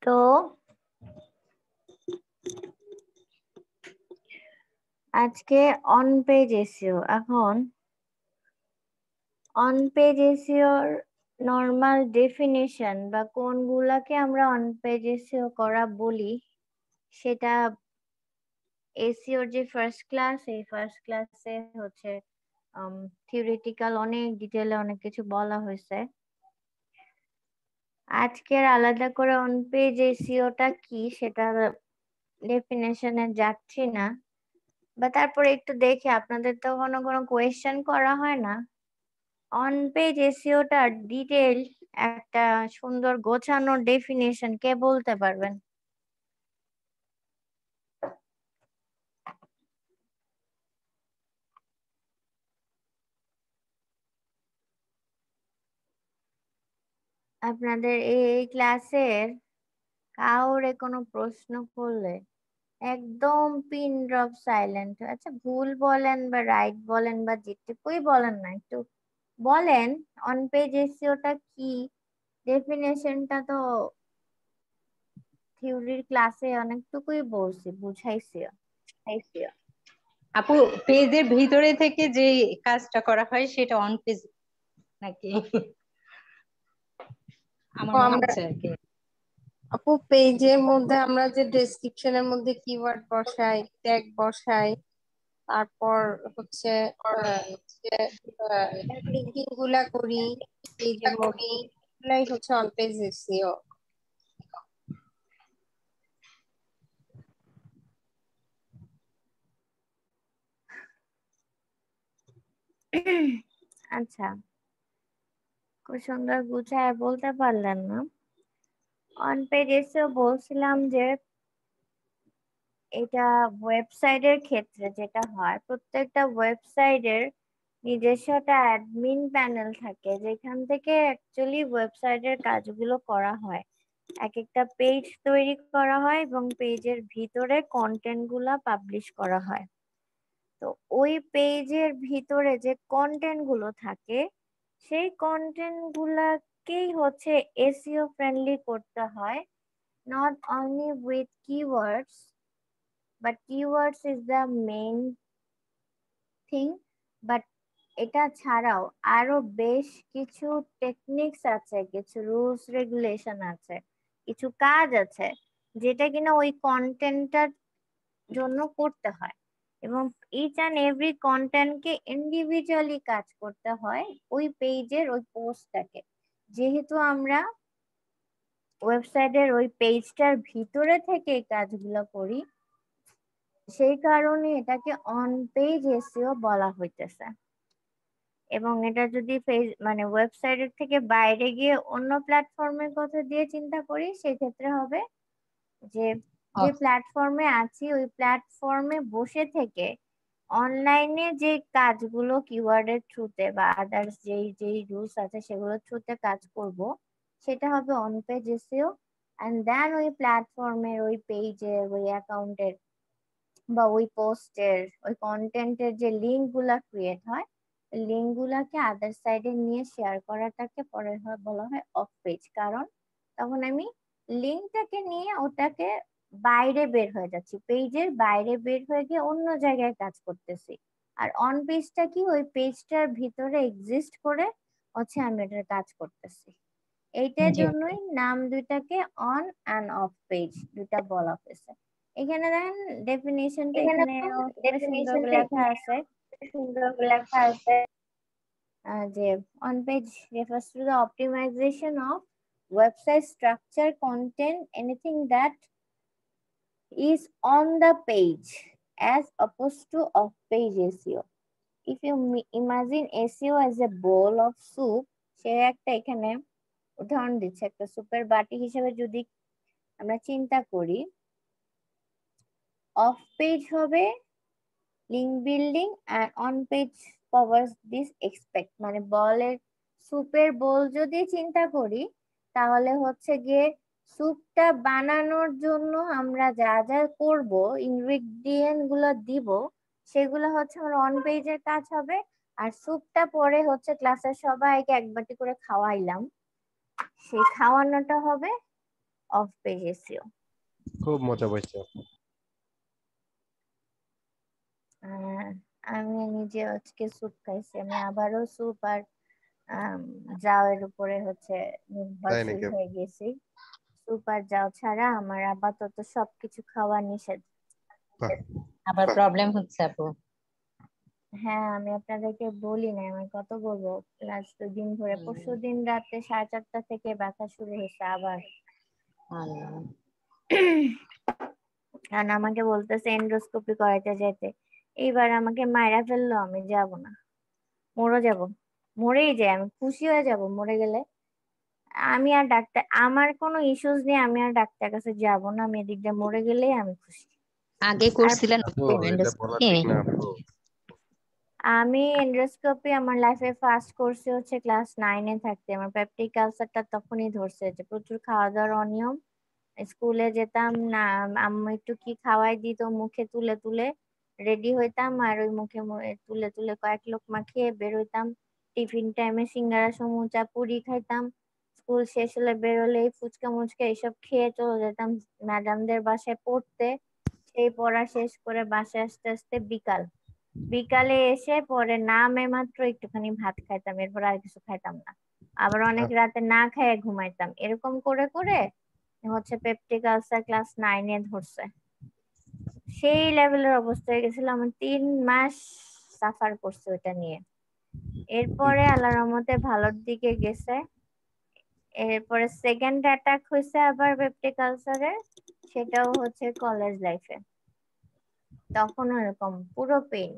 তো আজকে on page SEO. এখন on page Azure normal definition বা কোনগুলাকে আমরা অন পেজ এসিও করা বলি, সেটা এসিওর যে ফার্স্ট ক্লাস, এই ফার্স্ট ক্লাসে হচ্ছে থিওরিটিক্যাল অনেক ডিটেলে অনেক কিছু বলা হয়েছে। আজকের আলাদা করে অন পেজ এসিওটা কি সেটা ডেফিনেশনে যাচ্ছি না, বা তারপরে একটু দেখি আপনাদের তো কোনো কোয়েশ্চেন করা হয় না। অন পেজ এসইওটার ডিটেল একটা সুন্দর গোছানো ডেফিনেশন কে বলতে পারবেন? আপনাদের এই ক্লাসের কাউরে কোনো প্রশ্ন করলে একদম পিন ড্রপ সাইলেন্ট। আচ্ছা, ভুল বলেন বা রাইট বলেন বা যেটুকুই বলেন না, একটু বলেন অন পেজ এসইওটা কি। ডেফিনেশনটা তো থিওরির ক্লাসে অনেকটুকুই বলছি, বুঝাইছি। আপু, পেজের ভিতরে থেকে যে কাজটা করা হয় সেটা অন পেজ নাকি? আমার মনে আমরা হচ্ছে আর কি। আপু পেজের মধ্যে আমরা যে ডেসক্রিপশনের মধ্যে কিওয়ার্ড বসাই, ট্যাগ বসাই, তারপর হচ্ছে লিঙ্কিং গুলা করি পেজের মধ্যে, এগুলাই হচ্ছে অন পেজ এসইও। আচ্ছা, খুব সুন্দর গুছায় বলতে পারলেন না। অন পেজ এসেও বলছিলাম যে এটা ওয়েবসাইটের ক্ষেত্রে যেটা হয়, প্রত্যেকটা ওয়েবসাইটের নিজস্ব একটা অ্যাডমিন প্যানেল থাকে, যেখান থেকে অ্যাকচুয়ালি ওয়েবসাইটের কাজগুলো করা হয়। এক একটা পেজ তৈরি করা হয় এবং পেজের ভিতরে কন্টেন্ট গুলা পাবলিশ করা হয়। তো ওই পেজের ভিতরে যে কন্টেন্ট গুলো থাকে, সেই কন্টেন্ট গুলাকেই হচ্ছে এসইও ফ্রেন্ডলি করতে হয়। Not only with keywords, but keywords is the main thing. But এটা ছাড়াও আরো বেশ কিছু টেকনিক্স আছে, কিছু রুলস রেগুলেশন আছে, কিছু কাজ আছে যেটা কিনা ওই কন্টেন্টটার জন্য করতে হয়, এবং ইচ অ্যান্ড এভরি কন্টেন্টকে ইন্ডিভিজুয়ালি কাজ করতে হয় ওই পেজের ওই পোস্টটাকে। যেহেতু আমরা ওয়েবসাইটের ওই পেজটার ভিতরে থেকে এই কাজগুলো করি, সেই কারণে এটাকে অন পেজ এসইও বলা হইতেছে। এবং এটা যদি মানে ওয়েবসাইটের থেকে বাইরে গিয়ে অন্য প্ল্যাটফর্মের কথা দিয়ে চিন্তা করি, সেক্ষেত্রে হবে যে যে প্ল্যাটফর্মে আছি ওই প্ল্যাটফর্মে বসে থেকে অনলাইনে যে কাজগুলো কিওয়ার্ডের থ্রুতে বা আদার্স যেই যেই রুলস আছে সেগুলোর থ্রুতে কাজ করব, সেটা হবে on page SEO. And then ওই প্ল্যাটফর্মের ওই পেজের ওই অ্যাকাউন্টের বা ওই পোস্টের ওই কন্টেন্টের যে লিঙ্ক গুলা ক্রিয়েট হয়, লিঙ্ক গুলাকে আদার সাইডে নিয়ে শেয়ার করাটাকে পরে বলা হয় অফ পেজ। কারণ তখন আমি লিঙ্কটাকে নিয়ে ওটাকে বাইরে বের হয়ে যাচ্ছি, পেজের বাইরে বের হয়ে গিয়ে অন্য জায়গায় কাজ করতেছি। আর অন পেজটা কি, ওই পেজটার ভিতরে এক্সিস্ট করে হচ্ছে আমি এটার কাজ করতেছি। এইটার জি। জন্যই নাম দুইটাকে অন অ্যান্ড অফ পেজ দুইটা বলা হয়েছে। এখানে দেখেন ডেফিনিশনটা এখানে সুন্দর করে লেখা আছে যে on page refers to the optimization of website structure, content, anything that is on the page as opposed to off page SEO. If you imagine SEO as a bowl of soup, সে একটা এখানে উদাহরণ দিচ্ছে, একটা সুপের বাটি হিসেবে যদি আমরা চিন্তা করি, অফ পেজ হবে লিঙ্ক বিল্ডিং আর on page covers this expect. মানে বলের স্যুপের বোল যদি চিন্তা করি, তাহলে হচ্ছে গিয়ে স্যুপটা বানানোর জন্য আমরা যা যা করব, ইনগ্রিডিয়েন্ট গুলো দিব, সেগুলো হচ্ছে আমার অন পেজের কাজ হবে। আর স্যুপটা পরে হচ্ছে ক্লাসের সবাইকে এক বাটি করে খাওয়াইলাম, সেই খাওয়ানোটা হবে অফ পেজ এসইও। খুব মজা পাইছি আপু। আমি নিজে আজকে স্যুপ খাইছি, আমি আবারও স্যুপ আর জাওয়ের উপরে হচ্ছে তাই নির্ভরশীল নাকি আপু? হয়ে গেছি। স্যুপ আর জাও ছাড়া আমার আপাতত সবকিছু খাওয়া নিষেধ। বাহ, আবার প্রবলেম হচ্ছে আপু। হ্যাঁ, আমি আপনাদেরকে বলি না, আমি কত বলবো। লাস্ট দিন ধরে, পরশু দিন রাতে 4:30 থেকে ব্যথা শুরু হয়েছে আবার। আল্লাহ। কারণ আমাকে বলতেছে এন্ডোস্কোপি করাইতে যেতে। এইবার আমাকে মায়েরা ফেললো, আমি যাব না, মরে যাব, মরেই যাই, আমি খুশি হয়ে যাব মরে গেলে। আমি আর ডাক্তার, আমার কোনো ইস্যুস নেই, আমি আর ডাক্তার কাছে যাব না, আমি এদিক দিয়ে মরে গেলেই আমি খুশি। আগে আর করছিলেন আপু আপু এটা বলা এন্ডোস্কোপি? ঠিক না আপু। আমি এন্ডোস্কোপি আমার লাইফে ফার্স্ট করছি হচ্ছে ক্লাস 9-এ থাকতে। আমার পেপটিক আলসারটা তখনই ধরছে, যে প্রচুর খাওয়া দাওয়ার অনিয়ম। স্কুলে যেতাম না, আম্মু একটু কি খাওয়াই দিত, মুখে তুলে তুলে রেডি হইতাম, আর ওই মুখে তুলে তুলে কয়েক লোকমা খেয়ে বের হইতাম। টিফিন টাইমে সিঙ্গারা সমুচা পুরি খাইতাম। স্কুল শেষ হলে বেরোলেই ফুচকা মুচকা এইসব খেয়ে চলে যেতাম ম্যাডামদের বাসায় পড়তে। সেই পড়া শেষ করে বাসায় আস্তে আস্তে বিকাল। বিকালে এসে পরে নামে মাত্র একটুখানি ভাত খাইতাম, এরপর আর কিছু খাইতাম না। আবার অনেক রাতে না খেয়ে ঘুমাইতাম, এরকম করে করে হচ্ছে পেপটিক আলসার ক্লাস 9-এ ধরছে। সেই লেভেলের অবস্থা হয়ে গেছিল, আমার 3 মাস সাফার করছে ওটা নিয়ে। এরপরে আল্লাহর রহমতে ভালোর দিকে গেছে। এরপরে সেকেন্ড অ্যাটাক হয়েছে আবার পেপটিক আলসারের, সেটাও হচ্ছে কলেজ লাইফে। তখনও এরকম পুরো পেইন।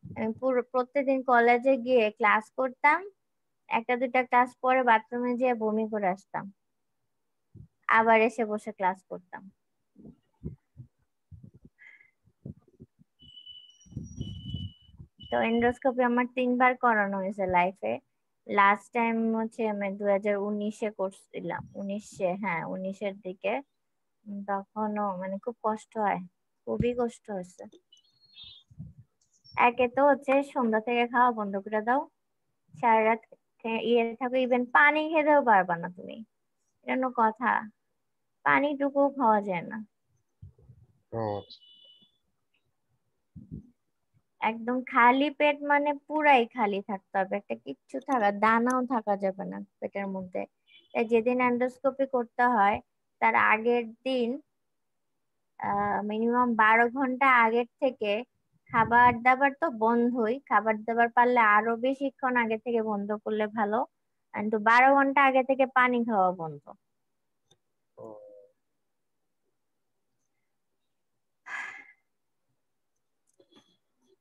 আমি পুরো প্রত্যেকদিন কলেজে গিয়ে ক্লাস করতাম, একটা দুটা ক্লাস পরে বাথরুমে যেয়ে বমি করে আসতাম, আবার এসে বসে ক্লাস করতাম। তো এন্ডোস্কোপি আমার 3 বার করানো হয়েছে লাইফে। লাস্ট টাইম হচ্ছে আমি 2019-এ করছিলাম, 19-এ, হ্যাঁ 19-এর দিকে। তখনও মানে খুব কষ্ট হয়, খুবই কষ্ট হয়েছে। একে তো হচ্ছে সন্ধ্যা থেকে খাওয়া বন্ধ করে দাও, সারা রাত ইয়ে থাকো, ইভেন পানি খেতেও পারবা না তুমি, এটা কোনো কথা? পানিটুকু খাওয়া যায় না। ও আচ্ছা। একদম খালি পেট, মানে পুরাই খালি থাকতে হবে, একটা কিচ্ছু থাকা, দানাও থাকা যাবে না পেটের মধ্যে। তাই যেদিন এন্ডোস্কোপি করতে হয় তার আগের দিন মিনিমাম 12 ঘন্টা আগের থেকে খাবার দাবার তো বন্ধই, খাবার দাবার পারলে আরো বেশিক্ষণ আগে থেকে বন্ধ করলে ভালো, কিন্তু 12 ঘন্টা আগে থেকে পানি খাওয়া বন্ধ। ও,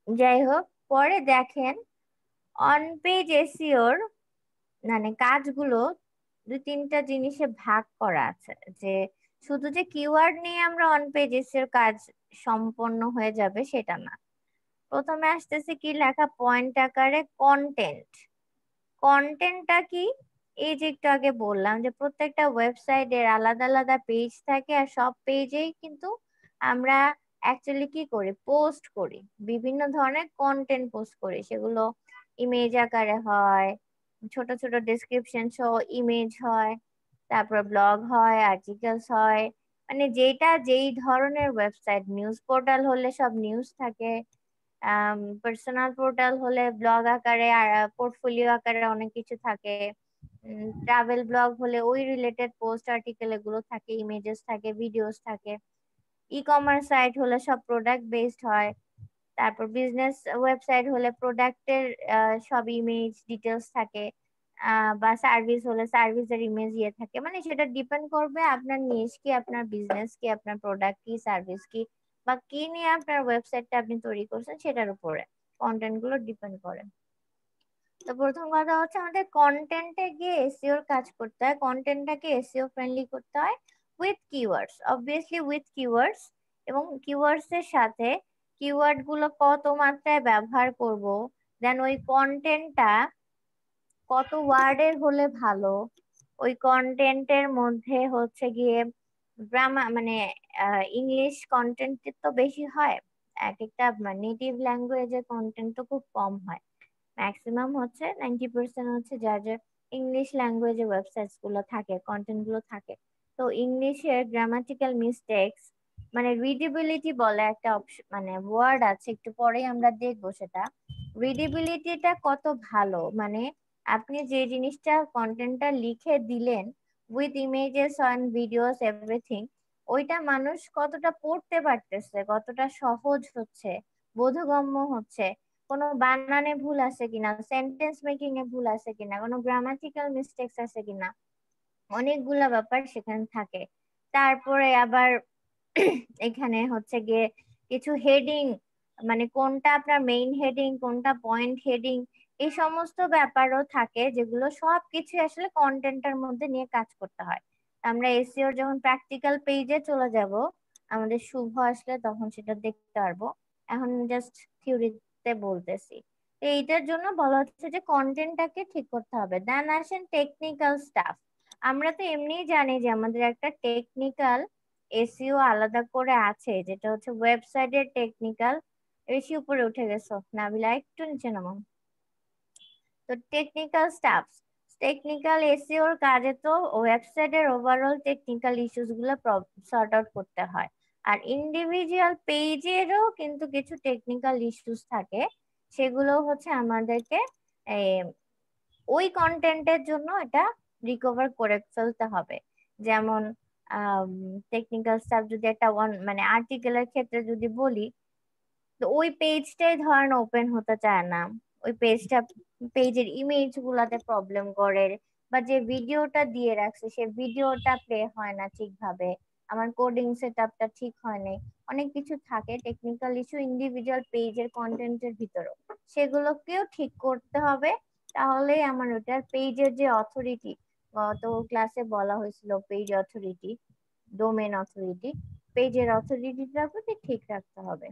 যাই হোক, পরে দেখেন অন পেজ এসইওর মানে কাজগুলো 2-3টা জিনিসে ভাগ করা আছে। যে শুধু যে কিওয়ার্ড নিয়ে আমরা অন পেজ এসইওর কাজ সম্পন্ন হয়ে যাবে সেটা না। প্রথমে আসতেছে কি লেখা, পয়েন্ট আকারে কন্টেন্ট। কন্টেন্টটা কি? এই যে একটু আগে বললাম যে প্রত্যেকটা ওয়েবসাইটের আলাদা আলাদা পেজ থাকে, আর সব পেজেই কিন্তু আমরা অ্যাকচুয়ালি কি করি, পোস্ট করি, বিভিন্ন ধরনের কন্টেন্ট পোস্ট করি। সেগুলো ইমেজ আকারে হয়, ছোট ছোট ডেসক্রিপশন সহ ইমেজ হয়, তারপর ব্লগ হয়, আর্টিকেলস হয়, মানে যেটা যেই ধরনের ওয়েবসাইট। নিউজ পোর্টাল হলে সব নিউজ থাকে, পার্সোনাল পোর্টাল হলে ব্লগ আকারে আর পোর্টফোলিও আকারে অনেক কিছু থাকে, ট্রাভেল ব্লগ হলে ওই রিলেটেড পোস্ট আর্টিকেল এগুলো থাকে, ইমেজেস থাকে, ভিডিওস থাকে। ই কমার্স সাইট হলে সব প্রোডাক্ট বেসড হয়। তারপর বিজনেস ওয়েবসাইট হলে প্রোডাক্টের সব ইমেজ ডিটেলস থাকে। বা সার্ভিস হলে সার্ভিসের ইমেজ ইয়ে থাকে, মানে সেটা ডিপেন্ড করবে আপনার নিশ কি, আপনার বিজনেস কি, আপনার প্রোডাক্ট কি, সার্ভিস কি, বা কি নিয়ে আপনার ওয়েবসাইটটা আপনি তৈরি করছেন সেটার উপরে কন্টেন্ট গুলো ডিপেন্ড করে। তো প্রথম কথা হচ্ছে আমাদের কন্টেন্টে গিয়ে এসইওর কাজ করতে হয়, কন্টেন্টটাকে এসইও ফ্রেন্ডলি করতে হয় with keywords, obviously with keywords. এবং কিওয়ার্ডস এর সাথে কিওয়ার্ড গুলো কত মাত্রায় ব্যবহার করব, দেন ওই কন্টেন্টটা কত ওয়ার্ডের হলে ভালো, ওই কন্টেন্টের মধ্যে হচ্ছে গিয়ে গ্রামার মানে ইংলিশ কন্টেন্ট তো বেশি হয়, এক একটা নেটিভ ল্যাঙ্গুয়েজের কন্টেন্ট তো খুব কম হয়। ম্যাক্সিমাম হচ্ছে 90% হচ্ছে যার যার ইংলিশ ল্যাঙ্গুয়েজে ওয়েবসাইটস গুলো থাকে, কন্টেন্ট গুলো থাকে। তো ইংলিশের গ্রামাটিক্যাল মিস্টেক্স মানে রিডেবিলিটি বলে একটা অপশন মানে ওয়ার্ড আছে, একটু পরেই আমরা দেখবো সেটা। রিডেবিলিটিটা কত ভালো, মানে আপনি যে জিনিসটা কন্টেন্টটা লিখে দিলেন with images and videos everything, ওইটা মানুষ কতটা পড়তে পারতেছে, কতটা সহজ হচ্ছে, বোধগম্য হচ্ছে, কোনো বানানে ভুল আছে কিনা, সেন্টেন্স মেকিং এ ভুল আছে কিনা, কোনো গ্রামাটিক্যাল মিস্টেক্স আছে কিনা, অনেকগুলা ব্যাপার সেখানে থাকে। তারপরে আবার এখানে হচ্ছে গিয়ে কিছু হেডিং, মানে কোনটা আপনার মেইন হেডিং, কোনটা পয়েন্ট হেডিং, এই সমস্ত ব্যাপারও থাকে, যেগুলো সবকিছু আসলে কন্টেন্টের মধ্যে নিয়ে কাজ করতে হয়। আমরা এসইওর যখন প্র্যাকটিক্যাল পেজে চলে যাব, আমাদের শুভ আসলে তখন সেটা দেখতে পারবো, এখন জাস্ট থিওরিতে বলতেছি। তো এইটার জন্য বলা হচ্ছে যে কন্টেন্টটাকে ঠিক করতে হবে। দেন আসেন টেকনিক্যাল স্টাফ। আমরা তো এমনিই জানি যে আমাদের একটা টেকনিক্যাল এসইও আলাদা করে আছে, যেটা হচ্ছে ওয়েবসাইটের টেকনিক্যাল। বেশি উপরে উঠে গেছো নাবিলা, একটু নিচে নামো। তো টেকনিক্যাল স্টাফ, টেকনিক্যাল এসইওর কাজে তো ওয়েবসাইটের ওভারঅল টেকনিক্যাল ইস্যুস গুলো সর্ট আউট করতে হয়। আর ইন্ডিভিজুয়াল পেজেরও কিন্তু কিছু টেকনিক্যাল ইস্যুস থাকে, সেগুলো হচ্ছে আমাদেরকে ওই কন্টেন্টের জন্য এটা রিকভার করে ফেলতে হবে। যেমন টেকনিক্যাল স্টাফ যদি একটা মানে আর্টিকেলের ক্ষেত্রে যদি বলি, তো ওই পেজটাই ধরেন ওপেন হতে চায় না, ওই পেজের ইমেজ গুলাতে প্রবলেম করে, বা যে ভিডিওটা দিয়ে রাখছে সে ভিডিওটা প্লে হয় না ঠিকভাবে, আমার কোডিং সেটআপটা ঠিক হয় নাই, অনেক কিছু থাকে টেকনিক্যাল ইস্যু ইন্ডিভিজুয়াল পেজের কন্টেন্টের ভিতরেও, সেগুলোকেও ঠিক করতে হবে। তাহলেই আমার ওটার পেজের যে অথরিটি, গত ক্লাসে বলা হয়েছিল পেজ অথরিটি, ডোমেন অথরিটি, পেজের অথরিটিটাকে ঠিক রাখতে হবে।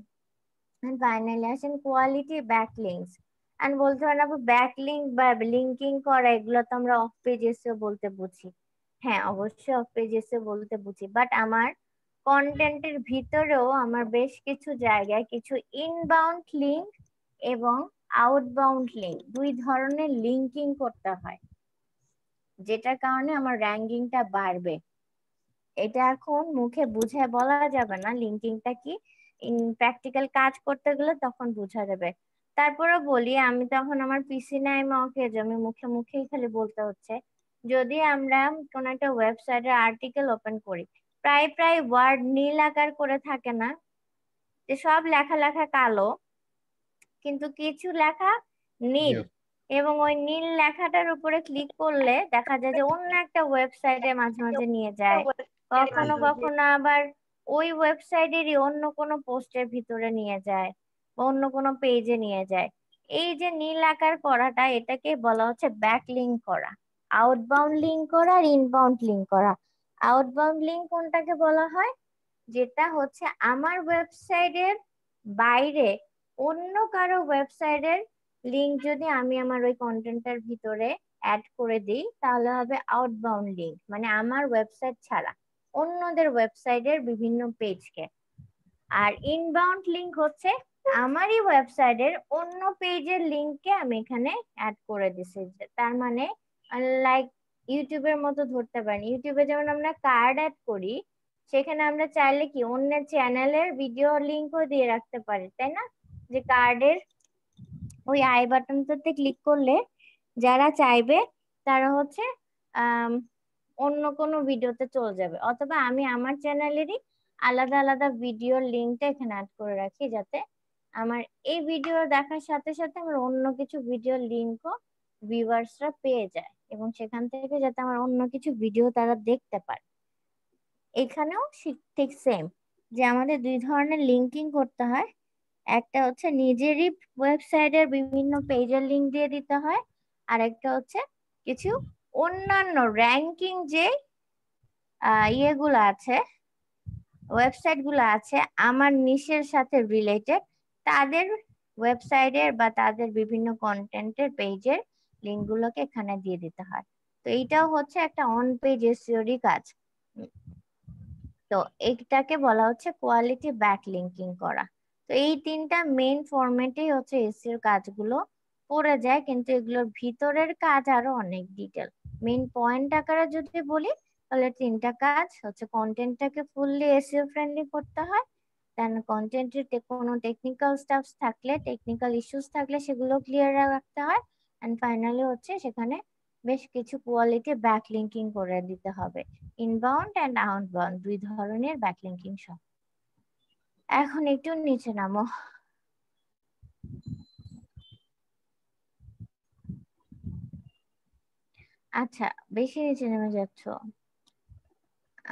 And finally আসেন কোয়ালিটি ব্যাকলিংকস। এন্ড বলতে পারেন আপু ব্যাকলিংক বা লিঙ্কিং করা এগুলো তো আমরা অফ পেজ এসে বলতে বুঝি। হ্যাঁ অবশ্যই অফ পেজ এসে বলতে বুঝি, বাট আমার কন্টেন্টের ভিতরেও আমার বেশ কিছু জায়গায় কিছু ইনবাউন্ড লিঙ্ক এবং আউটবাউন্ড লিঙ্ক দুই ধরনের লিঙ্কিং করতে হয়, যেটার কারণে আমার র্যাঙ্কিংটা বাড়বে। এটা এখন মুখে বুঝে বলা যাবে না লিঙ্কিংটা কি, প্র্যাকটিক্যাল কাজ করতে গেলে তখন বোঝা যাবে। তারপরে বলি, আমি তখন আমার পিসি নাই মকে আমি মুখে মুখেই খালি বলতে হচ্ছে। যদি আমরা কোন একটা ওয়েবসাইটের আর্টিকেল ওপেন করি, প্রায় প্রায় ওয়ার্ড নীল আকার করে থাকে না, যে সব লেখা লেখা কালো কিন্তু কিছু লেখা নীল, Yes. এবং ওই নীল লেখাটার উপরে ক্লিক করলে দেখা যায় যে অন্য একটা ওয়েবসাইটে মাঝে মাঝে নিয়ে যায়, কখনো কখনো আবার ওই ওয়েবসাইটেরই অন্য কোনো পোস্টের ভিতরে নিয়ে যায় বা অন্য কোনো পেজে নিয়ে যায়। এই যে নীল আকার করাটা, এটাকে বলা হচ্ছে ব্যাক লিঙ্ক করা, আউটবাউন্ড লিঙ্ক করা আর ইনবাউন্ড লিঙ্ক করা। আউটবাউন্ড লিঙ্ক কোনটাকে বলা হয়, যেটা হচ্ছে আমার ওয়েবসাইটের বাইরে অন্য কারো ওয়েবসাইটের লিংক যদি আমি আমার ওই কন্টেন্টের ভিতরে অ্যাড করে দিই, তাহলে হবে আউটবাউন্ড লিংক, মানে আমার ওয়েবসাইট ছাড়া অন্যদের ওয়েবসাইটের বিভিন্ন পেজকে। আর ইনবাউন্ড লিংক হচ্ছে আমারই ওয়েবসাইটের অন্য পেজের লিংককে আমি এখানে অ্যাড করে দিছি। তার মানে লাইক ইউটিউবের মতো ধরতে পারেন, ইউটিউবে যেমন আমরা কার্ড অ্যাড করি, সেখানে আমরা চাইলে কি অন্যের চ্যানেলের ভিডিও লিংকও দিয়ে রাখতে পারি, তাই না? যে কার্ডের ওই আই বাটনটাতে ক্লিক করলে যারা চাইবে তারা হচ্ছে আহ অন্য কোনো ভিডিওতে চলে যাবে, অথবা আমি আমার চ্যানেলেরই আলাদা আলাদা ভিডিওর লিঙ্কটা এখানে অ্যাড করে রাখি, যাতে আমার এই ভিডিও দেখার সাথে সাথে আমার অন্য কিছু ভিডিওর লিঙ্কও ভিউয়ার্সরা পেয়ে যায়, এবং সেখান থেকে যাতে আমার অন্য কিছু ভিডিও তারা দেখতে পারে। এখানেও ঠিক সেম, যে আমাদের দুই ধরনের লিঙ্কিং করতে হয়। একটা হচ্ছে নিজেরই ওয়েবসাইটের বিভিন্ন পেজের লিংক দিয়ে দিতে হয়, আর একটা হচ্ছে কিছু অন্যান্য র্যাঙ্কিং যে ইয়েগুলো আছে, ওয়েবসাইট গুলো আছে আমার নিশের সাথে রিলেটেড, তাদের ওয়েবসাইটের বা তাদের বিভিন্ন কন্টেন্টের পেজের লিঙ্ক গুলোকে এখানে দিয়ে দিতে হয়। তো এইটাও হচ্ছে একটা অন পেজ এসইওরই কাজ। তো এইটাকে বলা হচ্ছে কোয়ালিটি ব্যাক লিঙ্কিং করা। তো এই তিনটা মেইন ফরম্যাটেই হচ্ছে এসইওর কাজগুলো পড়ে যায়, কিন্তু এগুলোর ভিতরের কাজ আরো অনেক ডিটেল। মেইন পয়েন্ট আকারে যদি বলি, তাহলে তিনটা কাজ হচ্ছে, কন্টেন্টটাকে ফুললি এসইও ফ্রেন্ডলি করতে হয়, দেন কন্টেন্টের কোনো টেকনিক্যাল স্টাফ থাকলে, টেকনিক্যাল ইস্যুস থাকলে সেগুলো ক্লিয়ার রাখতে হয়, এন্ড ফাইনালি হচ্ছে সেখানে বেশ কিছু কোয়ালিটি ব্যাকলিঙ্কিং করে দিতে হবে, ইনবাউন্ড এন্ড আউটবাউন্ড দুই ধরনের ব্যাকলিঙ্কিং সহ। এখন একটু নিচে নামো। আচ্ছা, বেশি নিচে নেমে যাচ্ছ,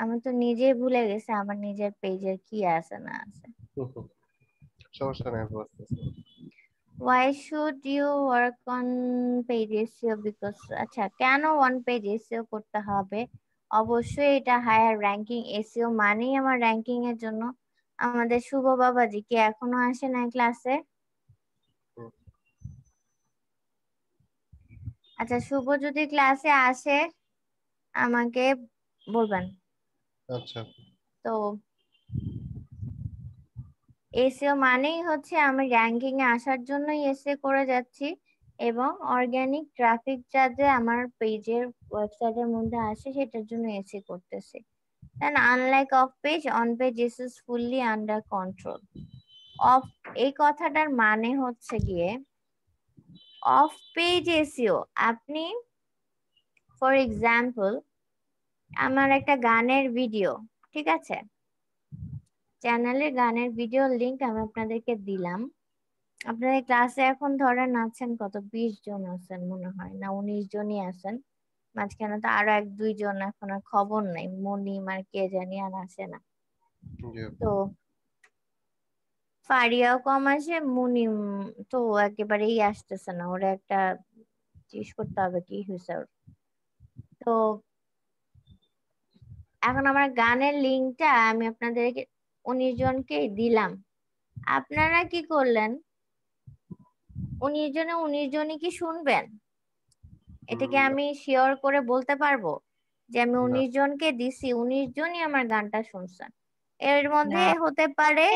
আমি তো নিজেই ভুলে গেছি আমার নিজের পেজের কি আছে না আছে। সমস্যা নাই, বুঝতেছি। Why should you work on page SEO? Because আচ্ছা, কেন ওয়ান পেজ এসইও করতে হবে? অবশ্যই এটা হায়ার র্যাঙ্কিং, এসইও মানেই আমার র্যাঙ্কিং এর জন্য। আমাদের শুভ বাবাজি কি এখনো আসে না ক্লাসে? হুম। আচ্ছা, শুভ যদি ক্লাসে আসে আমাকে বলবেন। আচ্ছা, তো এসইও মানেই হচ্ছে আমি র্যাঙ্কিং এ আসার জন্যই এসইও করে যাচ্ছি, এবং অর্গানিক ট্রাফিক যাতে আমার পেজের ওয়েবসাইটের মধ্যে আসে সেটার জন্য এসইও করতেছি। Then unlike off page, on page SEO is fully under control. Off, এই কথাটার মানে হচ্ছে গিয়ে অফ পেজ এসইও, আপনি ফর এক্সাম্পল আমার একটা গানের ভিডিও, ঠিক আছে, চ্যানেলের গানের ভিডিও লিংক আমি আপনাদেরকে দিলাম। আপনাদের ক্লাসে এখন ধরেন আছেন কত, 20 জন আছেন মনে হয়, না 19 জনই আছেন। মাঝখানে তো আরো 1-2 জন এখন আর খবর নাই, মনিম আর কে জানি আর আসে না। জি আপু। তো ফারিয়াও কম আসে, মুনিম তো একেবারেই আসতেছে না, ওরা একটা জিজ্ঞেস করতে হবে কি হয়েছে ওর। তো এখন আমার গানের লিঙ্কটা আমি আপনাদেরকে 19 জনকে দিলাম। আপনারা কি করলেন, 19 জনে 19 জনই কি শুনবেন? এটা কি আমি শিওর করে বলতে পারবো যে আমি না। 19 জনকে দিছি 19 জনই আমার গানটা শুনছেন? এর মধ্যে না। হতে পারে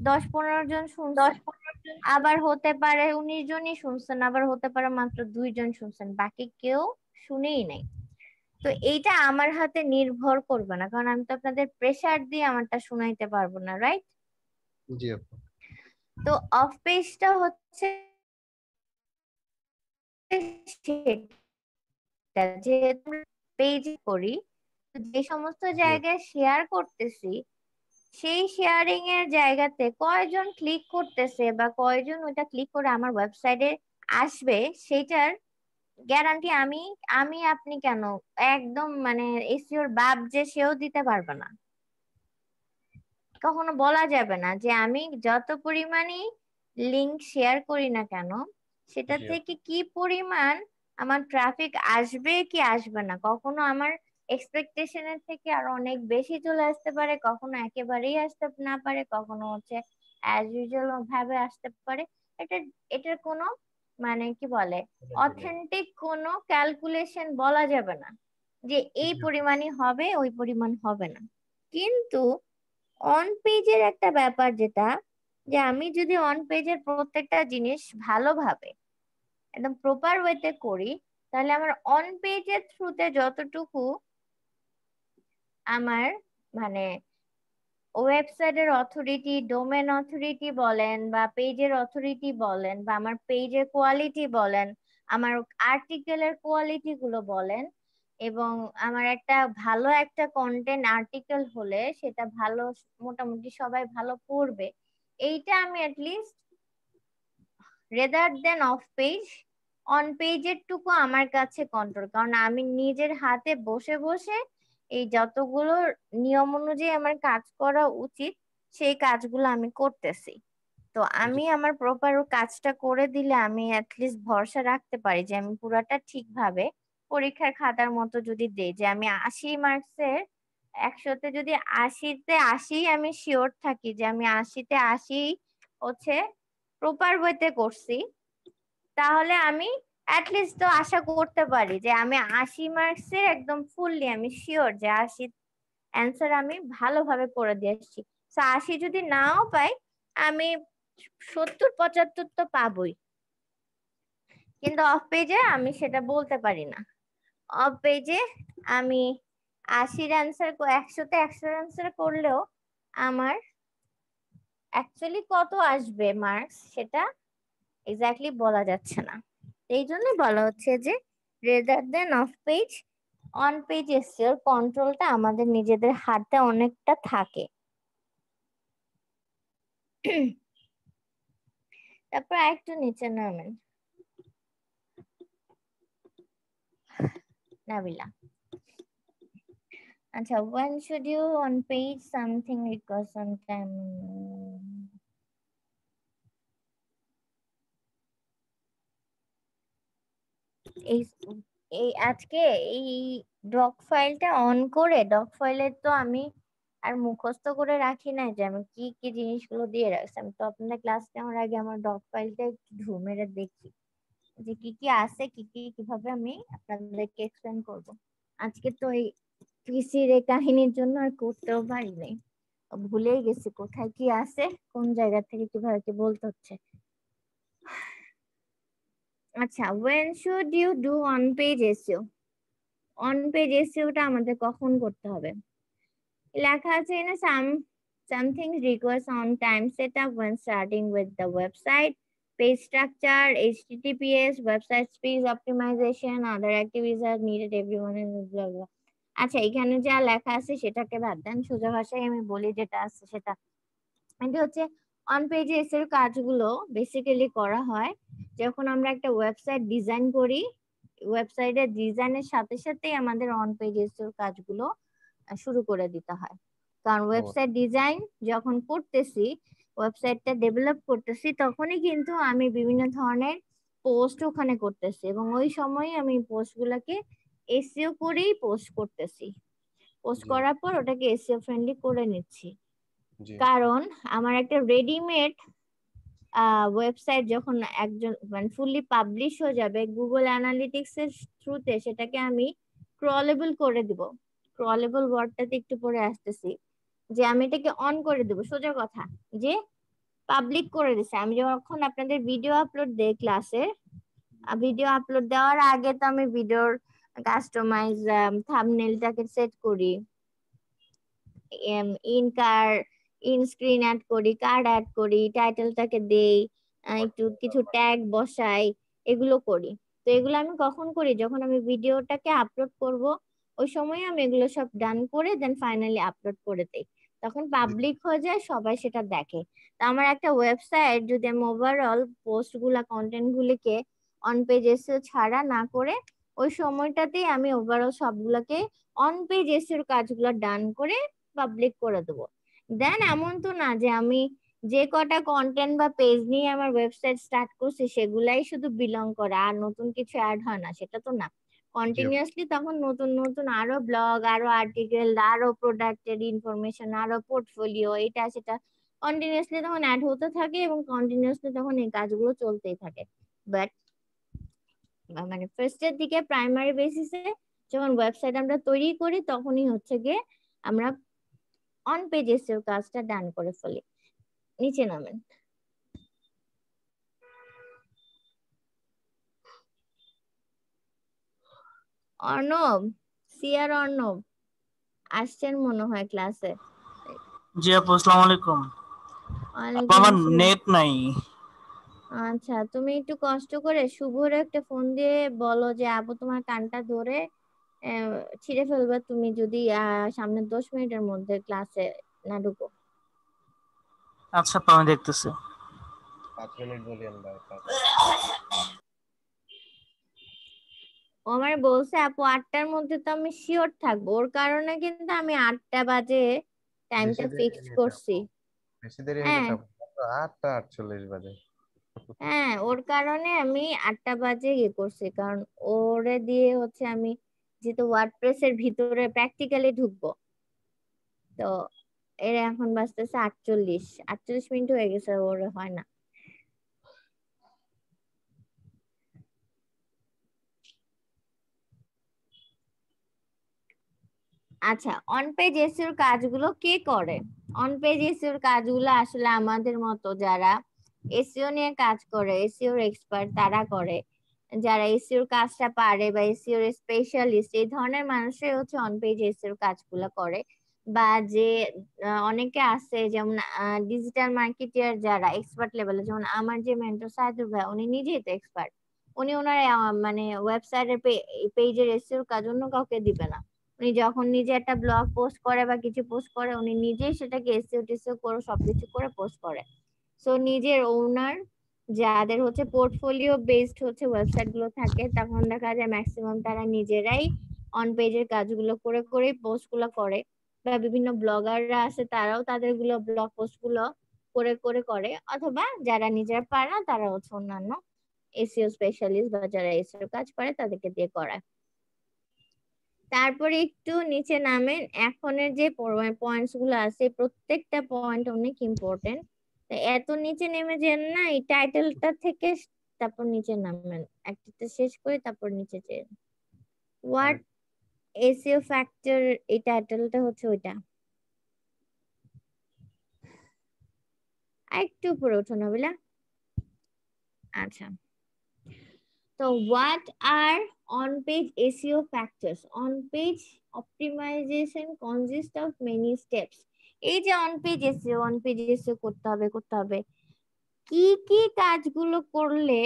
10-15 জন শুনছেন, আবার হতে পারে 19 জনই শুনছেন, আবার হতে পারে মাত্র 2 জন শুনছেন, বাকি কেউ শুনেই নাই। তো এইটা আমার হাতে নির্ভর করবে না, কারণ আমি তো আপনাদের প্রেসার দিয়ে আমারটা শুনাইতে পারবো না, রাইট? জি আপু। তো অফ পেজটা হচ্ছে সেটা, যেহেতু পেজ করি, তো যে সমস্ত জি আপু। জায়গায় শেয়ার করতেছি সেই শেয়ারিং এর জায়গাতে কয়জন ক্লিক করতেছে বা কয়জন ওটা ক্লিক করে আমার ওয়েবসাইটে আসবে সেটার গ্যারান্টি আমি আমি আপনি কেন, একদম মানে এসইওর বাপ যে সেও দিতে পারবে না। কখনো বলা যাবে না যে আমি যত পরিমাণই লিংক শেয়ার করি না কেন সেটা জি আপু। থেকে কি পরিমাণ আমার ট্রাফিক আসবে কি আসবে না, কখনো আমার এক্সপেকটেশনের থেকে আরো অনেক বেশি চলে আসতে পারে, কখনো একেবারেই আসতে না পারে, কখনো হচ্ছে অ্যাজ ইউজুয়াল ভাবে আসতে পারে। এটা, এটার কোনো মানে কি বলে, অথেন্টিক কোনো ক্যালকুলেশন বলা যাবে না যে এই জি আপু। পরিমাণই হবে ওই পরিমাণ হবে না। কিন্তু অন পেজের একটা ব্যাপার যেটা, যে আমি যদি অন পেজের প্রত্যেকটা জিনিস ভালোভাবে একদম প্রপার ওয়েতে করি, তাহলে আমার অন পেজের থ্রুতে যতটুকু আমার মানে ওয়েবসাইটের অথরিটি, ডোমেন অথরিটি বলেন বা পেজের অথরিটি বলেন বা আমার পেজের কোয়ালিটি বলেন, আমার আর্টিকেলের কোয়ালিটি গুলো বলেন, এবং আমার একটা ভালো একটা কন্টেন্ট আর্টিকেল হলে সেটা ভালো, মোটামুটি সবাই ভালো পড়বে, এইটা আমি at least rather than off page, on পেজের টুকু আমার কাছে কন্ট্রোল, কারণ আমি নিজের হাতে বসে বসে এই যতগুলো নিয়ম অনুযায়ী আমার কাজ করা উচিত সেই কাজগুলো আমি করতেছি। তো জি। আমি আমার প্রপার কাজটা করে দিলে আমি অ্যাটলিস্ট ভরসা রাখতে পারি যে আমি পুরাটা ঠিকভাবে পরীক্ষার খাতার মতো যদি দেই, যে আমি 80 মার্কসের 100-তে যদি 80-তে 80 আমি শিওর থাকি যে আমি 80-তে 80 হচ্ছে প্রপার ওয়েতে করছি, তাহলে আমি অ্যাটলিস্ট তো আশা করতে পারি যে আমি 80 মার্কসের একদম ফুললি আমি শিওর যে 80 অ্যান্সার আমি ভালোভাবে করে দিয়ে এসেছি। তো 80 যদি নাও পাই, আমি 70-75 তো পাবোই। কিন্তু অফ পেজে আমি সেটা বলতে পারি না। অফ পেজে আমি 80 আনসার 100তে 100 আনসার করলেও আমার অ্যাকচুয়ালি কত আসবে মার্কস সেটা এক্স্যাক্টলি বলা যাচ্ছে না। এই জন্য বলা হচ্ছে যে rather than off page, on page এসিওর কন্ট্রোলটা আমাদের নিজেদের হাতে অনেকটা থাকে। তারপর একটু নিচে নামেন নাবিলা। আচ্ছা, when should you on page something because sometime এই এই আজকে এই ডক ফাইলটা অন করে, ডক ফাইলের তো আমি আর মুখস্থ করে রাখি নাই যে আমি কি কি জিনিসগুলো দিয়ে রাখছি। আমি তো আপনাদের ক্লাস নেওয়ার আগে আমার ডক ফাইলটা একটু ঢু মেরে দেখি যে কি কি আছে, কি কি কিভাবে আমি আপনাদেরকে এক্সপ্লেন করব। আজকে তো এই পিসির এই কাহিনীর জন্য আর করতেও পারি নাই, ভুলেই গেছি কোথায় কি আছে, কোন জায়গা থেকে কিভাবে কি বলতে হচ্ছে। আচ্ছা, when should you do on page SEO? On page এসইওটা আমাদের কখন করতে হবে? লেখা আছে না something requires on time setup when starting with the website, page structure, HTTPS, website speed optimization, other activities are needed everyone in blah blah. আচ্ছা, এখানে যা লেখা আছে সেটাকে বাদ দেন, সোজা ভাষায় আমি বলি যেটা আছে সেটা। এটা হচ্ছে অন পেজে এসের কাজগুলো বেসিক্যালি করা হয় যখন আমরা একটা ওয়েবসাইট ডিজাইন করি। ওয়েবসাইটের ডিজাইনের সাথে সাথেই আমাদের অন পেজ এসের কাজগুলো শুরু করে দিতে হয়। কারণ ওয়েবসাইট ডিজাইন যখন করতেছি, ওয়েবসাইটটা ডেভেলপ করতেছি, তখনই কিন্তু আমি বিভিন্ন ধরনের পোস্ট ওখানে করতেছি এবং ওই সময় আমি পোস্টগুলোকে এসইও করেই পোস্ট করতেছি। পোস্ট করার পর ওটাকে এসইও ফ্রেন্ডলি করে নিচ্ছি। কারণ আমার একটা রেডিমেড ওয়েবসাইট যখন একজন মানে ফুললি পাবলিশ হয়ে যাবে, গুগল অ্যানালিটিক্স এর থ্রুতে সেটাকে আমি ক্রলেবল করে দিব। ক্রলেবল ওয়ার্ডটাতে একটু পরে আসতেছি, যে আমি এটাকে অন করে দেব। সোজা কথা যে পাবলিক করে দিছে। আমি যখন আপনাদের ভিডিও আপলোড দেই ক্লাসে, ভিডিও আপলোড দেওয়ার আগে তো আমি ভিডিওর কাস্টমাইজ থাম্বনেলটাকে সেট করি, ইন স্ক্রিন অ্যাড করি, কার্ড অ্যাড করি, টাইটেলটাকে দেই, একটু কিছু ট্যাগ বসাই, এগুলো করি। তো এগুলো আমি কখন করি? যখন আমি ভিডিওটাকে আপলোড করব, ওই সময় আমি এগুলো সব ডান করে দেন ফাইনালি আপলোড করে দেই। তখন পাবলিক হয়ে যায়, সবাই সেটা দেখে। তো আমার একটা ওয়েবসাইট যদি আমি ওভারঅল পোস্ট গুলা কন্টেন্ট গুলিকে অন পেজ এসে ছাড়া না করে ওই সময়টাতেই আমি ওভারঅল সবগুলোকে অন পেজ এসের কাজগুলো ডান করে পাবলিক করে দেবো। দেন এমন তো না যে আমি যে কটা কন্টেন্ট বা পেজ নিয়ে আমার ওয়েবসাইট স্টার্ট করছি সেগুলাই শুধু বিলং করে, আর নতুন কিছু অ্যাড হয় না, সেটা তো না। কন্টিনিউয়াসলি তখন নতুন নতুন আরো ব্লগ, আরো আর্টিকেল, আরো প্রোডাক্টের ইনফরমেশন, আরো পোর্টফোলিও, এটা সেটা কন্টিনিউয়াসলি তখন অ্যাড হতে থাকে এবং কন্টিনিউয়াসলি তখন এই কাজগুলো চলতেই থাকে। বাট মানে ফার্স্টের দিকে প্রাইমারি বেসিসে যখন ওয়েবসাইট আমরা তৈরি করি তখনই হচ্ছে গিয়ে আমরা অন পেজ এসইও কাজটা ডান করে ফেলি। নিচে নামেন। অর্ণব, সিআর অর্ণব আসছেন মনে হয় ক্লাসে। জি আপু, আসসালামু আলাইকুম। ওয়ালাইকুম আমার আসসালাম। নেট নাই। আচ্ছা, তুমি একটু কষ্ট করে শুভর একটা ফোন দিয়ে বলো যে আপু তোমার কানটা ধরে ছিঁড়ে ফেলবে তুমি যদি সামনের 10 মিনিটের মধ্যে ক্লাসে না ঢুকো। আচ্ছা আপু, আমি দেখতেছি। 5 মিনিট বলি আমরা। ও আমার বলছে আপু 8টার মধ্যে তো আমি শিওর থাকবো, ওর কারণে কিন্তু আমি 8টা বাজে টাইমটা ফিক্স করছি। বেশি দেরি হয়ে হ্যাঁ গেছে, 8:48 বাজে। হ্যাঁ, ওর কারণে আমি 8টা বাজে ইয়ে করছি, কারণ ওরে দিয়ে হচ্ছে আমি যেহেতু ওয়ার্ডপ্রেস এর ভিতরে প্র্যাকটিক্যালি ঢুকবো, তো এর এখন বাজতেছে 48 মিনিট হয়ে গেছে, ওর হয় না। আচ্ছা, অন পেজ এসইওর কাজগুলো কে করে? অন পেজ এসইওর কাজগুলো আসলে আমাদের মতো যারা এসইও নিয়ে কাজ করে, এসইওর এক্সপার্ট তারা করে। যারা এসইওর কাজটা পারে বা এসইওর স্পেশালিস্ট এই ধরনের মানুষই হচ্ছে অন পেজ এসইওর কাজগুলো করে। বা যে অনেকে আছে যেমন ডিজিটাল মার্কেটিয়ার যারা এক্সপার্ট লেভেলে, যেমন আমার যে মেন্টর সাইদুর ভাই উনি নিজেই তো এক্সপার্ট। উনি ওনার মানে ওয়েবসাইটের পেজের এসইওর কাজ অন্য কাউকে দিবে না। উনি যখন নিজে একটা ব্লগ পোস্ট করে বা কিছু পোস্ট করে উনি নিজেই সেটাকে এসইও টিসইও করে সবকিছু করে পোস্ট করে। সো নিজের ওনার যাদের হচ্ছে পোর্টফোলিও বেসড হচ্ছে ওয়েবসাইট গুলো থাকে তখন দেখা যায় ম্যাক্সিমাম তারা নিজেরাই অন পেজের কাজগুলো করে করে পোস্ট গুলো করে। বা বিভিন্ন ব্লগাররা আছে তারাও তাদের গুলো ব্লগ পোস্ট গুলো করে করে করে, অথবা যারা নিজেরা পারে না তারা হচ্ছে অন্যান্য এসইও স্পেশালিস্ট বা যারা এসইও কাজ পারে তাদেরকে দিয়ে করায়। তারপরে একটু নিচে নামেন, এখনের যে পয়েন্টস গুলো আছে প্রত্যেকটা পয়েন্ট অনেক ইম্পর্টেন্ট। এত নিচে নেমে যান না, এই টাইটেলটা থেকে তারপর নিচে নামেন, একটা শেষ করে তারপর নিচে যান। হোয়াট এসইও ফ্যাক্টর, এই টাইটেলটা হচ্ছে ওইটা। একটু উপরে উঠো না বুঝলা। আচ্ছা, তো what are on-page SEO factors? On-page optimization consists of many steps. এই যে on-page SEO করতে হবে, কি কি কাজগুলো করলে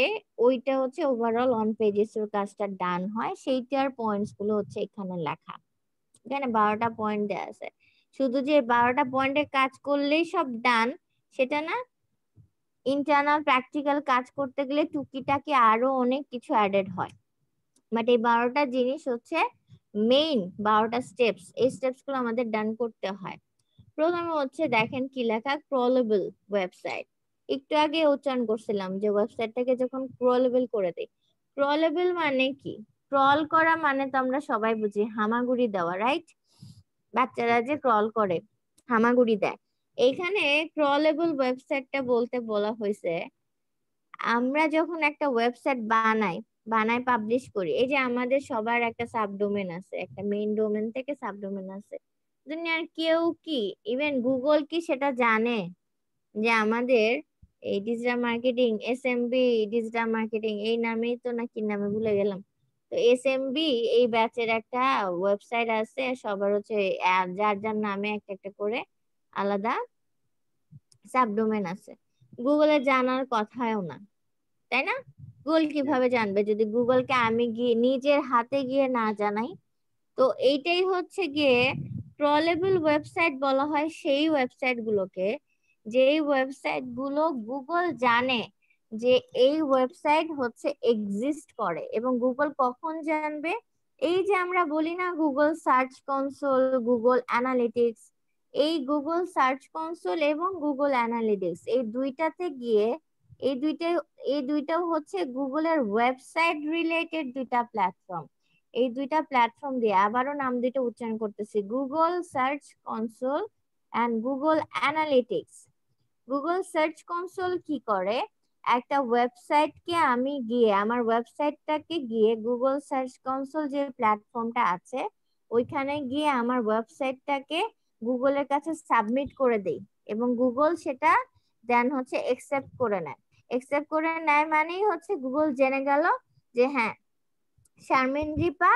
ওইটা হচ্ছে ওভারঅল on-page SEO কাজটা ডান হয়, সেইটার পয়েন্টস গুলো হচ্ছে এখানে লেখা। এখানে 12টা পয়েন্ট দেওয়া আছে। শুধু যে 12টা পয়েন্টের কাজ করলেই সব ডান সেটা না, ইন্টারনাল প্র্যাকটিক্যাল কাজ করতে গেলে টুকিটাকি আরো অনেক কিছু অ্যাডেড হয়। বাট এই 12টা জিনিস হচ্ছে মেইন 12টা স্টেপস, এই স্টেপস গুলো আমাদের ডান করতে হয়। প্রথমে হচ্ছে দেখেন কি লেখা, ক্রলেবল ওয়েবসাইট। একটু আগে উচ্চারণ করছিলাম যে ওয়েবসাইটটাকে যখন ক্রলেবল করে দেই। ক্রলেবল মানে কি? ক্রল করা মানে তো আমরা সবাই বুঝি হামাগুড়ি দেওয়া, রাইট? বাচ্চারা যে ক্রল করে হামাগুড়ি দেয়। এইখানে ক্রলেবল ওয়েবসাইটটা বলতে বলা হয়েছে আমরা যখন একটা ওয়েবসাইট বানাই পাবলিশ করি, এই যে আমাদের সবার একটা সাবডোমেন আছে, একটা মেইন ডোমেন থেকে সাবডোমেন আছে। দুনিয়ার কেউ কি ইভেন গুগল কি সেটা জানে যে আমাদের এই digital marketing SMB digital marketing এই নামেই তো, না কি নামে ভুলে গেলাম, তো এসএমবি এই ব্যাচের একটা ওয়েবসাইট আছে, সবার হচ্ছে যার যার নামে একটা একটা করে আলাদা সাবডোমেন আছে। গুগলের জানার কথাও না, তাই না? গুগল কিভাবে জানবে যদি গুগলকে আমি গিয়ে নিজের হাতে গিয়ে না জানাই? তো এইটাই হচ্ছে গিয়ে ক্রলেবল ওয়েবসাইট বলা হয় সেই ওয়েবসাইট গুলোকে, যেই ওয়েবসাইট গুলো গুগল জানে যে এই ওয়েবসাইট হচ্ছে এক্সিস্ট করে। এবং গুগল কখন জানবে? এই যে আমরা বলি না Google Search console, Google analytics, এই গুগল সার্চ কনসোল এবং গুগল অ্যানালিটিক্স এই দুইটাতে গিয়ে এই দুইটাও হচ্ছে গুগলের ওয়েবসাইট রিলেটেড দুইটা প্ল্যাটফর্ম। এই দুইটা প্ল্যাটফর্ম দিয়ে আবারও নাম দুইটা উচ্চারণ করতেছি, Google Search Console and Google Analytics. Google Search Console কি করে, একটা ওয়েবসাইটকে আমি গিয়ে আমার ওয়েবসাইটটাকে গিয়ে গুগল সার্চ কনসোল যে প্ল্যাটফর্মটা আছে ওইখানে গিয়ে আমার ওয়েবসাইটটাকে গুগলের কাছে সাবমিট করে দেই এবং গুগল সেটা দেন হচ্ছে একসেপ্ট করে নেয়। একসেপ্ট করে নেয় মানেই হচ্ছে গুগল জেনে গেল যে হ্যাঁ শারমিন রিপা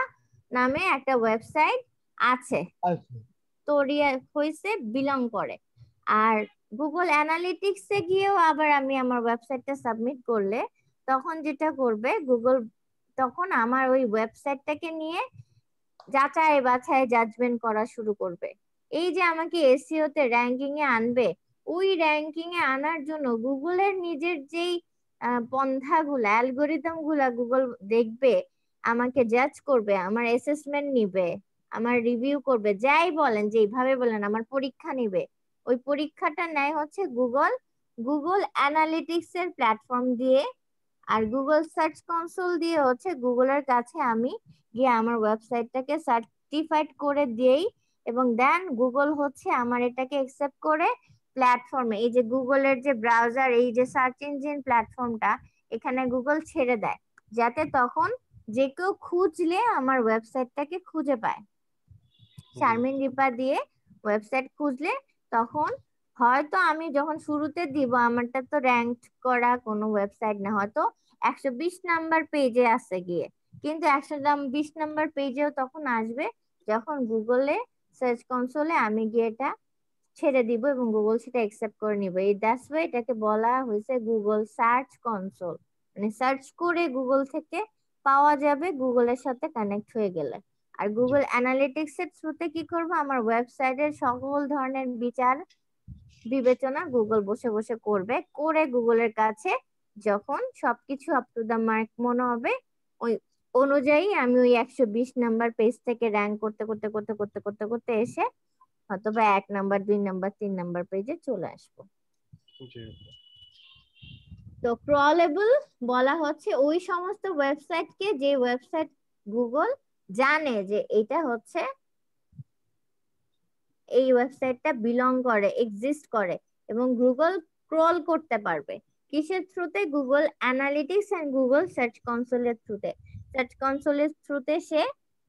নামে একটা ওয়েবসাইট আছে, তৈরি হয়েছে, বিলং করে। আর গুগল অ্যানালিটিক্সে গিয়েও আবার আমি আমার ওয়েবসাইটটা সাবমিট করলে তখন যেটা করবে গুগল, তখন আমার ওই ওয়েবসাইটটাকে নিয়ে যাচাই বাছাই জাজমেন্ট করা শুরু করবে। এই যে আমাকে এসইও তে র্যাঙ্কিং এ আনবে, ওই র্যাঙ্কিং এ আনার জন্য গুগলের নিজের যেই পন্থাগুলা অ্যালগোরিদম গুলা গুগল দেখবে, আমাকে জাজ করবে, আমার অ্যাসেসমেন্ট নিবে, আমার রিভিউ করবে, যাই বলেন যেইভাবে বলেন আমার পরীক্ষা নিবে। ওই পরীক্ষাটা নেয় হচ্ছে গুগল অ্যানালিটিক্স এর প্ল্যাটফর্ম দিয়ে। আর গুগল সার্চ কনসোল দিয়ে হচ্ছে গুগলের কাছে আমি গিয়ে আমার ওয়েবসাইটটাকে সার্টিফাইড করে দেই এবং দেন গুগল হচ্ছে আমার এটাকে একসেপ্ট করে প্ল্যাটফর্মে, এই যে গুগলের যে ব্রাউজার এই যে সার্চ ইঞ্জিন প্ল্যাটফর্মটা এখানে গুগল ছেড়ে দেয়, যাতে তখন যে কেউ খুঁজলে আমার ওয়েবসাইটটাকে খুঁজে পায়। শারমিন রিপা দিয়ে ওয়েবসাইট খুঁজলে তখন হয়তো আমি যখন শুরুতে দিব আমারটা তো র্যাঙ্ক করা কোনো ওয়েবসাইট না, হয়তো 120 নাম্বার পেজে আছে গিয়ে, কিন্তু 120 নাম্বার পেজেও তখন আসবে যখন গুগলে সার্চ কনসোলে আমি গিয়ে এটা ছেড়ে দিব এবং গুগল সেটা অ্যাকসেপ্ট করে নিবে। এই দ্যাটস ওয়াই এটাকে বলা হয়েছে গুগল সার্চ কনসোল, মানে সার্চ করে গুগল থেকে পাওয়া যাবে গুগলের সাথে কানেক্ট হয়ে গেলে। আর গুগল অ্যানালিটিক্স এর থ্রুতে কি করবো, আমার ওয়েবসাইটের সকল ধরনের বিচার বিবেচনা গুগল বসে বসে করবে, করে গুগলের কাছে যখন সবকিছু আপ টু দা মার্ক মনে হবে ওই অনুযায়ী আমি ওই 120 নাম্বার পেজ থেকে র্যাঙ্ক করতে করতে করতে করতে করতে করতে এসে অথবা 1 নাম্বার 2 নাম্বার 3 নাম্বার পেজে চলে আসবো। জি তো ক্রলেবল বলা হচ্ছে ওই সমস্ত ওয়েবসাইটকে যে ওয়েবসাইট গুগল জানে যে এটা হচ্ছে এই ওয়েবসাইটটা বিলং করে, এক্সিস্ট করে এবং গুগল ক্রল করতে পারবে। কিসের থ্রুতে? Google Analytics and Google search কনসোলের থ্রুতে। সার্চ কনসোলের থ্রুতে সে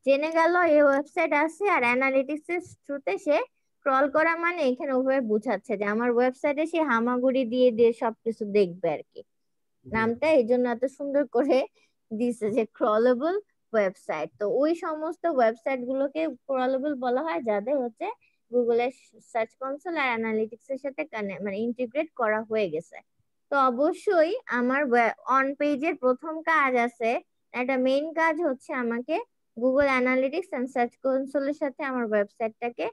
জেনে গেল এই ওয়েবসাইট আছে, আর অ্যানালিটিক্স এর থ্রুতে সে ক্রল করা মানে এখানে ওভাবে বুঝাচ্ছে যে আমার ওয়েবসাইটে সে হামাগুড়ি দিয়ে দিয়ে সবকিছু দেখবে আর কি। নামটা এই জন্য এত সুন্দর করে দিছে যে ক্রলেবল ওয়েবসাইট। তো ওই সমস্ত ওয়েবসাইট গুলোকে ক্রলেবল বলা হয় যাদের হচ্ছে গুগলের সার্চ কনসোল আর অ্যানালিটিক্স এর সাথে মানে ইন্টিগ্রেট করা হয়ে গেছে। তো অবশ্যই আমার অন পেজের প্রথম কাজ আছে, একটা মেইন কাজ হচ্ছে আমাকে গুগল অ্যানালিটিক্স এন্ড সার্চ কনসোলের সাথে আমার ওয়েবসাইটটাকে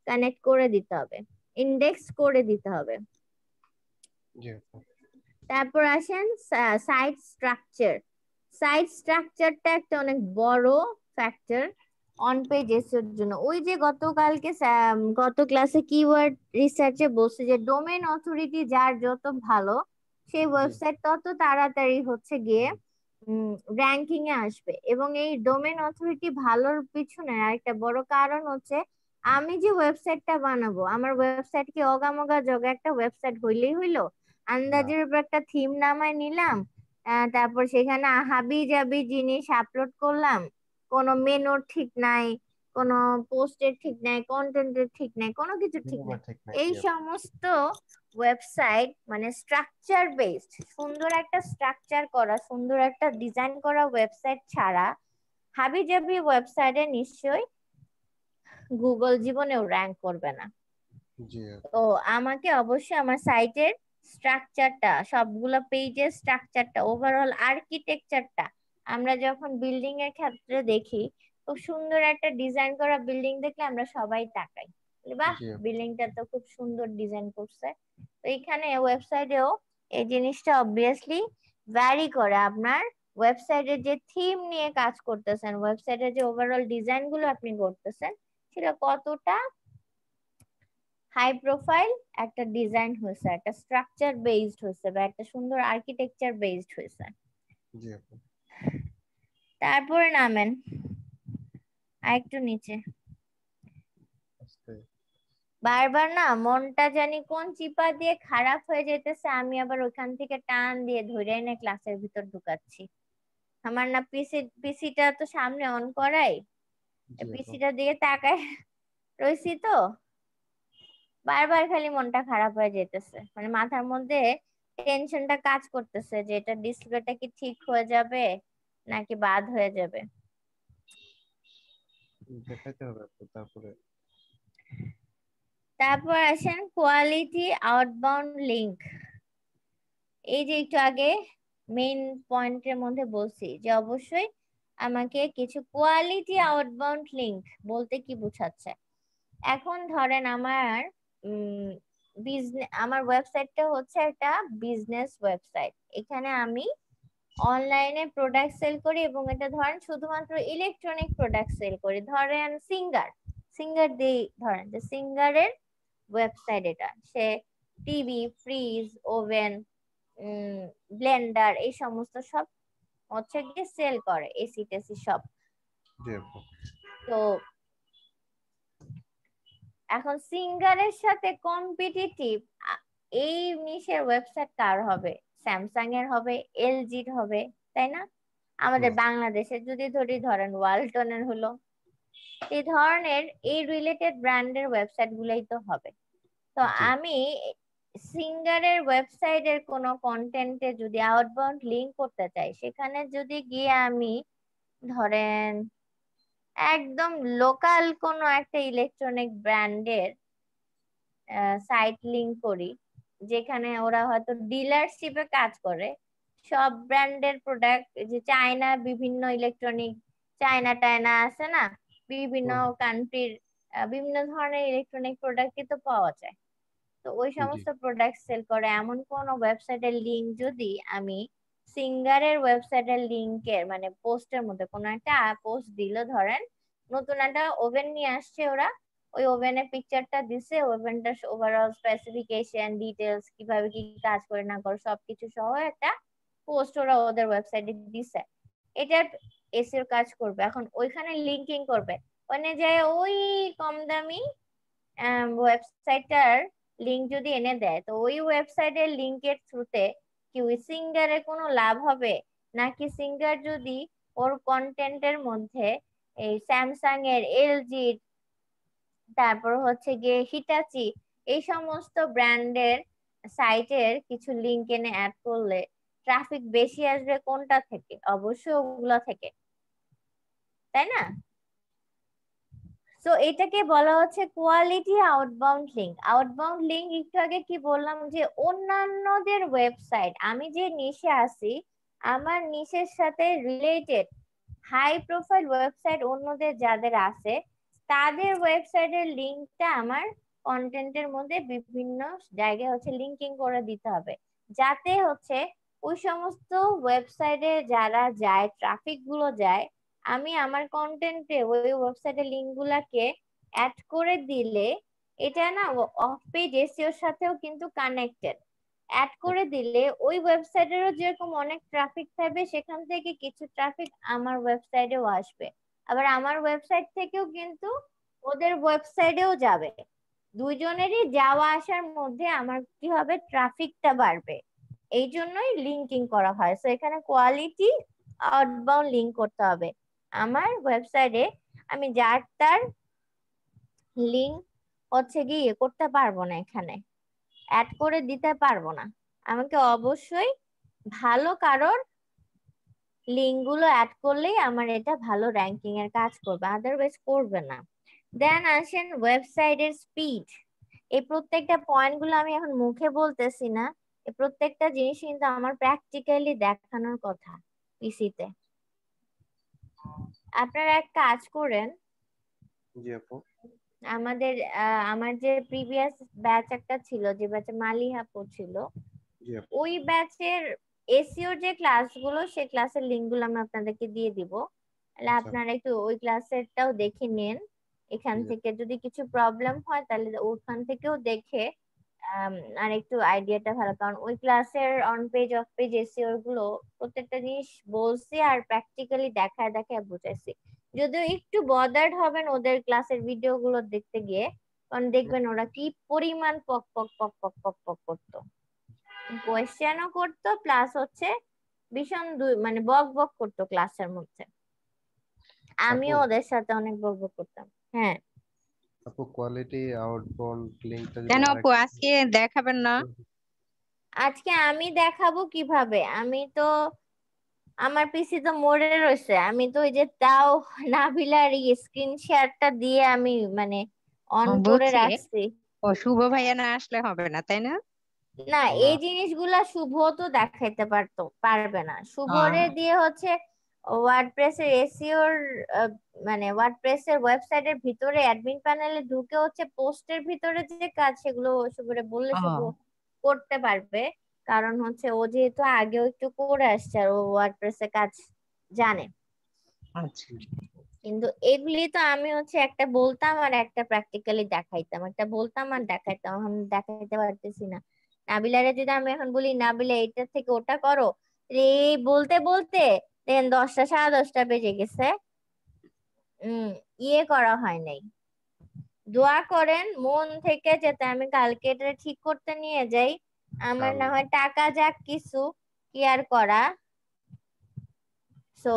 কানেক্ট করে দিতে হবে, ইন্ডেক্স করে দিতে হবে। জি তারপর আসেন সাইট স্ট্রাকচার। সাইট স্ট্রাকচারটা একটা অনেক বড় ফ্যাক্টর অন পেজ এর জন্য। ওই যে গত ক্লাসে কিওয়ার্ড রিসার্চে বলছে যে ডোমেন অথরিটি যার যত ভালো সেই ওয়েবসাইট তত তাড়াতাড়ি হচ্ছে গিয়ে র্যাঙ্কিং এ আসবে। এবং এই ডোমেন অথরিটি ভালোর পিছনে আরেকটা বড় কারণ হচ্ছে আমি যে ওয়েবসাইটটা বানাবো, আমার ওয়েবসাইট কি অগামগা জগা একটা ওয়েবসাইট হইলেই হইলো? আন্দাজের উপর একটা থিম নামায় নিলাম, তারপর সেখানে হাবি জাবি জিনিস আপলোড করলাম, কোনো মেনুর ঠিক নাই, কোনো পোস্টের ঠিক নাই, কন্টেন্টের ঠিক নাই, কোনো কিছু ঠিক নাই। ঠিক নাই এই সমস্ত ওয়েবসাইট মানে স্ট্রাকচার বেসড, সুন্দর একটা স্ট্রাকচার করা, সুন্দর একটা ডিজাইন করা ওয়েবসাইট ছাড়া হাবি জাবি ওয়েবসাইটে নিশ্চয়ই গুগল জীবনেও র্যাঙ্ক করবে না। জি তো আমাকে অবশ্যই আমার সাইটের স্ট্রাকচারটা, সবগুলো পেজের স্ট্রাকচারটা, ওভারঅল আর্কিটেকচারটা, আমরা যখন বিল্ডিং এর ক্ষেত্রে দেখি খুব সুন্দর একটা ডিজাইন করা বিল্ডিং দেখলে আমরা সবাই তাকাই, বাহ জি বিল্ডিংটা তো খুব সুন্দর ডিজাইন করছে। তো এখানে ওয়েবসাইটেও এই জিনিসটা অবভিয়াসলি ভ্যারি করে। আপনার ওয়েবসাইটের যে থিম নিয়ে কাজ করতেছেন, ওয়েবসাইটের যে ওভারঅল ডিজাইন গুলো আপনি করতেছেন সেটা কতটা হাই প্রোফাইল একটা ডিজাইন হয়েছে, একটা স্ট্রাকচার বেসড হয়েছে বা একটা সুন্দর আর্কিটেকচার বেসড হয়েছে। জি তারপরে নামেন আরেকটু নিচে। বারবার না মনটা জানি কোন চিপা দিয়ে খারাপ হয়ে যেতেছে, আমি আবার ওখান থেকে টান দিয়ে ধরে এনে ক্লাসের ভিতর ঢুকাচ্ছি। আমার না পিসিটা তো সামনে অন করাই, পিসিটা দিয়ে তাকায় রইছি, তো বারবার খালি মনটা খারাপ হয়ে যেতেছে, মানে মাথার মধ্যে টেনশনটা কাজ করতেছে যে এটা ডিসপ্লেটা কি ঠিক হয়ে যাবে নাকি বাদ হয়ে যাবে। দেখাইতে হবে তো। তারপর আসেন কোয়ালিটি আউটবাউন্ড লিংক। এই যে একটু আগে মেইন পয়েন্টের মধ্যে বলছি যে অবশ্যই আমাকে কিছু কোয়ালিটি আউটবাউন্ড লিংক বলতে কি বোঝাচ্ছে। এখন ধরেন আমার ওয়েবসাইটটা হচ্ছে একটা বিজনেস ওয়েবসাইট, এখানে আমি অনলাইনে প্রোডাক্ট সেল করি এবং এটা ধরেন শুধুমাত্র ইলেকট্রনিক প্রোডাক্ট সেল করি। ধরেন সিঙ্গার দিয়ে ধরেন যে সিঙ্গারের ওয়েবসাইট, এটা সে টিভি, ফ্রিজ, ওভেন, ব্লেন্ডার এই সমস্ত সব হচ্ছে গিয়ে সেল করে, এসি টেসি সব। তো এখন সিঙ্গারের সাথে কম্পিটিটিভ এই নিশের ওয়েবসাইট কার হবে? স্যামসাং এর হবে, এলজির হবে, তাই না? আমাদের বাংলাদেশে যদি ধরেন ওয়ালটনের হলো, এই ধরনের এই রিলেটেড ব্র্যান্ডের ওয়েবসাইট গুলাই তো হবে। তো জি আমি সিঙ্গারের ওয়েবসাইটের কোনো কন্টেন্টে যদি আউটবাউন্ড লিংক করতে চাই, সেখানে যদি গিয়ে আমি ধরেন একদম লোকাল কোনো একটা ইলেকট্রনিক ব্র্যান্ডের সাইট লিংক করি, যেখানে ওরা হয়তো ডিলারশিপে কাজ করে, সব ব্র্যান্ডের প্রোডাক্ট, যে চায়না বিভিন্ন ইলেকট্রনিক, চায়না টায়না আছে না, বিভিন্ন হুম কান্ট্রির বিভিন্ন ধরনের ইলেকট্রনিক প্রোডাক্ট তো পাওয়া যায়। তো ওই জি সমস্ত প্রোডাক্ট সেল করে এমন কোন ওয়েবসাইটের লিংক যদি আমি সিঙ্গারের ওয়েবসাইটের লিংকের মানে পোস্টের মধ্যে কোনো একটা পোস্ট দিল, ধরেন নতুন একটা ওভেন নিয়ে আসছে ওরা, ওই ওভেনের পিকচারটা দিছে, ওভেনটার ওভারঅল স্পেসিফিকেশন ডিটেলস, কিভাবে কি কাজ করে না করে সবকিছু সহ একটা পোস্ট ওরা ওদের ওয়েবসাইটে দিছে, এটার এসিও কাজ করবে। এখন ওইখানে লিঙ্কিং করবে, ওখানে যে ওই কম দামি ওয়েবসাইটটার লিংক যদি এনে দেয়, তো ওই ওয়েবসাইটের লিংকের থ্রুতে কি ওই সিঙ্গারের কোনো লাভ হবে, নাকি সিঙ্গার যদি ওর কন্টেন্টের মধ্যে এই স্যামসাং এর, এলজির, তারপর হচ্ছে গিয়ে হিটাচি, এই সমস্ত ব্র্যান্ডের সাইটের কিছু লিংক এনে অ্যাড করলে ট্রাফিক বেশি আসবে কোনটা থেকে? অবশ্যই ওগুলা থেকে, তাই না? তো এটাকে বলা হচ্ছে quality outbound link. Outbound link একটু আগে কি বললাম, যে অন্যান্যদের ওয়েবসাইট, আমি যে নিশে আছি, আমার নিশের সাথে রিলেটেড হাই প্রোফাইল ওয়েবসাইট অন্যদের যাদের আছে, তাদের ওয়েবসাইটের লিংকটা আমার কন্টেন্টের মধ্যে বিভিন্ন জায়গায় হচ্ছে লিঙ্কিং করে দিতে হবে, যাতে হচ্ছে ওই সমস্ত ওয়েবসাইটে যারা যায়, ট্রাফিক গুলো যায়, আমি আমার কন্টেন্টে ওই ওয়েবসাইটের লিংক গুলাকে অ্যাড করে দিলে, এটা না অফ পেজ এসইওর সাথেও কিন্তু কানেক্টেড। অ্যাড করে দিলে ওই ওয়েবসাইটেরও যেরকম অনেক ট্রাফিক থাকবে, সেখান থেকে কিছু ট্রাফিক আমার ওয়েবসাইটেও আসবে, আবার আমার ওয়েবসাইট থেকেও কিন্তু ওদের ওয়েবসাইটেও যাবে, দুইজনেরই যাওয়া আসার মধ্যে আমার কি হবে, ট্রাফিকটা বাড়বে। এই জন্যই লিঙ্কিং করা হয়। সো এখানে কোয়ালিটি আউটবাউন্ড লিংক করতে হবে। আমার ওয়েবসাইটে আমি যার তার লিংক হচ্ছে গিয়ে করতে পারবো না, এখানে অ্যাড করে দিতে পারবো না, আমাকে অবশ্যই ভালো কারোর লিংক গুলো অ্যাড করলেই আমার এটা ভালো র্যাঙ্কিং এর কাজ করবে, আদারওয়াইজ করবে না। দেন আসেন ওয়েবসাইটের স্পিড। এই প্রত্যেকটা পয়েন্ট গুলো আমি এখন মুখে বলতেছি না, এই প্রত্যেকটা জিনিস কিন্তু আমার প্র্যাকটিক্যালি দেখানোর কথা পিসিতে। আপনারা এক কাজ করেন, জি আপু আমাদের আমার যে প্রিভিয়াস ব্যাচ একটা ছিল, যে ব্যাচে মালিহা ছিল, জি আপু ওই ব্যাচের এসইওর যে ক্লাসগুলো, সেই ক্লাসের লিংক গুলো আমি আপনাদেরকে দিয়ে দিব, তাহলে আচ্ছা আপনারা একটু ওই ক্লাসেরটাও দেখে নিন। এখান জি থেকে যদি কিছু প্রবলেম হয়, তাহলে ওখান থেকেও দেখে আর একটু আইডিয়াটা ভালো, কারণ ওই ক্লাসের অন পেজ অফ পেজ এসইওর গুলো প্রত্যেকটা জিনিস বলছি আর প্র্যাকটিক্যালি দেখায় দেখায় বুঝাইছি। যদিও একটু বদার্ড হবেন ওদের ক্লাসের ভিডিও গুলো দেখতে গিয়ে, কারণ দেখবেন ওরা কি পরিমাণ পক পক পক পক পক পক করতো, কোয়েশ্চেনও করতো, প্লাস হচ্ছে ভীষণ মানে বক বক করতো ক্লাসের মধ্যে। আপু আমিও ওদের সাথে অনেক বক বক করতাম। হ্যাঁ, আপু কোয়ালিটি আউটবাউন্ড লিঙ্কটা যদি কেন আপু আরেকটু আজকে দেখাবেন না? আজকে আমি দেখাবো কিভাবে, আমি তো আমার পিসি তো মরে রয়েছে, আমি তো ওই যে তাও নাবিলার স্ক্রিন শেয়ারটা দিয়ে আমি মানে অন করে বুঝছি। রাখছি। ও শুভ ভাইয়া না আসলে হবে না, তাই না? না, না এই জিনিসগুলা শুভ তো দেখাইতে পারবে না, শুভরে আহ, দিয়ে হচ্ছে ওয়ার্ডপ্রেসের এসইওর মানে ওয়ার্ডপ্রেসের ওয়েবসাইটের ভিতরে অ্যাডমিন প্যানেলে ঢুকে হচ্ছে পোস্টের ভিতরে যে কাজ, সেগুলো শুভরে বললে শুভ ও করতে পারবে, কারণ হচ্ছে ও যেহেতু আগেও একটু করে আসছে আর ও ওয়ার্ডপ্রেসের কাজ জানে। আচ্ছা। কিন্তু এগুলি তো আমি হচ্ছে একটা বলতাম আর একটা প্র্যাকটিক্যালি দেখাইতাম, একটা বলতাম আর দেখাইতাম, আমি দেখাইতে পারতেছি না। নাবিলারে যদি আমি এখন বলি নাবিলা এটা থেকে ওটা করো, এই বলতে বলতে দেখেন 10টা 10:30 বেজে গেছে, ইয়ে করা হয় নাই। দোয়া করেন মন থেকে যাতে আমি কালকে এটা ঠিক করতে নিয়ে যাই, আমার না ইনশাআল্লাহ হয় টাকা যাক কিছু, কি আর করা। সো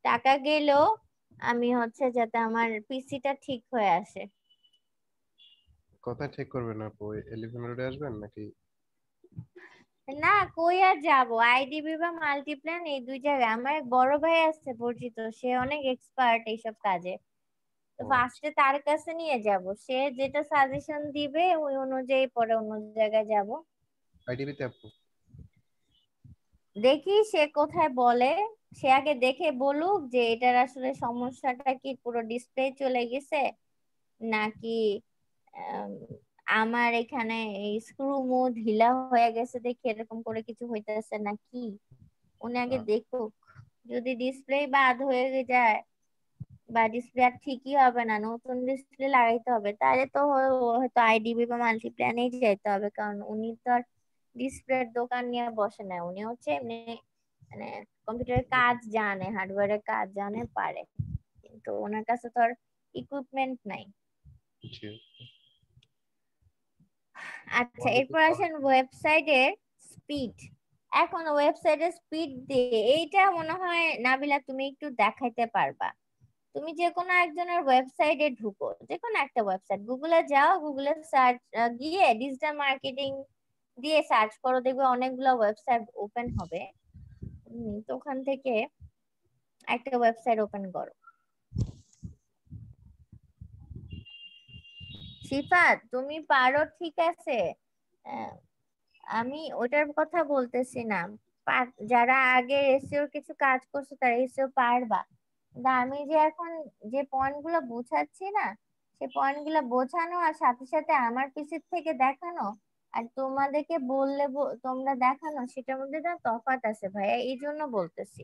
টাকা গেলেও আমি হচ্ছে যাতে আমার পিসিটা ঠিক হয়ে আসে। কোথায় ঠিক করবেন আপু? ওই এলিফ্যান্ট রোডে আসবেন নাকি? না, কই আর যাবো, আইডিবি বা মাল্টিপ্ল্যান এই দুই জায়গায়। আমার এক বড় ভাই আছে পরিচিত, সে অনেক এক্সপার্ট এইসব কাজে। তো ও আচ্ছা। ফার্স্টে তার কাছে নিয়ে যাব, সে যেটা সাজেশন দিবে ওই অনুযায়ী পরে অন্য জায়গায় যাব। আইডিবিতে আপু? দেখি সে কোথায় বলে। সে আগে দেখে বলুক যে এটার আসলে সমস্যাটা কি, পুরো ডিসপ্লে চলে গেছে নাকি আম, আমার এখানে এই স্ক্রু মু ঢিলা হয়ে গেছে দেখে এরকম করে কিছু হইতেছে নাকি। উনি আগে দেখুক। যদি ডিসপ্লে বাদ হয়ে যায় বা ডিসপ্লে আর ঠিকই হবে না, নতুন ডিসপ্লে লাগাইতে হবে, তাহলে তো হয়তো আইডিবি বা মাল্টিপ্ল্যানেই যেতে হবে। কারণ উনি তো আর ডিসপ্লের দোকান নিয়ে বসে না, উনি হচ্ছে এমনি মানে কম্পিউটারের কাজ জানে, হার্ডওয়্যারের কাজ জানে, পারে। কিন্তু ওনার কাছে তো আর ইকুইপমেন্ট নাই। জি। আচ্ছা, আমাদের তো এরপর আসেন ওয়েবসাইটের স্পিড। এখন ওয়েবসাইটের স্পিড দিয়ে এইটা মনে হয় নাবিলা তুমি একটু দেখাইতে পারবা। তুমি যে কোনো একজনের ওয়েবসাইটে ঢুকো, যে কোনো একটা ওয়েবসাইট, গুগলে যাও, গুগলে সার্চ গিয়ে ডিজিটাল মার্কেটিং দিয়ে সার্চ করো, দেখবে অনেকগুলো ওয়েবসাইট ওপেন হবে। তো ওখান থেকে একটা ওয়েবসাইট ওপেন করো। সিফাত, তুমি পারো, ঠিক আছে। আহ, আমি ওটার কথা বলতেছি না। যারা আগে এসইওর কিছু কাজ করছে তারা এসইও পারবা। কিন্তু আমি যে এখন যে পয়েন্ট গুলো বোঝাচ্ছি না, সে পয়েন্ট গুলো বোঝানো আর সাথে সাথে আমার পিসির থেকে দেখানো আর তোমাদেরকে বললে তোমরা দেখানো, সেটার মধ্যে না তফাৎ আছে ভাইয়া, এই জন্য বলতেছি।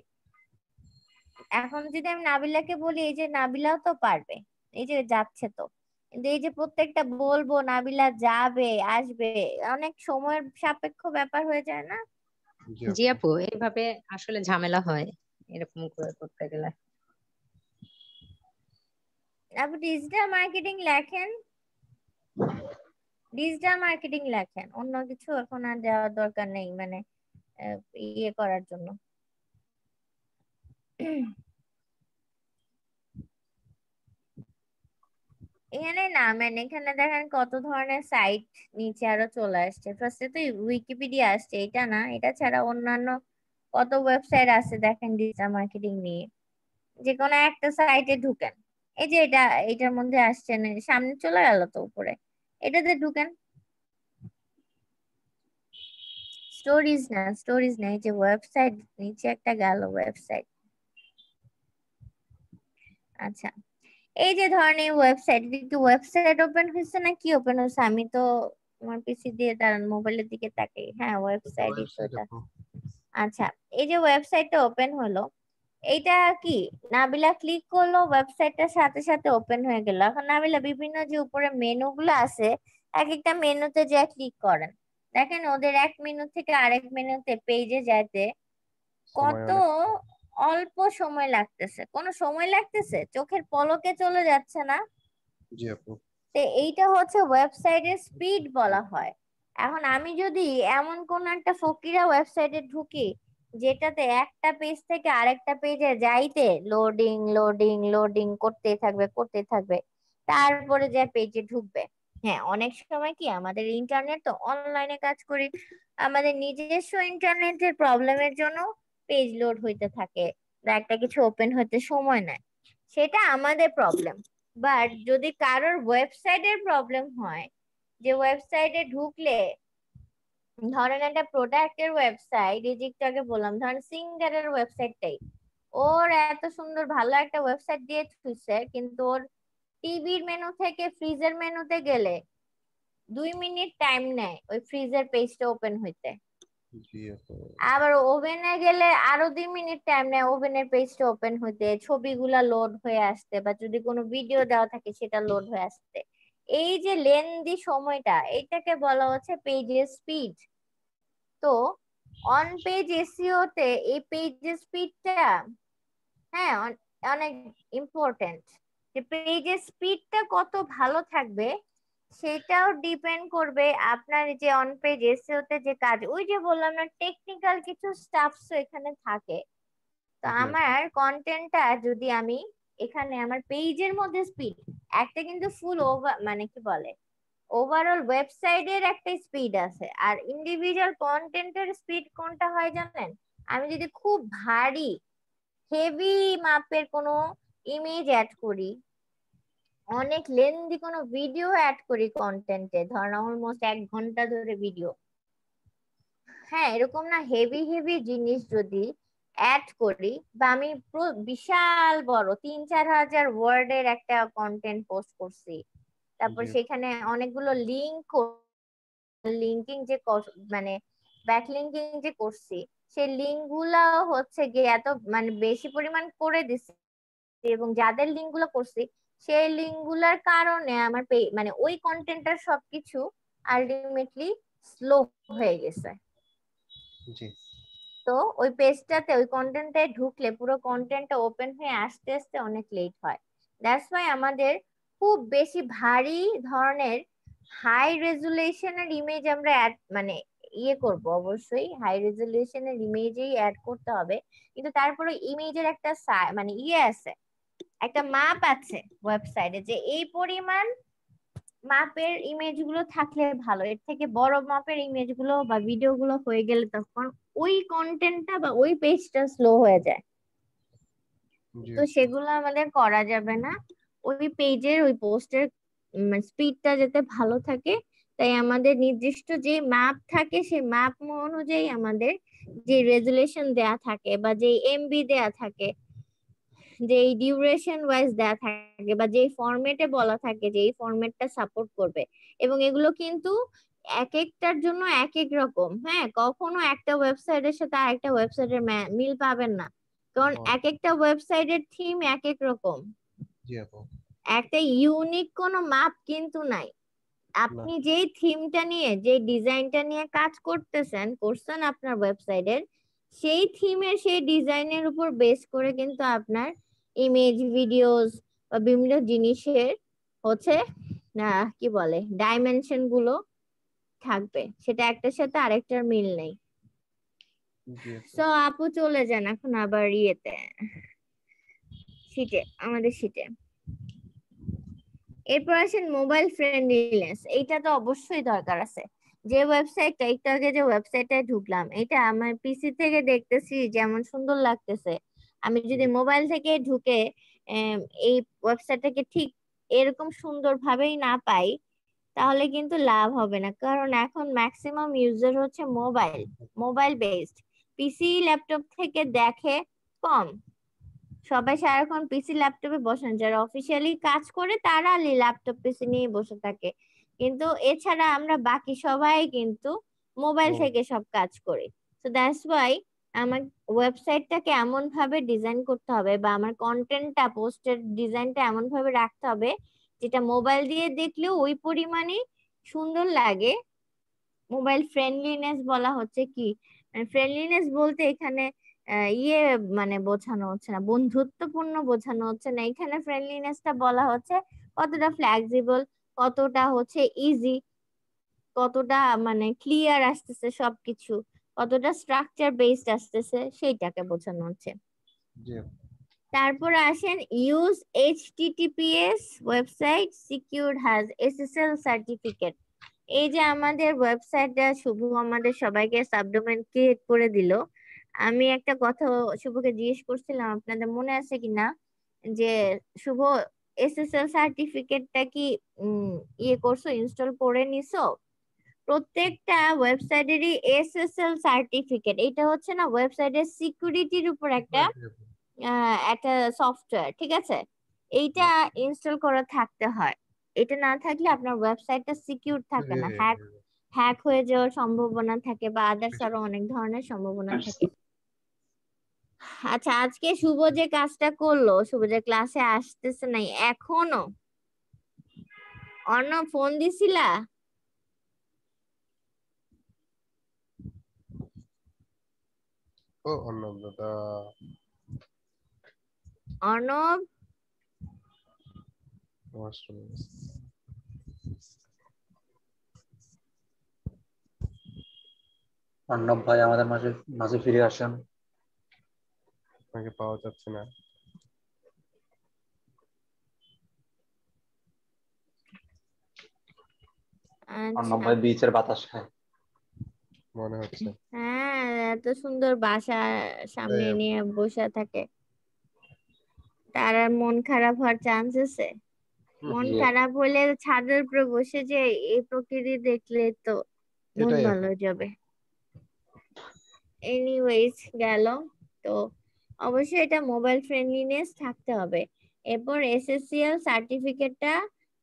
এখন যদি আমি নাবিলাকে বলি, এই যে নাবিলাও তো পারবে, এই যে যাচ্ছে তো, কিন্তু এই যে প্রত্যেকটা বলবো নাবিলা যাবে আসবে, অনেক সময়ের সাপেক্ষ ব্যাপার হয়ে যায় না। জি জি আপু। আপু, এইভাবে আসলে ঝামেলা হয় এরকম করে করতে গেলে। আপনি ডিজিটাল মার্কেটিং লেখেন, ডিজিটাল মার্কেটিং লেখেন, অন্য কিছু এখন আর দেওয়ার দরকার নেই, মানে ইয়ে করার জন্য। এখানে নামেন, এখানে দেখেন কত ধরনের সাইট নিচে আরো চলে আসছে। ফার্স্টে তো উইকিপিডিয়া আসছে, এটা না, এটা ছাড়া অন্যান্য কত ওয়েবসাইট আছে দেখেন ডিজিটাল মার্কেটিং নিয়ে। যে কোনো একটা সাইটে ঢুকেন, এই যে এটা, এটার মধ্যে আসছেন, সামনে চলে গেল তো উপরে, এটাতে ঢুকেন। স্টোরিজ না, স্টোরিজ না, এই যে ওয়েবসাইট, নিচে একটা গেল ওয়েবসাইট। আচ্ছা, এই যে ধরেন এই ওয়েবসাইট, কি ওয়েবসাইট ওপেন হয়েছে না কি ওপেন হয়েছে, আমি তো আমার পিসি দিয়ে দাঁড়ান মোবাইলের দিকে তাকাই, হ্যাঁ ওয়েবসাইটই তো ওয়েবসাইট এটা। আপু। আচ্ছা, এই যে ওয়েবসাইটটা ওপেন হলো, এইটা কি, নাবিলা ক্লিক করলো, ওয়েবসাইটটার সাথে সাথে ওপেন হয়ে গেল। এখন নাবিলা বিভিন্ন যে উপরে মেনু গুলো আছে, এক একটা মেনুতে যা ক্লিক করেন, দেখেন ওদের এক মেনু থেকে আরেক মেনুতে পেজে যাইতে সময় কত অনেক। অল্প সময় লাগতেছে, কোনো সময় লাগতেছে, চোখের পলকে চলে যাচ্ছে না। জি আপু। তো এইটা হচ্ছে ওয়েবসাইটের স্পিড বলা হয়। এখন আমি যদি এমন কোন একটা ফকিরা ওয়েবসাইটে ঢুকি যেটাতে একটা পেজ থেকে আরেকটা পেজে যাইতে লোডিং লোডিং লোডিং করতেই থাকবে করতেই থাকবে, তারপরে যে পেজে ঢুকবে। হ্যাঁ, অনেক সময় কি আমাদের ইন্টারনেট তো, অনলাইনে কাজ করি, আমাদের নিজস্ব ইন্টারনেটের প্রবলেমের জন্য পেজ লোড হইতে থাকে বা একটা কিছু ওপেন হইতে সময় নেয়, সেটা আমাদের প্রবলেম। বাট যদি কারোর ওয়েবসাইটের প্রবলেম হয়, যে ওয়েবসাইটে ঢুকলে ধরেন একটা প্রোডাক্টের ওয়েবসাইট, এই যে একটু আগে বললাম ধরেন সিঙ্গারের ওয়েবসাইটটাই, ওর এত সুন্দর ভালো একটা ওয়েবসাইট দিয়ে থুইছে, কিন্তু ওর টিভির মেনু থেকে ফ্রিজের মেনুতে গেলে 2 মিনিট টাইম নেয় ওই ফ্রিজের পেজটা ওপেন হইতে। জি আপু। আবার ওভেনে গেলে আরো 2 মিনিট টাইম নেয় ওভেনের পেজটা ওপেন হইতে, ছবিগুলা লোড হয়ে আসতে, বা যদি কোনো ভিডিও দেওয়া থাকে সেটা লোড হয়ে আসতে। এই যে লেন্দি সময়টা, এইটাকে বলা হচ্ছে পেজের স্পিড। তো অন পেজ এসইও তে এই পেজের স্পিডটা, হ্যাঁ, অনেক ইম্পর্টেন্ট। যে পেজের স্পিডটা কত ভালো থাকবে সেটাও ডিপেন্ড করবে আপনার যে অন পেজ এসইও তে যে কাজ, ওই যে বললাম না টেকনিক্যাল কিছু স্টাফস এখানে থাকে। তো জি আপু। আমার কন্টেন্টটা যদি আমি এখানে আমার পেজের মধ্যে স্পিড, একটা কিন্তু ফুল ওভার মানে কি বলে ওভারঅল ওয়েবসাইটের একটা স্পিড আছে, আর ইন্ডিভিজুয়াল কন্টেন্টের স্পিড কোনটা হয় জানেন? আমি যদি খুব ভারী হেভি মাপের কোনো ইমেজ অ্যাড করি, অনেক লেন্দি কোনো ভিডিও অ্যাড করি কন্টেন্টে, ধরেন অলমোস্ট 1 ঘন্টা ধরে ভিডিও, হ্যাঁ এরকম না, হেভি হেভি জিনিস যদি অ্যাড করি, বা আমি বিশাল বড় 3-4 হাজার ওয়ার্ডের একটা কন্টেন্ট পোস্ট করছি, তারপর জি সেখানে অনেকগুলো লিঙ্কিং যে মানে ব্যাকলিঙ্কিং যে করছি, সেই লিঙ্ক গুলা হচ্ছে গিয়ে এত মানে বেশি পরিমাণ করে দিছি, এবং যাদের লিঙ্ক গুলো করছি সেই লিঙ্ক গুলার কারণে আমার মানে ওই কন্টেন্টটার সবকিছু আলটিমেটলি স্লো হয়ে গেছে। জি তো ওই পেজটাতে ওই কন্টেন্টে ঢুকলে পুরো কন্টেন্টটা ওপেন হয়ে আসতে আসতে অনেক লেট হয়। দ্যাটস ওয়াই আমাদের খুব বেশি ভারী ধরনের হাই রেজুলেশনের ইমেজ আমরা অ্যাড মানে করব, অবশ্যই হাই রেজুলেশনের ইমেজেই অ্যাড করতে হবে, কিন্তু তারপরে ইমেজের একটা মানে আছে, একটা মাপ আছে ওয়েবসাইটে, যে এই পরিমাণ মাপের ইমেজ গুলো থাকলে ভালো, এর থেকে বড় মাপের ইমেজ গুলো বা ভিডিও গুলো হয়ে গেলে তখন ওই কন্টেন্টটা বা ওই পেজটা স্লো হয়ে যায়। জি তো সেগুলো আমাদের করা যাবে না, ওই পেজের ওই পোস্টের স্পিডটা যাতে ভালো থাকে, তাই আমাদের নির্দিষ্ট যে মাপ থাকে সেই মাপ অনুযায়ী আমাদের যে রেজুলেশন দেয়া থাকে বা যে এমবি দেয়া থাকে, যে এই ডিউরেশন ওয়াইজ দেয়া থাকে, বা যে ফরম্যাটে বলা থাকে যে এই ফরম্যাটটা সাপোর্ট করবে, এবং এগুলো কিন্তু এক একটার জন্য এক এক রকম, হ্যাঁ কখনো একটা ওয়েবসাইটের সাথে আরেকটা ওয়েবসাইটের মিল পাবেন না, কারণ ও, এক একটা ওয়েবসাইটের থিম এক এক রকম, জি আপু। একটা ইউনিক কোনো মাপ কিন্তু নাই। না আপনি যেই থিমটা নিয়ে যে ডিজাইনটা নিয়ে কাজ করছেন আপনার ওয়েবসাইটের, সেই থিমের সেই ডিজাইনের উপর বেস করে কিন্তু আপনার ইমেজ ভিডিওস বা বিভিন্ন জিনিসের হচ্ছে কি বলে ডাইমেনশন গুলো থাকবে, সেটা একটার সাথে আরেকটার মিল নেই। জি আপু। সো আপু চলে যান এখন আবার আমাদের শীটে। এরপর আসেন মোবাইল ফ্রেন্ডলিনেস, এইটা তো অবশ্যই দরকার আছে। যে ওয়েবসাইটটা একটু আগে যে ওয়েবসাইটে ঢুকলাম, এটা আমার পিসি থেকে দেখতেছি যেমন সুন্দর লাগতেছে, আমি যদি জি মোবাইল থেকে ঢুকে আম, এই ওয়েবসাইটটাকে ঠিক এরকম সুন্দর ভাবেই না পাই, তাহলে কিন্তু লাভ হবে না, কারণ এখন ম্যাক্সিমাম ইউজার হচ্ছে মোবাইল বেসড, পিসি ল্যাপটপ থেকে দেখে কম। সবাই সারাক্ষণ পিসি ল্যাপটপে বসেন, যারা অফিসিয়ালি কাজ করে তারা ল্যাপটপ পিসি নিয়ে বসে থাকে, কিন্তু এছাড়া আমরা বাকি সবাই কিন্তু মোবাইল মোবাইল। থেকে সব কাজ করি। তো দ্যাটস ওয়াই আমার ওয়েবসাইটটাকে এমন ভাবে ডিজাইন করতে হবে, বা আমার কন্টেন্টটা পোস্টের ডিজাইনটা এমন ভাবে রাখতে হবে যেটা মোবাইল দিয়ে দেখলেও ওই পরিমাণে সুন্দর লাগে। মোবাইল ফ্রেন্ডলিনেস বলা হচ্ছে কি, ফ্রেন্ডলিনেস বলতে এখানে মানে বোঝানো হচ্ছে না, বন্ধুত্বপূর্ণ বোঝানো হচ্ছে না, এখানে ফ্রেন্ডলিনেসটা বলা হচ্ছে কতটা ফ্লেক্সিবল, কতটা হচ্ছে ইজি, কতটা মানে ক্লিয়ার আসতেছে সবকিছু, কতটা স্ট্রাকচার বেসড আসতেছে, সেইটাকে বোঝানো হচ্ছে। জি আপু। তারপর আসেন use HTTPS website secured has SSL certificate. এই যে আমাদের ওয়েবসাইটটা শুভ আমাদের সবাইকে সাবডোমেন ক্রিয়েট করে দিল, আমি একটা কথা শুভকে জিজ্ঞেস করছিলাম আপনাদের মনে আছে কিনা, যে শুভ এসএসএল সার্টিফিকেটটা কি করছো, ইনস্টল করে নিছো? প্রত্যেকটা ওয়েবসাইটেরই এসএসএল সার্টিফিকেট, এটা হচ্ছে না ওয়েবসাইটের সিকিউরিটির উপর একটা জি আপু। একটা সফটওয়্যার, ঠিক আছে, এইটা ইনস্টল করা থাকতে হয়। এটা না থাকলে আপনার ওয়েবসাইটটা সিকিউর থাকে না, হ্যাক হয়ে যাওয়ার সম্ভাবনা থাকে, বা আদার্স আরো অনেক ধরনের সম্ভাবনা থাকে। আচ্ছা, আজকে শুভ যে কাজটা করলো, শুভ যে ক্লাসে আসতেছে নাই এখনো, অন্য ফোন দিছিলা? ও অর্ণব দাদা, অর্ণব, ওয়াশরুমে অর্ণব ভাই আমাদের মাঝে মাঝে ফিরে আসেন। আপনাকে পাওয়া যাচ্ছে না। আচ্ছা, ভাই বিচের বাতাস খায়। মনে হচ্ছে। হ্যাঁ, এত সুন্দর বাসা সামনে তাই নিয়ে বসে থাকে, তার আর মন খারাপ হওয়ার চান্স আছে? মন জি খারাপ হলে ছাদের উপরে বসে যে এই প্রকৃতি দেখলে তো মন সেটাই ভালো আপু। হয়ে যাবে। এনিওয়েজ গেল তো, অবশ্যই এটা মোবাইল ফ্রেন্ডলিনেস থাকতে হবে। এরপর এসএসসিএল সার্টিফিকেটটা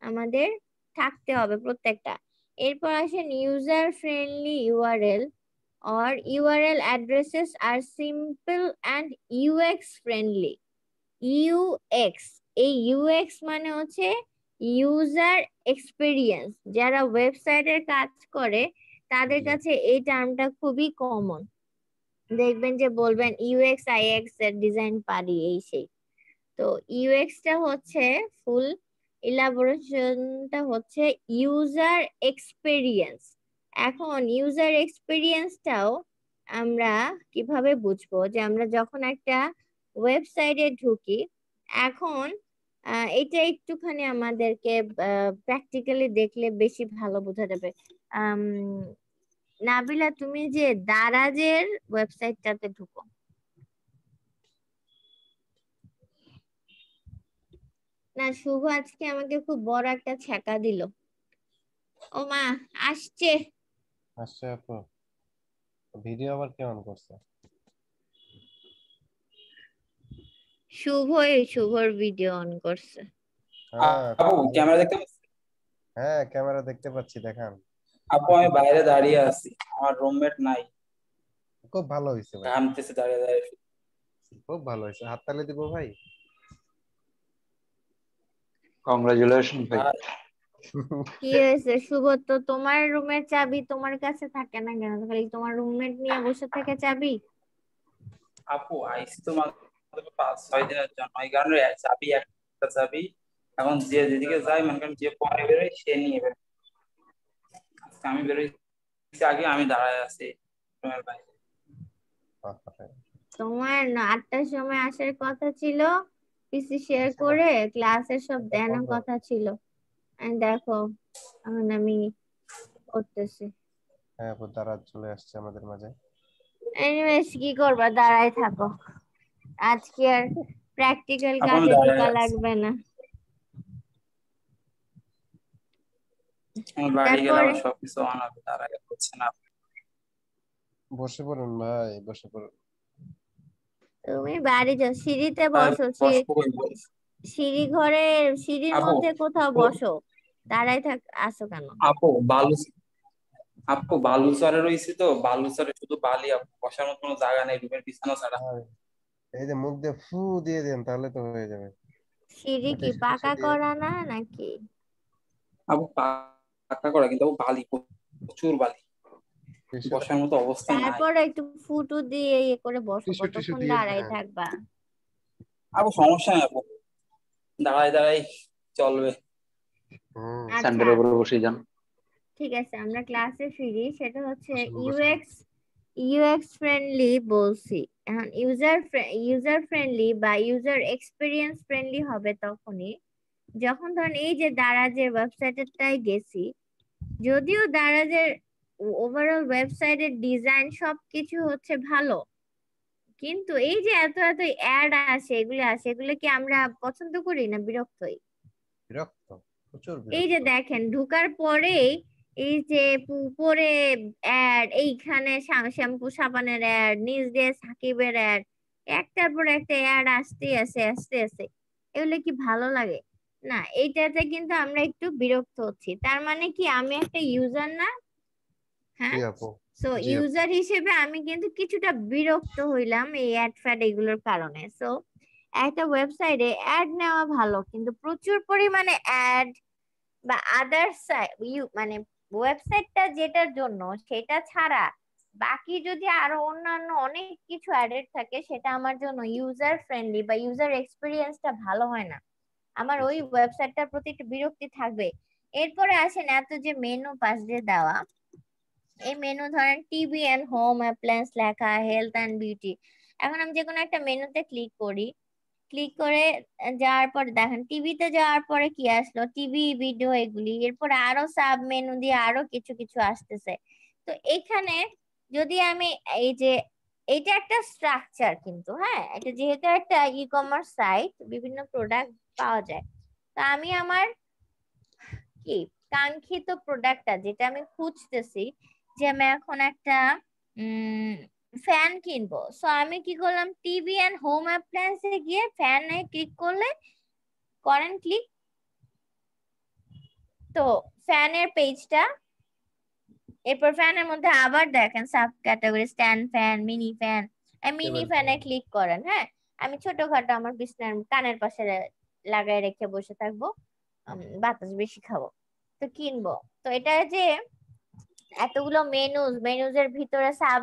আমাদের থাকতে হবে প্রত্যেকটা। এরপর আসেন user friendly URL or URL addresses are simple and UX friendly. UX, এই UX মানে হচ্ছে ইউজার এক্সপিরিয়েন্স। যারা ওয়েবসাইটের কাজ করে তাদের জি। কাছে এই টার্মটা খুবই কমন। দেখবেন যে বলবেন ইউএক্স আইএক্স এর ডিজাইন পারি এই সেই। তো ইউএক্সটা হচ্ছে ফুল ইলাবোরেশনটা হচ্ছে ইউজার এক্সপেরিয়েন্স। এখন ইউজার এক্সপেরিয়েন্সটাও আমরা কিভাবে বুঝবো যে আমরা যখন একটা ওয়েবসাইটে ঢুকি, এখন এটা একটুখানি আমাদেরকে প্র্যাকটিক্যালি দেখলে বেশি ভালো বোঝা যাবে। আম, নাবিলা, তুমি যে দারাজের ওয়েবসাইটটাতে ঢুকো। না, শুভ আজকে আমাকে খুব বড় একটা ছ্যাঁকা দিল। ও মা, আসছে। আসছে আপু। ভিডিও আবার কে অন করছে? শুভর ভিডিও অন করছে। হ্যাঁ আপু ক্যামেরা দেখতে পাচ্ছি? হ্যাঁ, ক্যামেরা দেখতে পাচ্ছি, দেখান। আপু আমি বাইরে দাঁড়িয়ে আছি, আমার রুমমেট নাই, খুব ভালো হয়েছে ভাই, ঘামতেছে দাঁড়িয়ে দাঁড়িয়ে। খুব ভালো হয়েছে। হাততালি দিব ভাই। কংগ্রাচুলেশন ভাই। ভাই কি হয়েছে শুভ? তো তোমার রুমের চাবি তোমার কাছে থাকে না কেন? খালি তোমার রুমমেট নিয়ে বসে থাকে চাবি? আপু আইসি তো মাত্র 5-6 দিনের জন্য, এই কারণে চাবি একটা চাবি, এখন যে যেদিকে যায় মনে করেন যে পরে বেরোয় সে নিয়ে বেরোয়। আজকে আমি বেরোইছি আগে, আমি দাঁড়ায় আছি রুমের বাইরে। তোমার 8টার সময় আসার কথা ছিল, পিসি শেয়ার করে ক্লাসের সব দেখানোর কথা ছিল। And দেখো এখন আমি করতেছি। হ্যাঁ আপু, তারা চলে আসছে আমাদের মাঝে। এনিওয়েজ, কি করবা, দাঁড়ায় থাকো। আজকে আর প্র্যাকটিক্যাল আপু আমি কাজে দাঁড়ায় ঢোকা আছি, লাগবে না। আমার বাড়ি গেলে তারপরে আবার সবকিছু অন হবে, দাঁড়ায় হচ্ছে না। বসে পড়ুন ভাই, বসে পড়ুন। তুমি বাড়ি যাও, সিঁড়িতে তাই বসো, বসবো কই বল? সিঁড়ি ঘরের সিঁড়ির আপু মধ্যে কোথাও ও, বসো। দাঁড়ায় আসো কেন? আপু বালুচরে রয়েছে তো, বালুচরে শুধু বালি, আপু বসার মতো কোনো জায়গা নেই রুমের বিছানা ছাড়া। আর এই যে মুখ দিয়ে ফু দিয়ে দেন, তাহলে তো হয়ে যাবে। সিঁড়ি কি টিস্যু টিস্যু পাকা দিয়ে। করা না নাকি? আপু পাকা করা, কিন্তু আপু বালি, প্রচুর বালি, টিস্যু বসার মতো অবস্থা নাই। তারপরে একটু ফুটু দিয়ে ইয়ে করে বসো, টিস্যু টিস্যু কতক্ষণ দিয়ে দাঁড়ায় দেন। থাকবা? আপু সমস্যা নেই আপু, দাঁড়াই দাঁড়াই চলবে। হুম। আচ্ছা, স্যান্ডের উপরে বসে যান। ঠিক আছে, আমরা ক্লাসে ফিরি। সেটা হচ্ছে বসুন বসুন। ইউএক্স ফ্রেন্ডলি বলছি। এখন ইউজার ফ্রেন্ডলি বা ইউজার এক্সপিরিয়েন্স ফ্রেন্ডলি হবে তখনই যখন ধরেন এই যে দারাজের ওয়েবসাইটটাই গেছি, যদিও দারাজের ওভারঅল ওয়েবসাইটের ডিজাইন সবকিছু হচ্ছে ভালো, কিন্তু এই যে এত এত অ্যাড আসে, এগুলো কি আমরা পছন্দ করি না বিরক্ত হই? বিরক্ত, প্রচুর এই যে বিরক্ত। দেখেন ঢুকার পরেই এই যে উপরে অ্যাড, এইখানে শ্যাম্পু সাবানের অ্যাড, নিচ দিয়ে সাকিবের অ্যাড, একটার পর একটা অ্যাড আসতে আছে। এগুলো কি ভালো লাগে? না, এইটাতে কিন্তু আমরা একটু বিরক্ত হচ্ছি। তার মানে কি আমি একটা ইউজার না? জি হ্যাঁ। আপু। সো জি আপু। ইউজার হিসেবে আমি কিন্তু কিছুটা বিরক্ত হইলাম এই অ্যাড ফ্যাড এগুলোর কারণে। সো একটা ওয়েবসাইটে অ্যাড নেওয়া ভালো, কিন্তু প্রচুর পরিমাণে অ্যাড বা আদার্স মানে ওয়েবসাইটটা যেটার জন্য সেটা ছাড়া বাকি যদি আরো অন্যান্য অনেক কিছু অ্যাডেড থাকে, সেটা আমার জন্য ইউজার ফ্রেন্ডলি বা ইউজার এক্সপিরিয়েন্সটা ভালো হয় না। আমার ওই ওয়েবসাইটটার প্রতি একটু বিরক্তি থাকবে। এরপরে আসেন এত যে মেনু পাশ দিয়ে দেওয়া, এই মেনু ধরেন টিভি এন্ড হোম অ্যাপ্লায়েন্স লেখা, হেলথ এন্ড বিউটি। এখন আমি যে কোনো একটা মেনুতে ক্লিক করি, ক্লিক করে যাওয়ার পর দেখেন টিভিতে যাওয়ার পরে কি আসলো, টিভি ভিডিও এগুলি, এরপর আরো সাব মেনু দিয়ে আরো কিছু কিছু আসতেছে। তো এখানে যদি আমি এই যে এইটা একটা স্ট্রাকচার কিন্তু, হ্যাঁ এটা যেহেতু একটা ই কমার্স সাইট, বিভিন্ন প্রোডাক্ট পাওয়া যায়। তো আমি আমার কি কাঙ্ক্ষিত প্রোডাক্টটা যেটা আমি খুঁজতেছি, যে আমি এখন একটা ফ্যান কিনবো, সো আমি কি করলাম, টিভি এন্ড হোম অ্যাপ্লায়েন্সে গিয়ে ফ্যানে ক্লিক করলে করেন ক্লিক, তো ফ্যানের পেজটা, এরপর ফ্যানের মধ্যে আবার দেখেন sub category stand fan, mini fan, mini ফ্যানে ক্লিক করেন। হ্যাঁ আমি ছোটখাটো আমার বিছনার কানের পাশে লাগাই রেখে বসে থাকবো, বাতাস বেশি খাবো, তো কিনবো। তো এটা যে এতগুলো মেনুজের ভিতরে সাব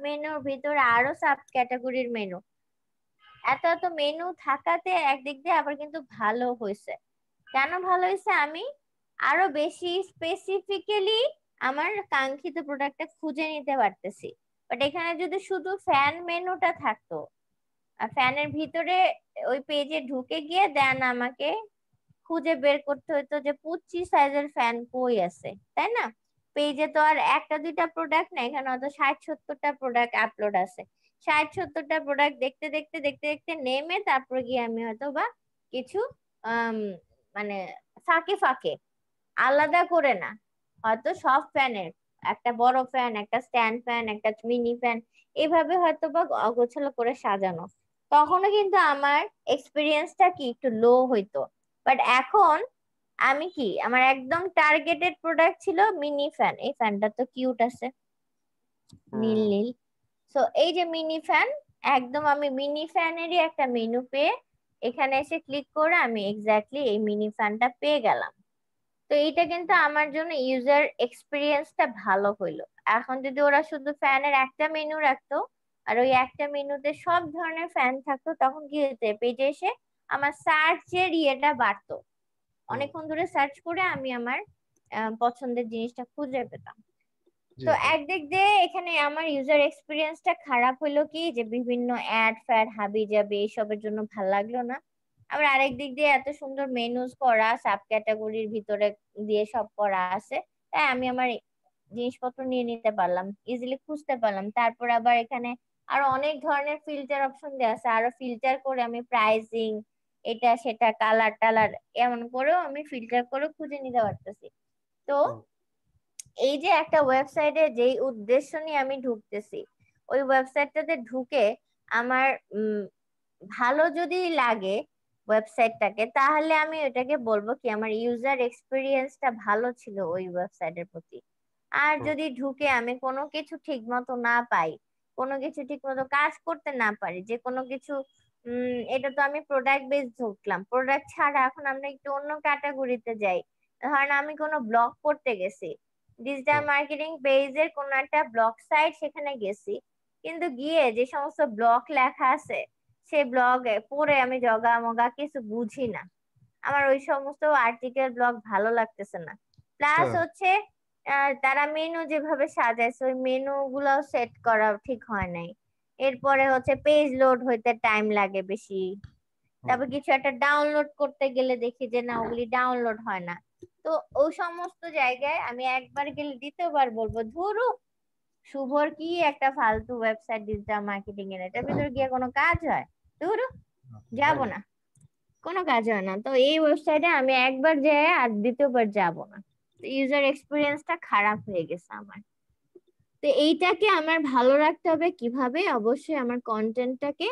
মেনুর ভিতরে আরো সাব ক্যাটাগরির মেনু, এত এত মেনু থাকাতে একদিক দিয়ে আবার কিন্তু ভালো হয়েছে। কেন ভালো হয়েছে, আমি আরো বেশি স্পেসিফিক্যালি আমার কাঙ্ক্ষিত প্রোডাক্টটা খুঁজে নিতে পারতেছি। বাট এখানে যদি শুধু ফ্যান মেনুটা থাকতো, ফ্যানের ভিতরে ওই পেজে ঢুকে গিয়ে দেন আমাকে খুঁজে বের করতে হতো যে 25 সাইজের ফ্যান কই আছে, তাই না? পেজে তো আর একটা দুইটা প্রোডাক্ট না, এখানে হয়তো 60-70টা প্রোডাক্ট আপলোড আছে। 60-70টা প্রোডাক্ট দেখতে দেখতে দেখতে দেখতে নেমে তারপর গিয়ে আমি হয়তো বা কিছু আম, মানে ফাঁকে ফাঁকে আলাদা করে না, হয়তো সব ফ্যানের একটা বড় ফ্যান, একটা স্ট্যান্ড ফ্যান, একটা মিনি ফ্যান, এভাবে হয়তো বা অগোছালো করে সাজানো, তখনও কিন্তু আমার এক্সপিরিয়েন্সটা কি একটু লো হইতো। বাট এখন আমি কি আমার একদম টার্গেটেড প্রোডাক্ট ছিল মিনি ফ্যান, এই ফ্যানটা তো কিউট আছে, নীল নীল। সো এই যে মিনি ফ্যান, একদম আমি মিনি ফ্যানেরই একটা মেনু পেয়ে এখানে এসে ক্লিক করে আমি এক্স্যাক্টলি এই মিনি ফ্যানটা পেয়ে গেলাম। তো এইটা কিন্তু আমার জন্য ইউজার এক্সপিরিয়েন্সটা ভালো হইলো। এখন যদি ওরা শুধু ফ্যানের একটা মেনু রাখতো আর ওই একটা মেনুতে সব ধরনের ফ্যান থাকতো, তখন কি হতো, পেজে এসে আমার সার্চের ইয়েটা বাড়তো, অনেকক্ষণ ধরে সার্চ করে আমি আমার পছন্দের জিনিসটা খুঁজে পেতাম। তো একদিক দিয়ে এখানে আমার ইউজার এক্সপিরিয়েন্সটা খারাপ হলো কি, যে বিভিন্ন অ্যাড ফ্যাড হাবি যাবে এইসবের জন্য ভাল লাগলো না। আবার আরেক দিক দিয়ে এত সুন্দর মেনুজ করা, সাব ক্যাটাগরির ভিতরে দিয়ে সব করা আছে, তাই আমি আমার জিনিসপত্র নিয়ে নিতে পারলাম, ইজিলি খুঁজতে পারলাম। তারপর আবার এখানে আরো অনেক ধরনের ফিল্টার অপশন দেওয়া আছে, আরো ফিল্টার করে আমি প্রাইসিং এটা সেটা কালার টালার এমন করেও আমি ফিল্টার করে খুঁজে নিতে পারতেছি। তো এই যে একটা ওয়েবসাইটে যেই উদ্দেশ্য নিয়ে আমি ঢুকতেছি, ওই ওয়েবসাইটটাতে ঢুকে আমার ভালো যদি লাগে ওয়েবসাইটটাকে, তাহলে আমি ওটাকে বলবো কি আমার ইউজার এক্সপিরিয়েন্সটা ভালো ছিল ওই ওয়েবসাইটের প্রতি। আর যদি ঢুকে আমি কোনো কিছু ঠিক মতো না পাই, কোনো কিছু ঠিক মতো কাজ করতে না পারি, যে কোনো কিছু এটা তো আমি প্রোডাক্ট বেস ঢুকলাম, প্রোডাক্ট ছাড়া এখন আমরা একটু অন্য ক্যাটাগরিতে যাই। ধরেন আমি কোনো ব্লগ করতে গেছি, ডিজিটাল মার্কেটিং পেজের কোনো একটা ব্লগ সাইট, সেখানে গেছি, কিন্তু গিয়ে যে সমস্ত ব্লগ লেখা আছে সেই ব্লগে পড়ে আমি জগা মগা কিছু বুঝি না, আমার ওই সমস্ত আর্টিকেল ব্লগ ভালো লাগতেছে না। প্লাস হচ্ছে তারা মেনু যেভাবে সাজাইছে ওই মেনু গুলো সেট করা ঠিক হয় নাই। এরপরে হচ্ছে পেজ লোড হইতে টাইম লাগে বেশি, তারপর কিছু একটা ডাউনলোড করতে গেলে দেখি যে না ওগুলি ডাউনলোড হয় না। তো ওই সমস্ত জায়গায় আমি একবার গেলে দ্বিতীয়বার বলবো ধরু শুভর কি একটা ফালতু ওয়েবসাইট ডিজিটাল মার্কেটিং এর, এটার ভিতরে গিয়ে কোনো কাজ হয়? ধরু যাব না, কোনো কাজ হয় না। তো এই ওয়েবসাইটে আমি একবার যাই আর দ্বিতীয়বার যাব না, ইউজার এক্সপিরিয়েন্সটা খারাপ হয়ে গেছে আমার। তো এইটাকে আমার ভালো রাখতে হবে কিভাবে, অবশ্যই আমার কন্টেন্টটাকে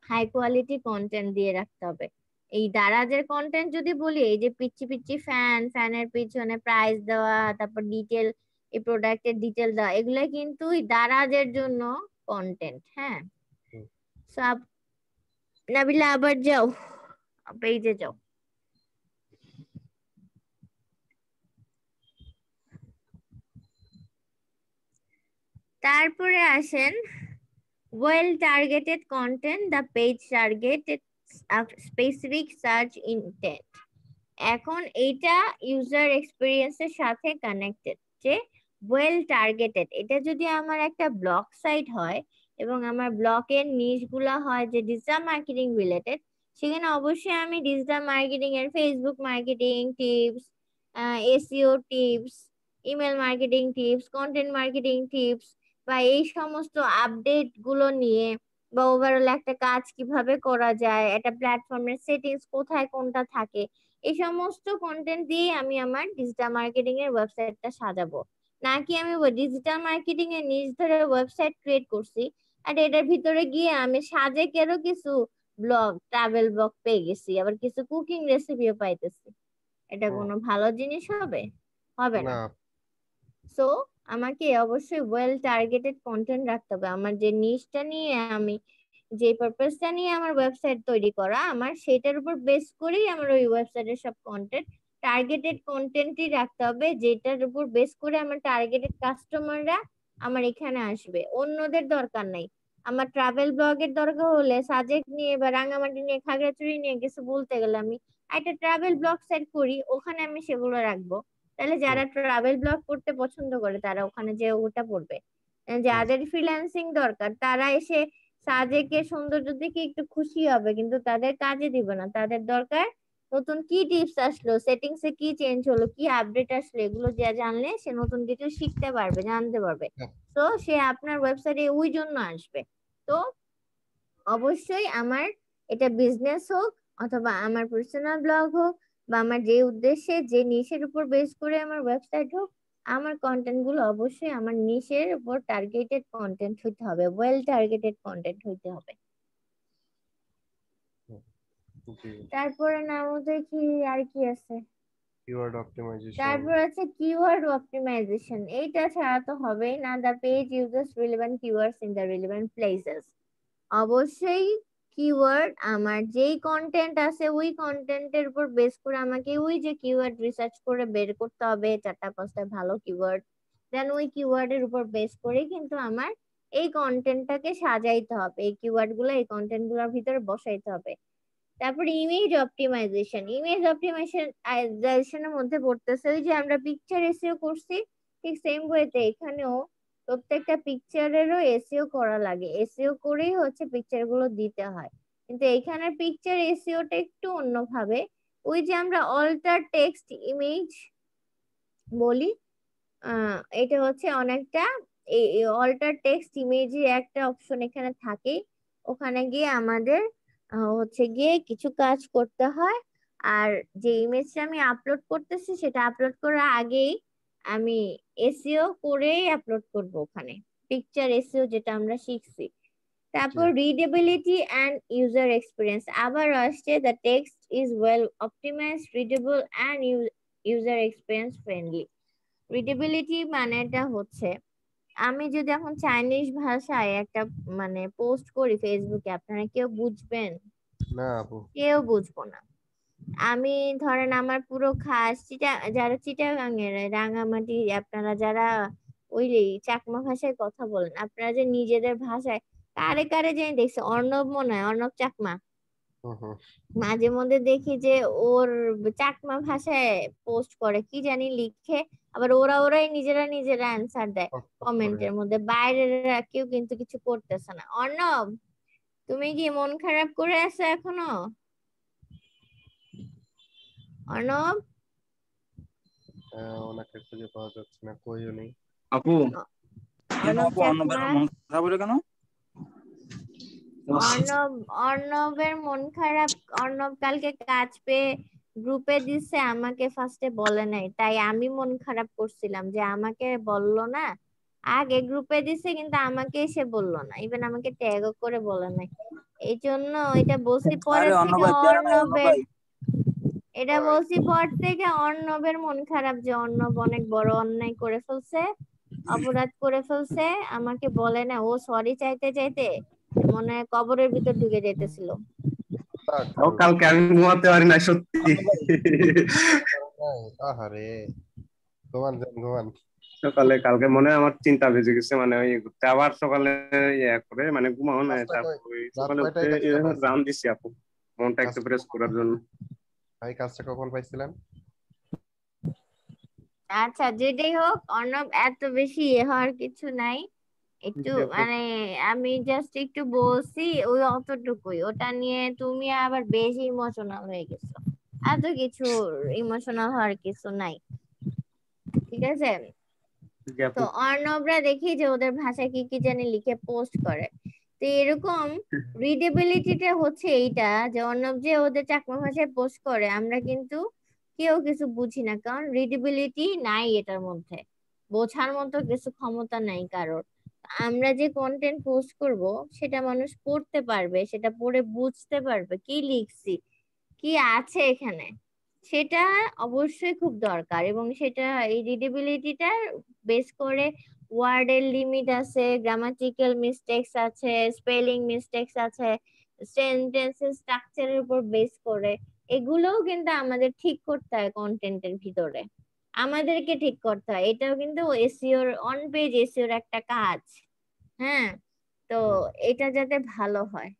হাই কোয়ালিটি কন্টেন্ট দিয়ে রাখতে হবে। এই দারাজের কন্টেন্ট যদি বলি, এই যে পিচ্ছি পিচ্ছি ফ্যানের পিছনে প্রাইস দেওয়া, তারপর ডিটেল এই প্রোডাক্টের ডিটেল দেওয়া, এগুলো কিন্তু দারাজের জন্য কন্টেন্ট। হ্যাঁ সব নাবিলা আবার যাও পেজে যাও। তারপরে আসেন well targeted content, the page targeted a specific search intent। এখন এইটা ইউজার এক্সপিরিয়েন্সের সাথে কানেক্টেড, যে ওয়েল টার্গেটেড, এটা যদি আমার একটা ব্লগ সাইট হয়, এবং আমার ব্লকের নিশগুলা হয় যে ডিজিটাল মার্কেটিং রিলেটেড, সেখানে অবশ্যই আমি ডিজিটাল মার্কেটিং এর Facebook marketing tips, SEO tips, email marketing tips, content marketing tips বা এই সমস্ত আপডেট গুলো নিয়ে, বা ওভারঅল একটা কাজ কিভাবে করা যায়, একটা প্ল্যাটফর্মের সেটিংস কোথায় কোনটা থাকে, এই সমস্ত কন্টেন্ট দিয়ে আমি আমার ডিজিটাল মার্কেটিং এর ওয়েবসাইটটা সাজাবো। নাকি আমি ডিজিটাল মার্কেটিং এর নিজ ধরে ওয়েবসাইট ক্রিয়েট করছি আর এটার ভিতরে গিয়ে আমি সাজেকেরও কিছু ব্লগ, ট্রাভেল ব্লগ পেয়ে গেছি, আবার কিছু কুকিং রেসিপিও পাইতেছি। এটা কোনো ভালো জিনিস হবে? হবে না। না সো আমাকে অবশ্যই ওয়েল টার্গেটেড কন্টেন্ট রাখতে হবে। আমার যে নিশটা নিয়ে আমি যে পারপাসটা নিয়ে আমার ওয়েবসাইট তৈরি করা, আমার সেটার উপর বেস করেই আমার ওই ওয়েবসাইটের সব কন্টেন্ট, টার্গেটেড কন্টেন্টই রাখতে হবে, যেটার উপর বেস করে আমার টার্গেটেড কাস্টমাররা আমার এখানে আসবে, অন্যদের দরকার নাই। আমার ট্রাভেল ব্লগের দরকার হলে সাজেক নিয়ে বা রাঙামাটি নিয়ে খাগড়াছড়ি নিয়ে কিছু বলতে গেলে আমি একটা ট্রাভেল ব্লগ সেট করি, ওখানে আমি সেগুলো রাখবো। তাহলে যারা ট্রাভেল ব্লগ করতে পছন্দ করে তারা ওখানে যে ওটা পড়বে। যাদের ফ্রিল্যান্সিং দরকার তারা এসে সাজেকে সৌন্দর্য দেখে একটু খুশি হবে, কিন্তু তাদের কাজে দিবে না। তাদের দরকার নতুন কি টিপস আসলো, সেটিংস এ কি চেঞ্জ হলো, কি আপডেট আসলো, এগুলো যা জানলে সে নতুন কিছু শিখতে পারবে, জানতে পারবে। তো সে আপনার ওয়েবসাইটে ওই জন্য আসবে। তো অবশ্যই আমার এটা বিজনেস হোক অথবা আমার পার্সোনাল ব্লগ হোক বা আমার যে উদ্দেশ্যে যে নিশের উপর বেস করে আমার ওয়েবসাইট হোক, আমার কন্টেন্ট গুলো অবশ্যই আমার নিশের উপর টার্গেটেড কন্টেন্ট হইতে হবে, ওয়েল টার্গেটেড কন্টেন্ট হইতে হবে। জি তারপরে নাম দেখি আর কি আছে। কিওয়ার্ড অপটিমাইজেশন তারপর আছে কিওয়ার্ড অপটিমাইজেশন। এইটা ছাড়া তো হবেই না। The page uses relevant keywords in the relevant places. অবশ্যই কিওয়ার্ড আমার যেই কন্টেন্ট আছে ওই কন্টেন্টের উপর বেস করে আমাকে ওই যে কিওয়ার্ড রিসার্চ করে বের করতে হবে 4-5টা ভালো কিওয়ার্ড, দেন ওই কিওয়ার্ডের উপর বেস করে কিন্তু আমার এই কন্টেন্টটাকে সাজাইতে হবে, এই কিওয়ার্ড গুলো এই কন্টেন্ট গুলোর ভিতরে বসাইতে হবে। তারপর ইমেজ অপটিমাইজেশন। ইমেজ অপটিমাইজেশনের মধ্যে পড়তেছে ওই যে আমরা পিকচার এসইও করছি, ঠিক সেম ওয়েতে এখানেও প্রত্যেকটা পিকচারেরও এসইও করা লাগে, এসইও করেই হচ্ছে পিকচার গুলো দিতে হয়। কিন্তু এখানে পিকচার এসইওটা একটু অন্যভাবে। ওই যে আমরা অল্টার টেক্সট ইমেজ বলি, এটা হচ্ছে অনেকটা অল্টার টেক্সট ইমেজে একটা অপশন এখানে থাকে, ওখানে গিয়ে আমাদের হচ্ছে গিয়ে কিছু কাজ করতে হয়। আর যে ইমেজটা আমি আপলোড করতেছি সেটা আপলোড করার আগেই আমি এসইও করেই আপলোড করব ওখানে, পিকচার এসইও যেটা আমরা শিখছি। তারপর রিডেবিলিটি অ্যান্ড ইউজার এক্সপিরিয়েন্স আবার আসছে, the text is well optimised, readable and user experience friendly. Readability মানেটা হচ্ছে আমি যদি এখন চাইনিজ ভাষায় একটা মানে পোস্ট করি ফেসবুকে, আপনারা কেউ বুঝবেন? না আপু কেউ বুঝবো না। আমি ধরেন আমার পুরো খাস যারা চিটাগাং এর রাঙামাটি, আপনারা যারা ওই চাকমা ভাষায় কথা বলেন, আপনারা যে নিজেদের ভাষায় কারে কারে জানি দেখছে, অর্ণব মনে হয়, অর্ণব চাকমা, মাঝে মধ্যে দেখি যে ওর চাকমা ভাষায় পোস্ট করে, কি জানি লিখে, আবার ওরাই নিজেরা অ্যান্সার দেয় কমেন্টের মধ্যে, বাইরের কেউ কিন্তু কিছু করতেছে না। অর্ণব, তুমি কি মন খারাপ করে আছো এখনো? অর্ণব, ওনাকে খুঁজে পাওয়া যাচ্ছে না, কইও নেই আপু কেন অর্ণব আপু অন্যবার চাকমা, মন খারাপ হলো কেন? অর্ণবের মন খারাপ। অর্ণব কালকে কাজ পেয়ে গ্রুপে দিছে, আমাকে ফার্স্টে বলে নাই, তাই আমি মন খারাপ করছিলাম যে আমাকে বললো না। আগে গ্রুপে দিছে কিন্তু আমাকে এসে বললো না, ইভেন আমাকে ট্যাগও করে বলে নাই। এই জন্য এটা বলছি আরে পরের অন্য থেকে ভাই প্যারা নাই, অন্য অর্ণবের, ভাই এটা বলছি পর থেকে অর্ণবের মন খারাপ যে অর্ণব অনেক বড় অন্যায় করে ফেলছে, অপরাধ করে ফেলছে, আমাকে বলে না। ও সরি চাইতে চাইতে মনে হয় কবরের ভিতর ঢুকে যেতেছিল। ও কালকে আমি ঘুমাতে পারি না সত্যি। অন্য ভাই আহারে ঘুমান যান ঘুমান সকালে কালকে মনে হয় আমার চিন্তা ভেজে গেছে, মানে ওই ঘুরতে আবার সকালে করে মানে ঘুমাও না, তারপর ওই রাত সকালে কয়টায় উঠে কাজটা পাইছেন? রান দিছি আপু মনটা একটু ফ্রেশ করার জন্য। ভাই কাজটা কখন পাইছিলেন? আচ্ছা যেটাই হোক অর্ণব, এত বেশি হওয়ার কিছু নাই। একটু জি আপু। মানে আমি জাস্ট একটু বলছি ওই অতটুকুই, ওটা নিয়ে তুমি আবার বেশি ইমোশনাল হয়ে গেছো। এত কিছু ইমোশনাল হওয়ার কিছু নাই, ঠিক আছে? জি তো আপু। অর্ণবরা দেখি যে ওদের ভাষায় কি কি জানি লিখে পোস্ট করে। তো এরকম রিডেবিলিটিটা হচ্ছে এইটা, যে অর্ণব যে ওদের চাকমা ভাষায় পোস্ট করে, আমরা কিন্তু কেউ কিছু বুঝি না, কারণ রিডেবিলিটি নাই এটার মধ্যে, বোঝার মতো কিছু ক্ষমতা নাই কারোর। আমরা যে কন্টেন্ট পোস্ট করব সেটা মানুষ পড়তে পারবে, সেটা পড়ে বুঝতে পারবে কি লিখছি, কি আছে এখানে, সেটা অবশ্যই খুব দরকার। এবং সেটা এই রিডেবিলিটিটা বেস করে ওয়ার্ডের লিমিট আছে, গ্রামাটিক্যাল মিস্টেকস আছে, স্পেলিং মিস্টেকস আছে, সেন্টেন্সের স্ট্রাকচারের উপর বেস করে, এগুলোও কিন্তু আমাদের ঠিক করতে হয় কন্টেন্টের ভিতরে, আমাদেরকে ঠিক করতে হয়। এটাও কিন্তু এসইওর অন পেজ এসইওর একটা কাজ। হ্যাঁ, তো এটা যাতে ভালো হয়।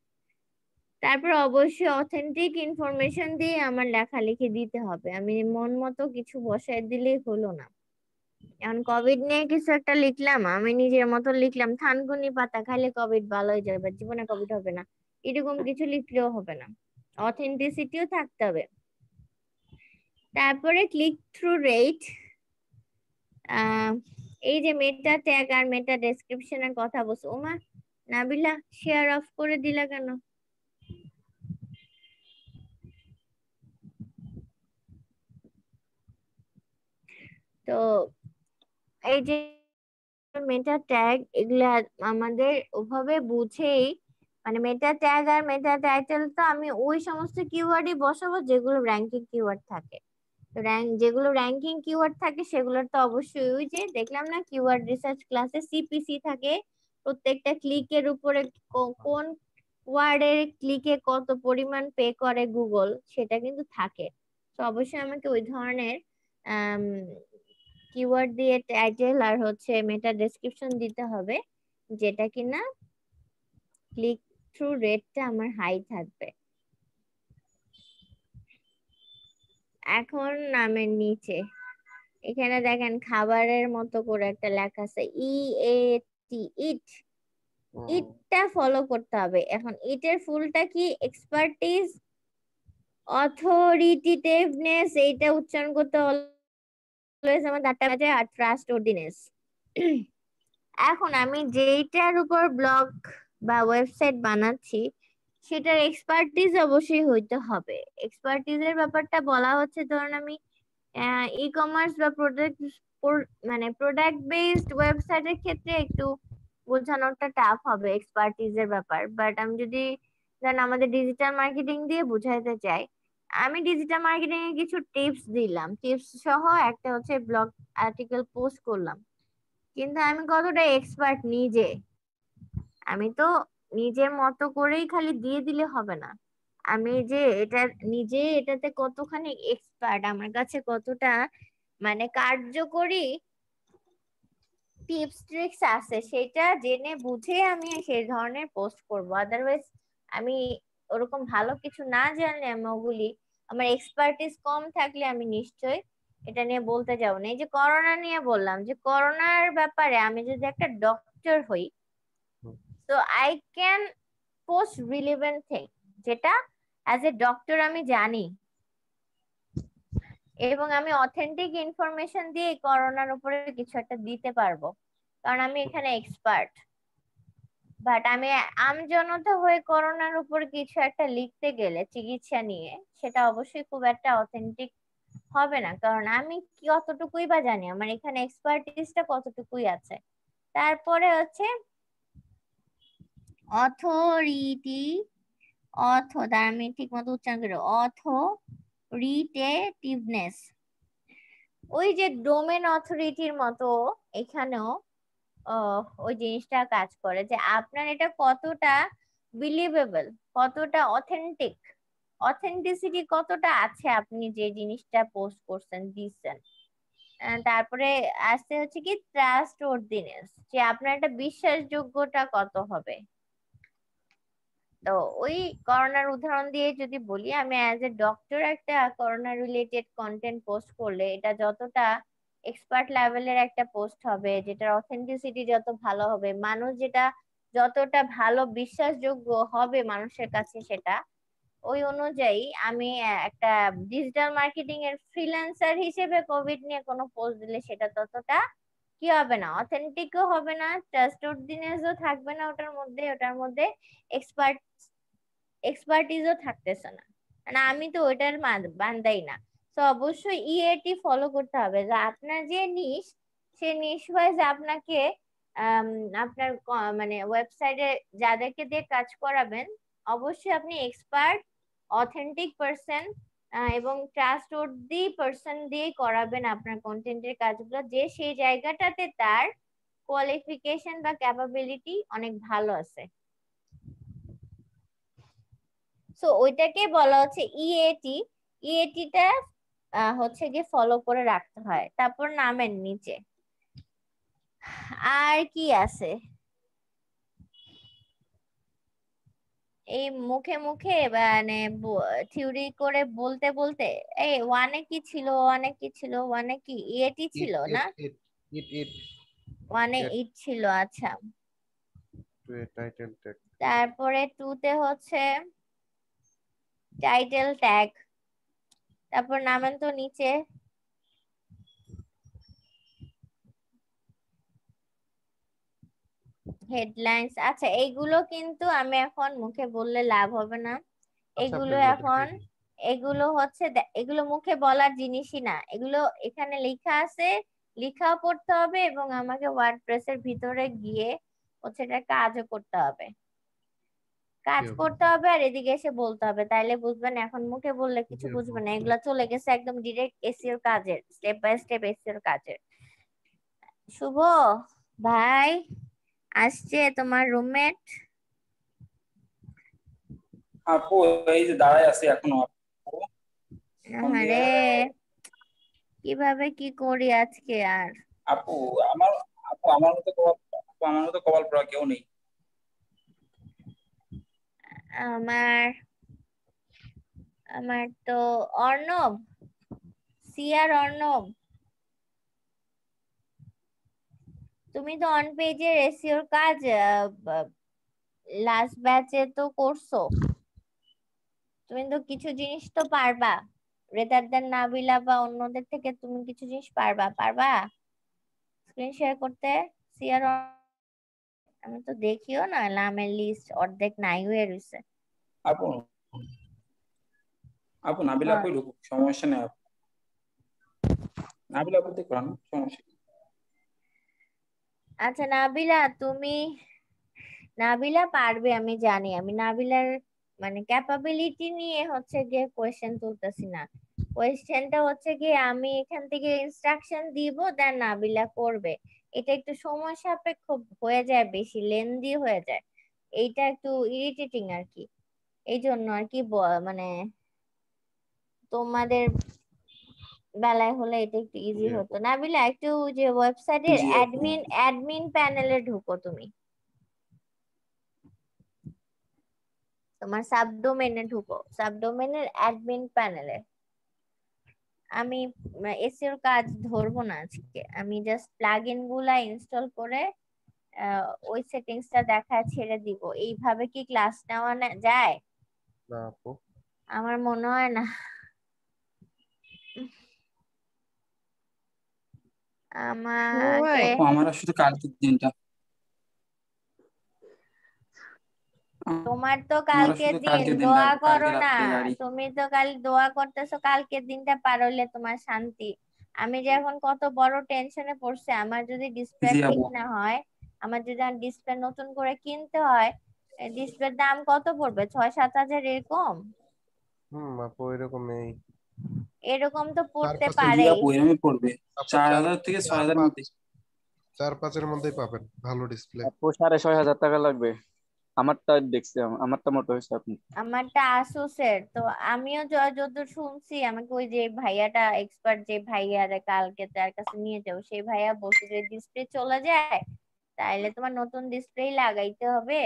তারপর অবশ্যই অথেন্টিক ইনফরমেশন দিয়ে আমার লেখালেখি দিতে হবে, আমি মন মতো কিছু বসায় দিলেই হলো না। এখন কোভিড নিয়ে কিছু একটা লিখলাম, আমি নিজের মতো লিখলাম, থানকুনি পাতা খাইলে কোভিড ভালো হয়ে যাবে, জীবনে কোভিড হবে না, এরকম কিছু লিখলেও হবে না, অথেন্টিসিটিও থাকতে হবে। তারপরে ক্লিক থ্রু রেট, এই যে মেটা ট্যাগ আর মেটা ডেসক্রিপশনের কথা বলছো, ওমা নাবিলা শেয়ার অফ করে দিলা কেন? তো এই যে মেটা ট্যাগ, এগুলা আমাদের ওভাবে বুঝেই, মানে মেটা ট্যাগ আর মেটা টাইটেল তো আমি ওই সমস্ত কিওয়ার্ডই বসাবো যেগুলো র্যাঙ্কিং কিওয়ার্ড থাকে। তো যেগুলো র্যাঙ্কিং কিওয়ার্ড থাকে সেগুলোর তো অবশ্যই ওই যে দেখলাম না কিওয়ার্ড রিসার্চ ক্লাসে সিপিসি থাকে, প্রত্যেকটা ক্লিকের উপরে কোন ওয়ার্ডের ক্লিকে কত পরিমাণ পে করে গুগল, সেটা কিন্তু থাকে। তো অবশ্যই আমাকে ওই ধরনের কিওয়ার্ড দিয়ে টাইটেল আর হচ্ছে মেটা ডেসক্রিপশন দিতে হবে, যেটা কিনা ক্লিক থ্রু রেটটা আমার হাই থাকবে। এখন নামের নিচে এখানে দেখেন খাবারের মতো করে একটা লেখা আছে EAT, ইট, ইটটা ফলো করতে হবে। এখন ইটের ফুলটা কি? এক্সপার্টিস, অথরিটেটিভনেস, এইটা উচ্চারণ করতে অলওয়েজ আমার দাঁড়টা বাজে, আর ট্রাস্ট অর্ডিনেস। এখন আমি যেইটার উপর ব্লগ বা ওয়েবসাইট বানাচ্ছি সেটার এক্সপার্টিস অবশ্যই হইতে হবে। এক্সপার্টিসের ব্যাপারটা বলা হচ্ছে, ধরুন আমি ই কমার্স বা প্রোডাক্ট মানে প্রোডাক্ট বেসড ওয়েবসাইটের ক্ষেত্রে একটু বোঝানোটা টাফ হবে এক্সপার্টিসের ব্যাপার, বাট আমি যদি ধরেন আমাদের ডিজিটাল মার্কেটিং দিয়ে বুঝাইতে চাই, আমি ডিজিটাল মার্কেটিং এর কিছু টিপস দিলাম, টিপস সহ একটা হচ্ছে ব্লগ আর্টিকেল পোস্ট করলাম, কিন্তু আমি কতটা এক্সপার্ট নিজে, আমি তো নিজের মতো করেই খালি দিয়ে দিলে হবে না, আমি যে এটা নিজে এটাতে কতখানি এক্সপার্ট, আমার কাছে কতটা মানে কার্যকরী টিপস ট্রিক্স আছে, সেটা জেনে বুঝে আমি সেই ধরনের পোস্ট করব। আদারওয়াইজ আমি ওরকম ভালো কিছু না জানলে, আমি ওগুলি আমার এক্সপার্টিস কম থাকলে আমি নিশ্চয়ই এটা নিয়ে বলতে যাবো না। এই যে করোনা নিয়ে বললাম, যে করোনার ব্যাপারে আমি যদি একটা ডক্টর হই, তো I can post relevant thing, যেটা অ্যাজ এ ডক্টর আমি জানি, এবং আমি অথেন্টিক ইনফরমেশন দিয়ে করোনার উপরে কিছু একটা দিতে পারবো, কারণ আমি এখানে এক্সপার্ট। বাট আমি আমজনতা হয়ে করোনার উপর কিছু একটা লিখতে গেলে চিকিৎসা নিয়ে, সেটা অবশ্যই খুব একটা অথেন্টিক হবে না, কারণ আমি কতটুকুই বা জানি, আমার এখানে এক্সপার্টিসটা কতটুকুই আছে। তারপরে হচ্ছে অথরিটি, আমি ঠিক মতো উচ্চারণ করি, অথরিটেটিভনেস, ওই যে ডোমেন অথরিটির মতো এখানেও ওই জিনিসটা কাজ করে, যে আপনার এটা কতটা বিলিভেবল, কতটা অথেন্টিক, অথেন্টিসিটি কতটা আছে আপনি যে জিনিসটা পোস্ট করছেন দিচ্ছেন। তারপরে আসতে হচ্ছে কি ট্রাস্ট ওর্দিনেস, যে আপনার একটা বিশ্বাসযোগ্যতা কত হবে। তো ওই করোনার উদাহরণ দিয়ে যদি বলি, আমি অ্যাজ এ ডক্টর একটা করোনা রিলেটেড কন্টেন্ট পোস্ট করলে এটা যতটা এক্সপার্ট লেভেলের একটা পোস্ট হবে, যেটার অথেন্টিসিটি যত ভালো হবে, মানুষ যেটা যতটা ভালো বিশ্বাসযোগ্য হবে মানুষের কাছে, সেটা ওই অনুযায়ী আমি একটা ডিজিটাল মার্কেটিং এর ফ্রিল্যান্সার হিসেবে কোভিড নিয়ে কোনো পোস্ট দিলে সেটা ততটা কি হবে না, অথেন্টিকও হবে না, ট্রাস্টওয়ার্দিনেসও থাকবে না ওটার মধ্যে এক্সপার্টিজও থাকতেছে না। মানে আমি তো ওইটার বান্দাই না। তো অবশ্যই ইএটি ফলো করতে হবে, যে আপনার যে নিশ, সে নিশ ওয়াইজ আপনাকে আপনার মানে ওয়েবসাইটে যাদেরকে দিয়ে কাজ করাবেন, অবশ্যই আপনি এক্সপার্ট, অথেন্টিক পারসন এবং ট্রাস্টওয়ার্দি পারসন দিয়ে করাবেন আপনার কন্টেন্টের কাজগুলো, যে সেই জায়গাটাতে তার কোয়ালিফিকেশন বা ক্যাপাবিলিটি অনেক ভালো আছে। সো ওইটাকে বলা হচ্ছে ইএটি। ইএটিটা হচ্ছে গিয়ে ফলো করে রাখতে হয়। তারপর নামের নিচে আর কি আছে, এই মুখে মুখে মানে থিওরি করে বলতে বলতে, এই ওয়ানে কি ছিল, ওয়ানে কি ছিল, ওয়ানে কি ইএটি ছিল না, it ওয়ানে Yes. ইট ছিল, আচ্ছা। to a title tag. তারপরে টুতে হচ্ছে টাইটেল ট্যাগ। তারপর নামেন তো নিচে হেডলাইন্স। আচ্ছা, এইগুলো কিন্তু আমি এখন মুখে বললে লাভ হবে না। এগুলো এখন এগুলো হচ্ছে এগুলো মুখে বলার জিনিসই না, এগুলো এখানে লেখা আছে, লেখাও পড়তে হবে এবং আমাকে ওয়ার্ডপ্রেসের ভিতরে গিয়ে হচ্ছে এটা কাজও করতে হবে, কাজ Okay. করতে হবে আর এদিকে এসে বলতে হবে, তাইলে বুঝবেন। এখন মুখে বললে কিছু বুঝবে না। এগুলা চলে গেছে একদম ডিরেক্ট এসইওর কাজের, স্টেপ বাই স্টেপ এসইওর কাজের। শুভ ভাই আসছে তোমার রুমমেট। আপু এই যে দাঁড়ায় আছে এখনো আপু। আরে কিভাবে কি করি আজকে আর। আপু আমার আপু আমার মতো কপাল পড়া কেউ নেই। আমার আমার তো অর্ণব, সিয়ার অর্ণব, তুমি তো অন পেজের এসইওর কাজ লাস্ট ব্যাচে তো করছো, তুমি তো কিছু জিনিস তো পারবা, রেদার দেন নাবিলা বা অন্যদের থেকে তুমি কিছু জিনিস পারবা স্ক্রিন শেয়ার করতে। সিয়ার আমি তো দেখিও না, নামের লিস্ট অর্ধেক নাই হয়ে রয়েছে। আপু আপু নাবিলা আপু ঢুকুক, সমস্যা নেই আপু। নাবিলা আপু দেখলাম সমস্যা নেই। আচ্ছা নাবিলা পারবে, আমি জানি। আমি নাবিলার মানে ক্যাপাবিলিটি নিয়ে হচ্ছে গিয়ে কোয়েশ্চেন তুলতেছি না, কোয়েশ্চেনটা হচ্ছে গিয়ে আমি এখান থেকে ইনস্ট্রাকশন দিব, দেন নাবিলা করবে। এটা একটু সময় সাপেক্ষ হয়ে যায়, বেশি লেন্দি হয়ে যায়, এইটা একটু ইরিটেটিং আর কি। এই জন্য আর কি মানে তোমাদের বেলায় হলে এটা একটু ইজি হতো। নাবিলা একটু যে ওয়েবসাইটের জি আপু। অ্যাডমিন প্যানেলে ঢুকো তুমি, তোমার সাবডোমেনে ঢুকো, সাবডোমেনের অ্যাডমিন প্যানেলে। আমি এসইওর কাজ ধরবো না আজকে, আমি জাস্ট প্লাগইন গুলা ইনস্টল করে ওই সেটিংসটা দেখা ছেড়ে দিব। এইভাবে কি ক্লাস নেওয়া যায়? না আপু, আমার মনে হয় না। আমাকে আপু আমার আসলে কালকের দিনটা তোমার তো আমার কালকের আসলে দিন, কালকের দিন দোয়া লাগবে, করো কালকে না। রাত্রে গাড়ি। তুমি তো কাল দোয়া করতেছো কালকের দিনটা পার হইলে তোমার শান্তি। আমি যে এখন কত বড় টেনশনে পড়ছি, আমার যদি ডিসপ্লে জি ঠিক আপু। না হয়, আমার যদি ডিসপ্লে নতুন করে কিনতে হয়, ডিসপ্লের দাম কত পড়বে? 6-7 হাজার এরকম, আপু এরকম এই এরকম তো পড়তে জি পারে। আপু এরকমই পড়বে, আপু 4,000 থেকে 6,000 পাঁচ মধ্যে। 4-5 এর মধ্যেই পাবেন ভালো ডিসপ্লে। আপু 6,500 টাকা লাগবে। আমারটা দেখছি, আমারটা মতো হয়েছে আপনি। আমারটা আসুসের তো। আমিও যতদূর শুনছি, আমাকে ওই যে ভাইয়াটা এক্সপার্ট, যে ভাইয়ারে কালকে তার কাছে নিয়ে যাও, সেই ভাইয়া বলছে যে ডিসপ্লে চলে যায় তাইলে তোমার নতুন ডিসপ্লে লাগাইতে হবে।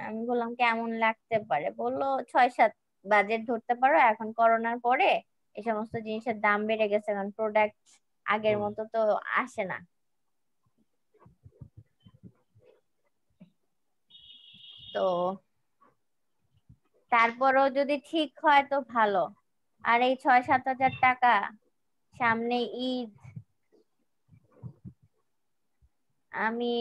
আমি বললাম কেমন লাগতে পারে, বললো 6-7 বাজেট ধরতে পারো। এখন করোনার পরে এই সমস্ত জিনিসের দাম বেড়ে গেছে, কারণ প্রোডাক্ট আগের মতো তো আসে না। তো তারপরও যদি ঠিক হয় তো ভালো। আর এই 6-7 হাজার টাকা, সামনে ঈদ, আমি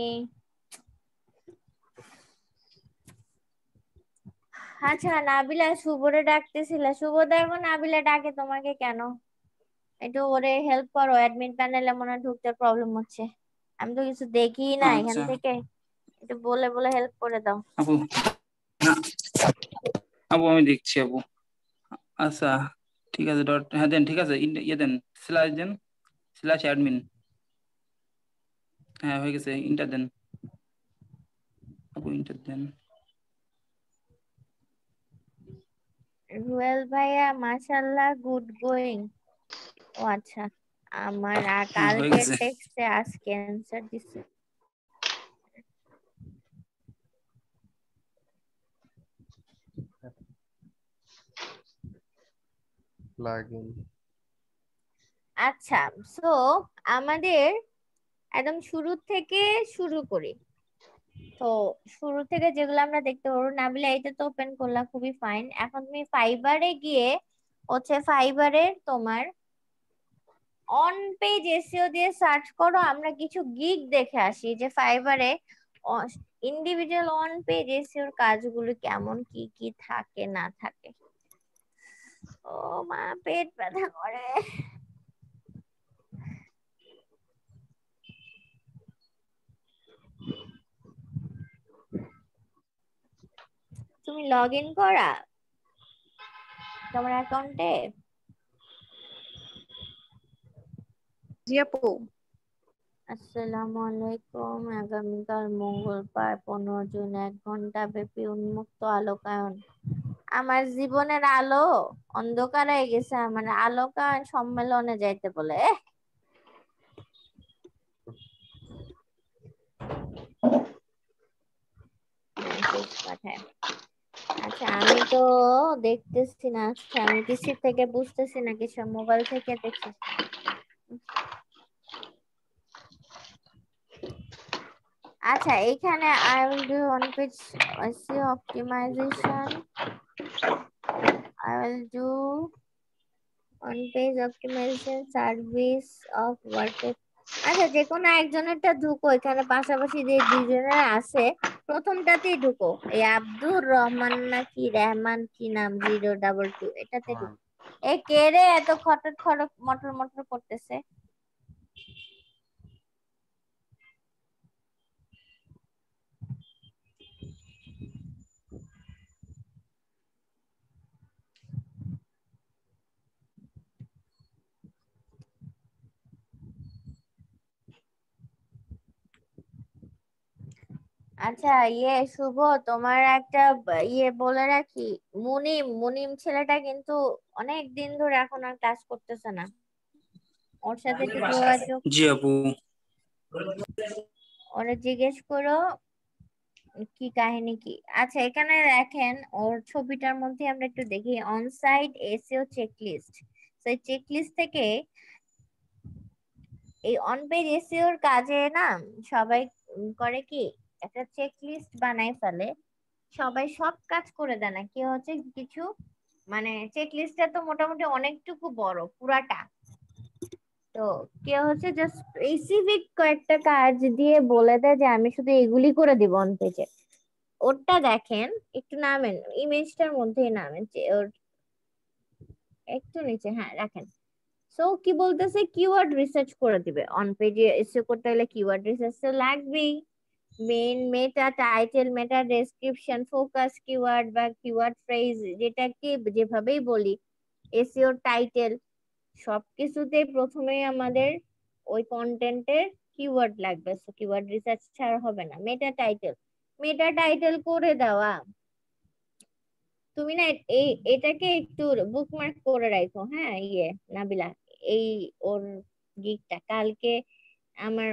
আচ্ছা নাবিলা শুভরে ডাকতেছিলা, শুভ দেখো নাবিলা ডাকে তোমাকে কেন, একটু ওরে হেল্প করো, অ্যাডমিন প্যানেলে মনে হয় ঢুকতে প্রবলেম হচ্ছে, আমি তো কিছু দেখি না এখান আচ্ছা থেকে, একটু বলে বলে হেল্প করে দাও। আপু, আপু আমি দেখছি আপু। আচ্ছা ঠিক আছে, ডট হ্যাঁ দেন, ঠিক আছে, ইয়ে দেন, স্ল্যাশ দেন, স্ল্যাশ অ্যাডমিন, হ্যাঁ হয়ে গেছে, ইন্টার দেন আপু, ইন্টার দেন। রুয়েল ভাইয়া মাশাআল্লাহ গুড গোয়িং। ও আচ্ছা, আমার হ্যাঁ হয়ে কালকের গেছে। টেক্সটে আজকে অ্যান্সার দিছে। প্লাগইন। আচ্ছা, সো আমাদের একদম শুরু থেকে শুরু করি। তো শুরু থেকে যেগুলো আমরা দেখতে পারবো, নাবিলা এটা তো ওপেন করলা, খুবই ফাইন। এখন তুমি ফাইবারে গিয়ে হচ্ছে ফাইবারের তোমার অন পেজ এসইও দিয়ে সার্চ করো, আমরা কিছু গিগ দেখে আসি যে ফাইবারে ইন্ডিভিজুয়াল অন পেজ এসইওর কাজগুলো কেমন, কি কি থাকে না থাকে। ও মা পেট ব্যথা করে। তুমি লগ ইন করা তোমার অ্যাকাউন্টে? জি আপু। আসসালামু আলাইকুম। আগামীকাল মঙ্গলবার 15 জুন 1 ঘন্টা ব্যাপী উন্মুক্ত আলোকায়ন। আমার জীবনের আলো অন্ধকার হয়ে গেছে, আমার আলোকায়ন সম্মেলনে যাইতে বলে। মেসেজ পাঠায়। আচ্ছা আমি তো দেখতেছি না, আচ্ছা আমি পিসি থেকে বুঝতেছি না কিছু, মোবাইল থেকে দেখছি। আচ্ছা এখানে I will do on page SEO optimization, I will do on page optimization service of WordPress। আচ্ছা যে কোনো একজনেরটা ঢুকো, এখানে পাশাপাশি যে দুইজনের আছে প্রথমটাতেই ঢুকো, এই আব্দুর রহমান নাকি রহমান কি নাম 022, এটাতে ঢুকো। এ কে রে এত খটর খটর মটর মটর করতেছে? আচ্ছা শুভ, তোমার একটা ইয়ে বলে রাখি, মুনিম মুনিম ছেলেটা কিন্তু অনেক দিন ধরে এখন আর ক্লাস করতেছে না, ওর সাথে একটু যোগাযোগ, জি আপু। ওরা জিজ্ঞেস করো কি কাহিনী কি। আচ্ছা এখানে দেখেন ওর ছবিটার মধ্যে আমরা একটু দেখি অনসাইট এসইও চেকলিস্ট। সেই চেকলিস্ট থেকে এই অন পেজ এসইওর কাজে না সবাই করে কি একটা চেকলিস্ট বানাই ফেলে, সবাই সব কাজ করে দেয় না, কি হচ্ছে কিছু মানে চেকলিস্টটা তো মোটামুটি অনেকটুকু বড় পুরাটা, তো কে হচ্ছে জাস্ট স্পেসিফিক কয়েকটা কাজ দিয়ে বলে দেয় যে আমি শুধু এগুলি করে দিব অন পেজে। ওরটা দেখেন, একটু নামেন, ইমেজটার মধ্যেই নামেন, ওর একটু নিচে, হ্যাঁ রাখেন। সো কি বলতেছে, কিওয়ার্ড রিসার্চ করে দিবে, অন পেজে এসে করতে হলে কিওয়ার্ড রিসার্চ তো লাগবেই। Main meta title, meta description, focus keyword বা কিওয়ার্ড ফ্রেজ, যেটাকে যেভাবেই বলি, এসইও টাইটেল, সবকিছুতেই প্রথমেই আমাদের ওই কন্টেন্টের কিওয়ার্ড লাগবে। সো কিওয়ার্ড রিসার্চ ছাড়া হবে না। মেটা টাইটেল করে দেওয়া, তুমি না এটাকে একটু বুকমার্ক করে রাখো, হ্যাঁ নাবিলা, এই ওর গিকটা কালকে আমার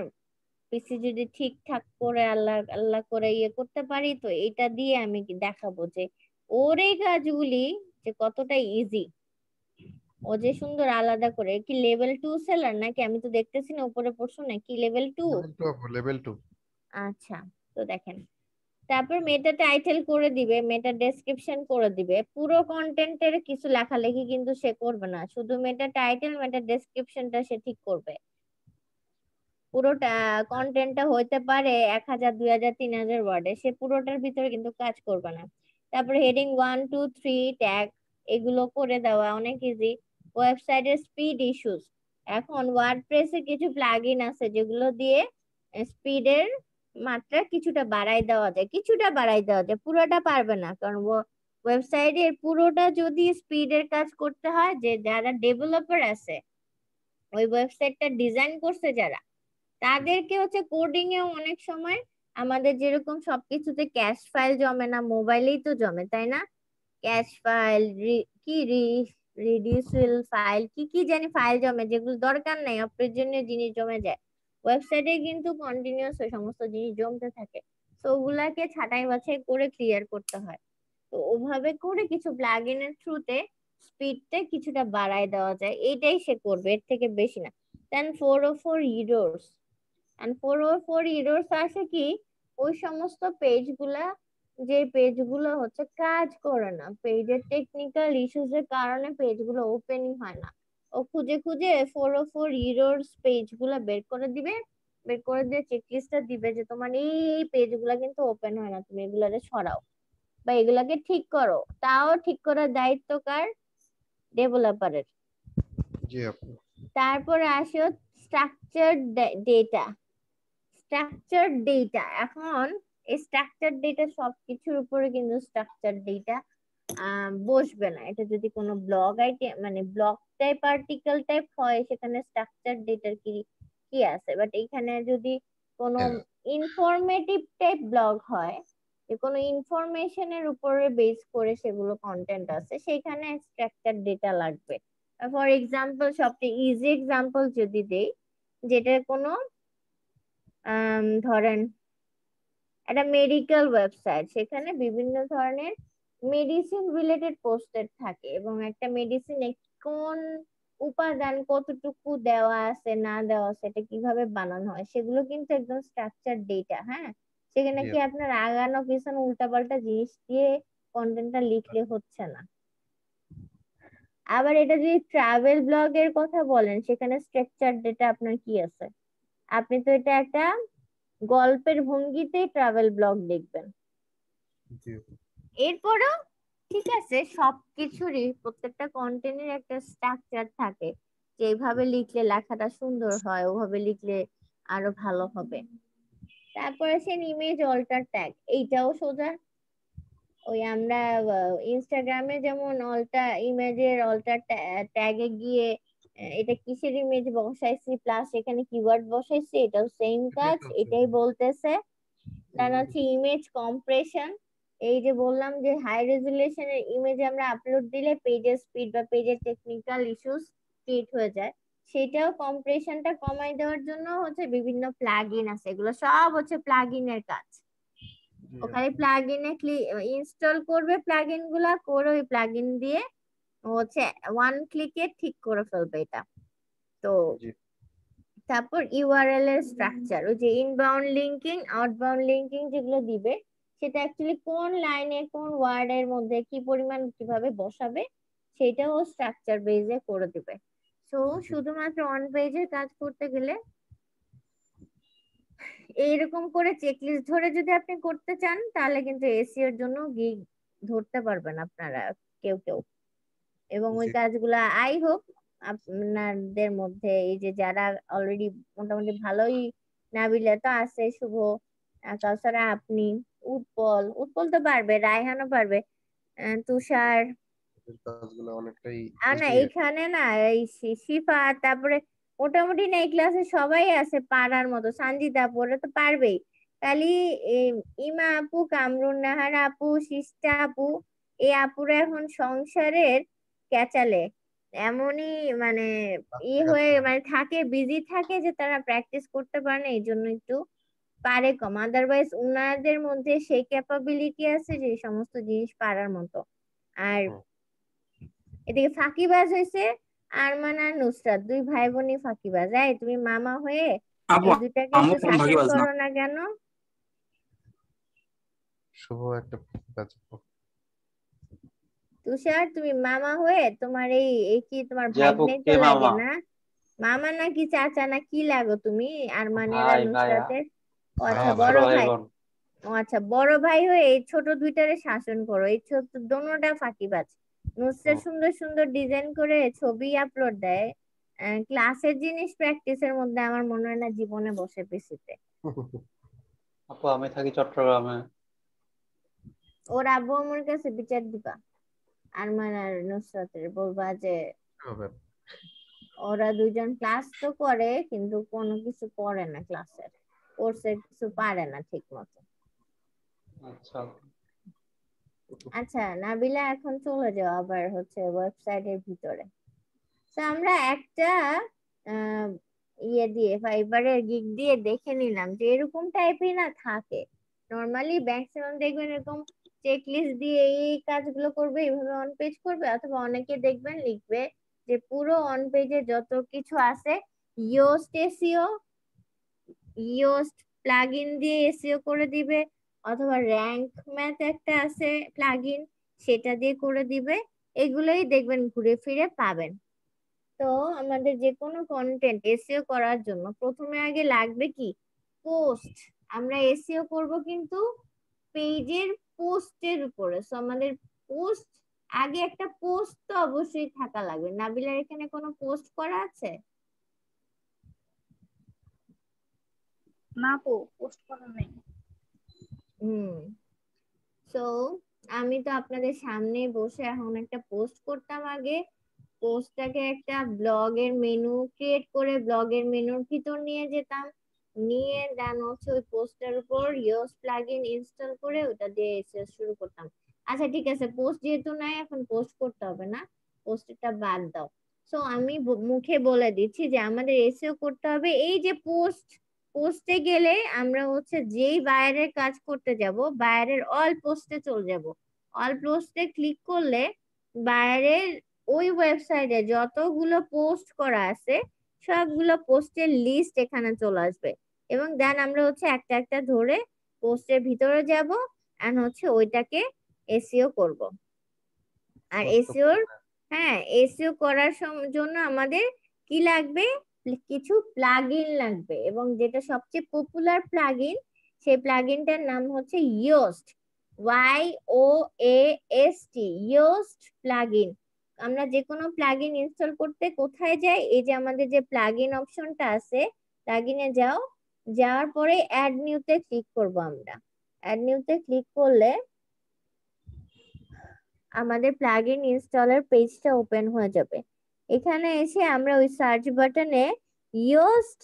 পিসি যদি ঠিকঠাক করে আল্লাহ আল্লাহ করে করতে পারি, তো এটা দিয়ে আমি দেখাবো যে ওর এই কাজগুলি যে কতটা ইজি। ও যে সুন্দর আলাদা করে, কি লেভেল 2 সেলার নাকি? আমি তো দেখতেছি না উপরে পড়ছো না, কি লেভেল 2? লেভেল 2। আচ্ছা, তো দেখেন, তারপর মেটা টাইটেল করে দিবে, মেটা ডেসক্রিপশন করে দিবে। পুরো কন্টেন্টের কিছু লেখালেখি কিন্তু সে করবে না, শুধু মেটা টাইটেল মেটা ডেসক্রিপশনটা সে ঠিক করবে। পুরোটা কন্টেন্টটা হইতে পারে 1000 2000 3000 ওয়ার্ডে, সে পুরোটার ভিতরে কিন্তু কাজ করবে না। তারপরে হেডিং 1 2 3 ট্যাগ এগুলো করে দেওয়া অনেক ইজি। ওয়েবসাইটের স্পিড ইস্যুস, এখন ওয়ার্ডপ্রেসে কিছু প্লাগইন আছে যেগুলো দিয়ে স্পিডের মাত্রা কিছুটা বাড়াই দেওয়া যায়, কিছুটা বাড়াই দেওয়া যায়, পুরোটা পারবে না। কারণ ওয়েবসাইটের পুরোটা যদি স্পিডের কাজ করতে হয়, যে যারা ডেভেলপার আছে, ওই ওয়েবসাইটটা ডিজাইন করছে যারা, তাদেরকে হচ্ছে কোডিং এও অনেক সময় আমাদের যেরকম সবকিছুতে ক্যাশ ফাইল জমে না, মোবাইলেই তো জমে, তাই না? ক্যাশ ফাইল, কি রিডিউসেবল ফাইল, কি কি জানি ফাইল জমে, যেগুলো দরকার নাই, অপ্রয়োজনীয় জিনিস জমে যায়। ওয়েবসাইটে কিন্তু কন্টিনিউয়াস ওই সমস্ত জিনিস জমতে থাকে, তো ওগুলাকে ছাঁটাই বাছাই করে ক্লিয়ার করতে হয়। তো ওভাবে করে কিছু প্লাগইনের থ্রুতে স্পিডটা কিছুটা বাড়ায় দেওয়া যায়, এইটাই সে করবে, এর থেকে বেশি না। দেন 404 ইরোর্স, এন্ড 404 ইরোর্স আসে কি, ওই সমস্ত পেজগুলা, যে পেজগুলো হচ্ছে কাজ করে না, পেজের টেকনিক্যাল ইস্যুস এর কারণে পেজগুলো ওপেনই হয় না, ও খুঁজে খুঁজে 404 ইরোর্স পেজগুলো বের করে দিবে, বের করে দিয়ে চেকলিস্টটা দিবে যে তোমার এই পেজগুলো কিন্তু ওপেন হয় না, তুমি এগুলারে সরাও বা এগুলাকে ঠিক করো। তাও ঠিক করার দায়িত্ব কার? ডেভেলপারের। জি আপু। তারপরে আসে স্ট্রাকচারড ডেটা। স্ট্রাকচারড ডেটা, এখন এই স্ট্রাকচারড ডেটা সবকিছুর উপরে কিন্তু স্ট্রাকচারড ডেটা বসবে না। এটা যদি কোনো ব্লগ আইটেম মানে ব্লগ টাইপ আর্টিকেল টাইপ হয়, সেখানে স্ট্রাকচারড ডেটার কি কি আছে, বাট এখানে যদি কোনো ইনফরমেটিভ টাইপ ব্লগ হয়, যে কোনো ইনফরমেশনের উপরে বেস করে সেগুলো কন্টেন্ট আছে, সেখানে স্ট্রাকচারড ডেটা লাগবে। ফর এক্সাম্পল, সবচেয়ে ইজি এক্সাম্পল যদি দেই, যেটা কোনো ধরেন একটা মেডিকেল ওয়েবসাইট, সেখানে বিভিন্ন ধরনের মেডিসিন রিলেটেড পোস্টেড থাকে, এবং একটা মেডিসিন কোন উপাদান কতটুকু দেওয়া আছে না দেওয়া আছে, এটা কিভাবে বানানো হয়, সেগুলো কিন্তু একদম স্ট্রাকচার ডেটা। হ্যাঁ, সেখানে কি আপনার আগানো পিছনে উল্টাপাল্টা জিনিস দিয়ে কন্টেন্টটা লিখলে হচ্ছে না। আবার এটা যদি ট্রাভেল ব্লগের কথা বলেন, সেখানে স্ট্রাকচার ডেটা আপনার কি আছে? আপনি তো এটা একটা গল্পের ভঙ্গিতে ট্রাভেল ব্লগ দেখবেন। এরপরও ঠিক আছে, সবকিছুরই প্রত্যেকটা কন্টেন্টের একটা স্ট্রাকচার থাকে, যে এইভাবে লিখলে লেখাটা সুন্দর হয়, ওভাবে লিখলে আরো ভালো হবে। তারপরে সে ইমেজ অল্টার ট্যাগ, এইটাও সোজা। ওই আমরা ইনস্টাগ্রামে যেমন ইমেজের অল্টার ট্যাগে গিয়ে এটা কিসের ইমেজ বসাইছি প্লাস এখানে কিওয়ার্ড বসাইছি, এটাও সেম কাজ, এটাই বলতেছে। দেন হচ্ছে ইমেজ কম্প্রেশন, এই যে বললাম যে হাই রেজুলেশনের ইমেজ আমরা আপলোড দিলে পেজের স্পিড বা পেজের টেকনিক্যাল ইস্যুস ক্রিয়েট হয়ে যায়, সেটাও কম্প্রেশনটা কমাই দেওয়ার জন্য হচ্ছে বিভিন্ন প্লাগইন আছে, এগুলো সব হচ্ছে প্লাগইনের কাজ। ওখানে প্লাগইনে ইনস্টল করবে, প্লাগইন গুলা করে ওই প্লাগইন দিয়ে হচ্ছে ওয়ান ক্লিকে ঠিক করে ফেলবে এটা। তো তারপর ইউআরএল এর স্ট্রাকচার, ওই যে ইনবাউন্ড লিঙ্কিং আউটবাউন্ড লিঙ্কিং যেগুলো দিবে, সেটা অ্যাকচুয়ালি কোন লাইনে কোন ওয়ার্ডের মধ্যে কি পরিমাণ কিভাবে বসাবে, সেটাও স্ট্রাকচার বেজে করে দিবে। তো শুধুমাত্র অন পেজের কাজ করতে গেলে এইরকম করে চেকলিস্ট ধরে যদি আপনি করতে চান, তাহলে কিন্তু এসইও এর জন্য গিগ ধরতে পারবেন আপনারা কেউ কেউ। এবং ওই কাজগুলা আই হোপ আপনাদের মধ্যে, এই যে যারা অলরেডি মোটামুটি ভালোই, নাবিলা তো আছে, শুভ, কাউসারা, আপনি, উৎপল তো পারবে, রায়হানও পারবে, তুষার, কাজগুলো অনেকটাই না এখানে না এই শিফা, তারপরে মোটামুটি না এই ক্লাসে সবাই আছে পারার মতো, সঞ্জিতা আপু ওরা তো পারবেই। খালি ইমা আপু, কামরুন নাহার আপু, সিস্টা আপু, এই আপুরা এখন সংসারের ক্যাচালে এমনই মানে হয়ে মানে থাকে, বিজি থাকে, যে তারা প্র্যাকটিস করতে পারে না, এই জন্য একটু পারে কম। আদারওয়াইজ উনাদের মধ্যে সেই ক্যাপাবিলিটি আছে যে সমস্ত জিনিস পারার মতো। আর এদিকে ফাঁকিবাজ হয়েছে আরমান আর নুসরাত দুই ভাই বোনই ফাঁকিবাজ। এই তুমি মামা হয়ে আপু এই দুইটাকে আমু একটু কোন শাসন ভাগিবাজ না। করো না কেন? শুভ একটা কাজ করো। তুষার তুমি মামা হয়ে তোমার এই এই কি তোমার জি আপু, ভাগ্নে তো কে লাগে মামা? না? মামা নাকি চাচা না কি লাগো তুমি আরমানের আর ভাই ভাইয়া, নুসরাতের? ও আচ্ছা ভাইয়া ছোট বড় ভাই ভাই। বোন। ও আচ্ছা বড় ভাই হয়ে এই ছোট দুইটারে শাসন করো। এই ছোট দোনোটা ফাঁকিবাজ। নুসরাত সুন্দর সুন্দর ডিজাইন করে ছবি আপলোড দেয়, ক্লাসের জিনিস প্র্যাকটিসের মধ্যে আমার মনে হয় না জীবনে বসে পিসিতে। আপু আমি থাকি চট্টগ্রামে। ওর আব্বু আমার কাছে বিচার দিবা আরমান আর নুসরাতের, বলবা যে হবে। ওরা দুইজন ক্লাস তো করে কিন্তু কোনো কিছু করে না, ক্লাসের কোর্সের কিছু পারে না ঠিক মতো। আচ্ছা আচ্ছা নাবিলা এখন চলে যাও আবার হচ্ছে ওয়েবসাইটের ভিতরে। তো আমরা একটা আহ, ইয়ে দিয়ে ফাইবারের গিগ দিয়ে দেখে নিলাম যে এরকম টাইপই না থাকে। নর্মালি ম্যাক্সিমাম দেখবেন এরকম চেক লিস্ট দিয়ে এই কাজগুলো করবে, এইভাবে অন পেজ করবে, অথবা অনেকে দেখবেন লিখবে যে পুরো অন পেজে যত কিছু আছে ইয়োস্ট এসইও, ইয়োস্ট প্লাগইন দিয়ে এসইও করে দিবে, অথবা র্যাঙ্ক ম্যাথ একটা আছে প্লাগইন সেটা দিয়ে করে দিবে। এগুলোই দেখবেন ঘুরে ফিরে পাবেন। তো আমাদের যে কোনো কন্টেন্ট এসইও করার জন্য প্রথমে আগে লাগবে কি পোস্ট। আমরা এসইও করব কিন্তু পেজের পোস্টের উপরে। সো আমাদের পোস্ট আগে একটা পোস্ট তো অবশ্যই থাকা লাগবে। নাবিলার এখানে কোনো পোস্ট করা আছে? না আপু, পোস্ট করা নেই। হুম। সো আমি তো আপনাদের সামনে বসে এখন একটা পোস্ট করতাম আগে। পোস্টটাকে একটা ব্লগের মেনু ক্রিয়েট করে ব্লগের মেনুর ভিতর নিয়ে যেতাম, নিয়ে দেন হচ্ছে ওই পোস্টের উপর ইয়োস প্লাগইন ইনস্টল করে ওটা দিয়ে এসএস শুরু করতাম। আচ্ছা ঠিক আছে, পোস্ট যেহেতু নাই এখন পোস্ট করতে হবে না, পোস্টটা বাদ দাও। সো আমি মুখে বলে দিচ্ছি যে আমাদের এসইও করতে হবে এই যে পোস্ট। পোস্টে গেলে আমরা হচ্ছে যেই বায়ারের কাজ করতে যাব বায়ারের অল পোস্টে চলে যাব। অল পোস্টে ক্লিক করলে বায়ারের ওই ওয়েবসাইটে যতগুলো পোস্ট করা আছে সবগুলো পোস্টের লিস্ট এখানে চলে আসবে, এবং দেন আমরা হচ্ছে একটা একটা ধরে পোস্টের ভিতরে যাব এন্ড হচ্ছে ওইটাকে এসইও করব। আর এসইওর হ্যাঁ এসইও করার জন্য আমাদের কি লাগবে, কিছু প্লাগইন লাগবে, এবং যেটা সবচেয়ে পপুলার প্লাগইন সেই প্লাগইনটার নাম হচ্ছে ইয়োস্ট, YOAST, ইয়োস্ট প্লাগইন। আমরা যে কোনো প্লাগইন ইনস্টল করতে কোথায় যাই, এই যে আমাদের যে প্লাগইন অপশনটা আছে প্লাগইনে যাও, যাওয়ার পরে অ্যাড নিউতে ক্লিক করব। আমরা অ্যাড নিউতে ক্লিক করলে আমাদের প্লাগইন ইনস্টলার পেজটা ওপেন হয়ে যাবে। এখানে এসে আমরা ওই সার্চ বাটনে ইয়োস্ট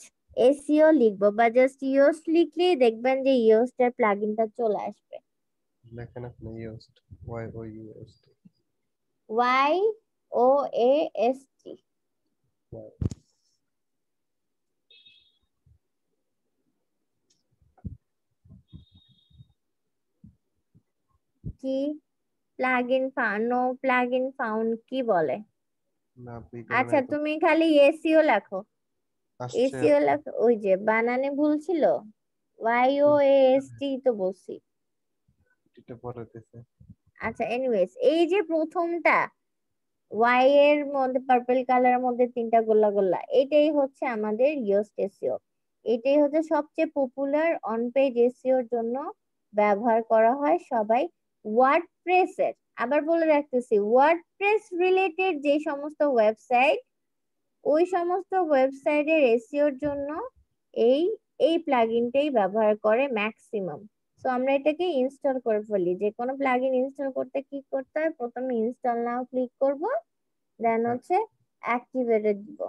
এসইও লিখবো, বা জাস্ট ইয়োস্ট লিখলেই দেখবেন যে ইয়োস্ট এর প্লাগইনটা চলে আসবে। লেখেন আপনি ইউজড, YOUST। YOAST। কি plugin found, no plugin found কি বলে? না আচ্ছা তুমি খালি এসইও লেখো, আসছে এসইও লেখো, ওই যে বানানে ভুল ছিল, YOAST তো বলছি। এটা পরে দিতে। আচ্ছা এনিওয়েজ এই যে প্রথমটা ওয়াই এর মধ্যে পার্পল কালারের মধ্যে তিনটা গোল্লা গোল্লা, এটাই হচ্ছে আমাদের ইয়োস্ট এসইও। এটাই হচ্ছে সবচেয়ে পপুলার অন পেজ এসইওর জন্য ব্যবহার করা হয় সবাই। ওয়ার্ডপ্রেসের আবার বলে রাখতেছি, ওয়ার্ডপ্রেস রিলেটেড যে সমস্ত ওয়েবসাইট ওই সমস্ত ওয়েবসাইটের এসইওর জন্য এই এই প্লাগইনটাই ব্যবহার করে ম্যাক্সিমাম। তো আমরা এটাকে ইনস্টল করে ফেলি। যে কোনো প্লাগইন ইনস্টল করতে কি করতে হয়, প্রথমে ইনস্টল নাও ক্লিক করব, দেন হচ্ছে অ্যাক্টিভেটেড দিব।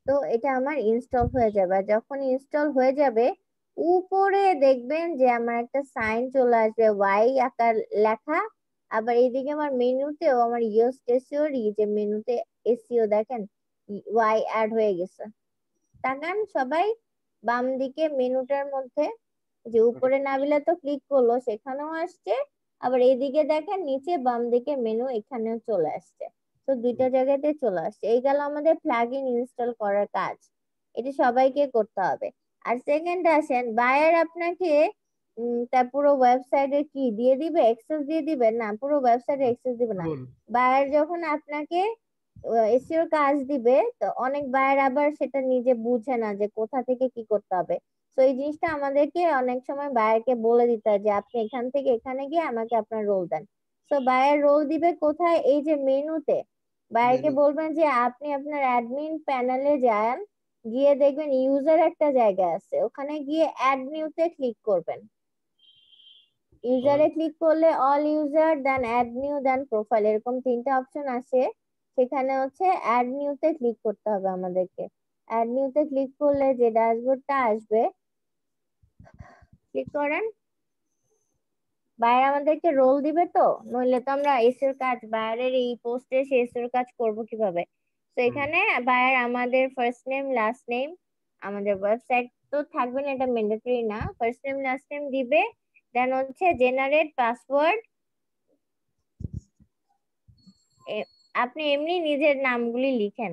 তো এটা আমার ইনস্টল হয়ে যাবে। আর যখন ইনস্টল হয়ে যাবে উপরে দেখবেন যে আমার একটা সাইন চলে আসবে ওয়াই আকার লেখা। আবার এইদিকে আমার মেনুতেও আমার ইয়োস্ট এসইও যে মেনুতে এসইও দেখেন ওয়াই অ্যাড হয়ে গেছে। তাকান সবাই বাম দিকে মেনুটার মধ্যে, যে উপরে নাবিলা তো ক্লিক করলো সেখানেও আসছে, আবার এইদিকে দেখেন নিচে বাম দিকে মেনু এখানেও চলে আসছে। তো দুইটা জায়গাতে চলে আসছে। এই গেল আমাদের প্লাগইন ইনস্টল করার কাজ, এটা সবাইকে করতে হবে। আর সেকেন্ড আসেন, বায়ার আপনাকে তার পুরো ওয়েবসাইটের কি দিয়ে দিবে, অ্যাক্সেস দিয়ে দিবে? না, পুরো ওয়েবসাইটে অ্যাক্সেস দিবে না। বায়ার যখন আপনাকে এসইওর কাজ দিবে, তো অনেক বায়ার আবার সেটা নিজে বুঝে না যে কোথা থেকে কি করতে হবে। তো এই জিনিসটা আমাদেরকে অনেক সময় বায়ারকে বলে দিতে হয় যে আপনি এখান থেকে এখানে গিয়ে আমাকে আপনার রোল দেন। তো বায়ার রোল দিবে কোথায়? এই যে মেনুতে। বায়ারকে বলবেন যে আপনি আপনার অ্যাডমিন প্যানেলে যান, গিয়ে দেখবেন ইউজার একটা জায়গা আছে, ওখানে গিয়ে অ্যাড নিউতে ক্লিক করবেন। ইউজারে ক্লিক করলে অল ইউজার, দেন অ্যাড নিউ, দেন প্রোফাইল, এরকম তিনটা অপশন আসে। সেখানে হচ্ছে অ্যাড নিউতে ক্লিক করতে হবে আমাদেরকে। অ্যাড নিউতে ক্লিক করলে যে ড্যাশবোর্ডটা আসবে, ক্লিক করেন। বায়ার আমাদেরকে রোল দিবে, তো নইলে তো আমরা এসিওর কাজ, বায়ারের এই পোস্টে সে এসিওর কাজ করব কিভাবে? তো এখানে বায়ার আমাদের ফার্স্ট নেম লাস্ট নেম, আমাদের ওয়েবসাইট তো থাকবে না, এটা ম্যান্ডেটরি না, ফার্স্ট নেম লাস্ট নেম দিবে। দেন হচ্ছে জেনারেট পাসওয়ার্ড। আপনি এমনি নিজের নামগুলি লিখেন,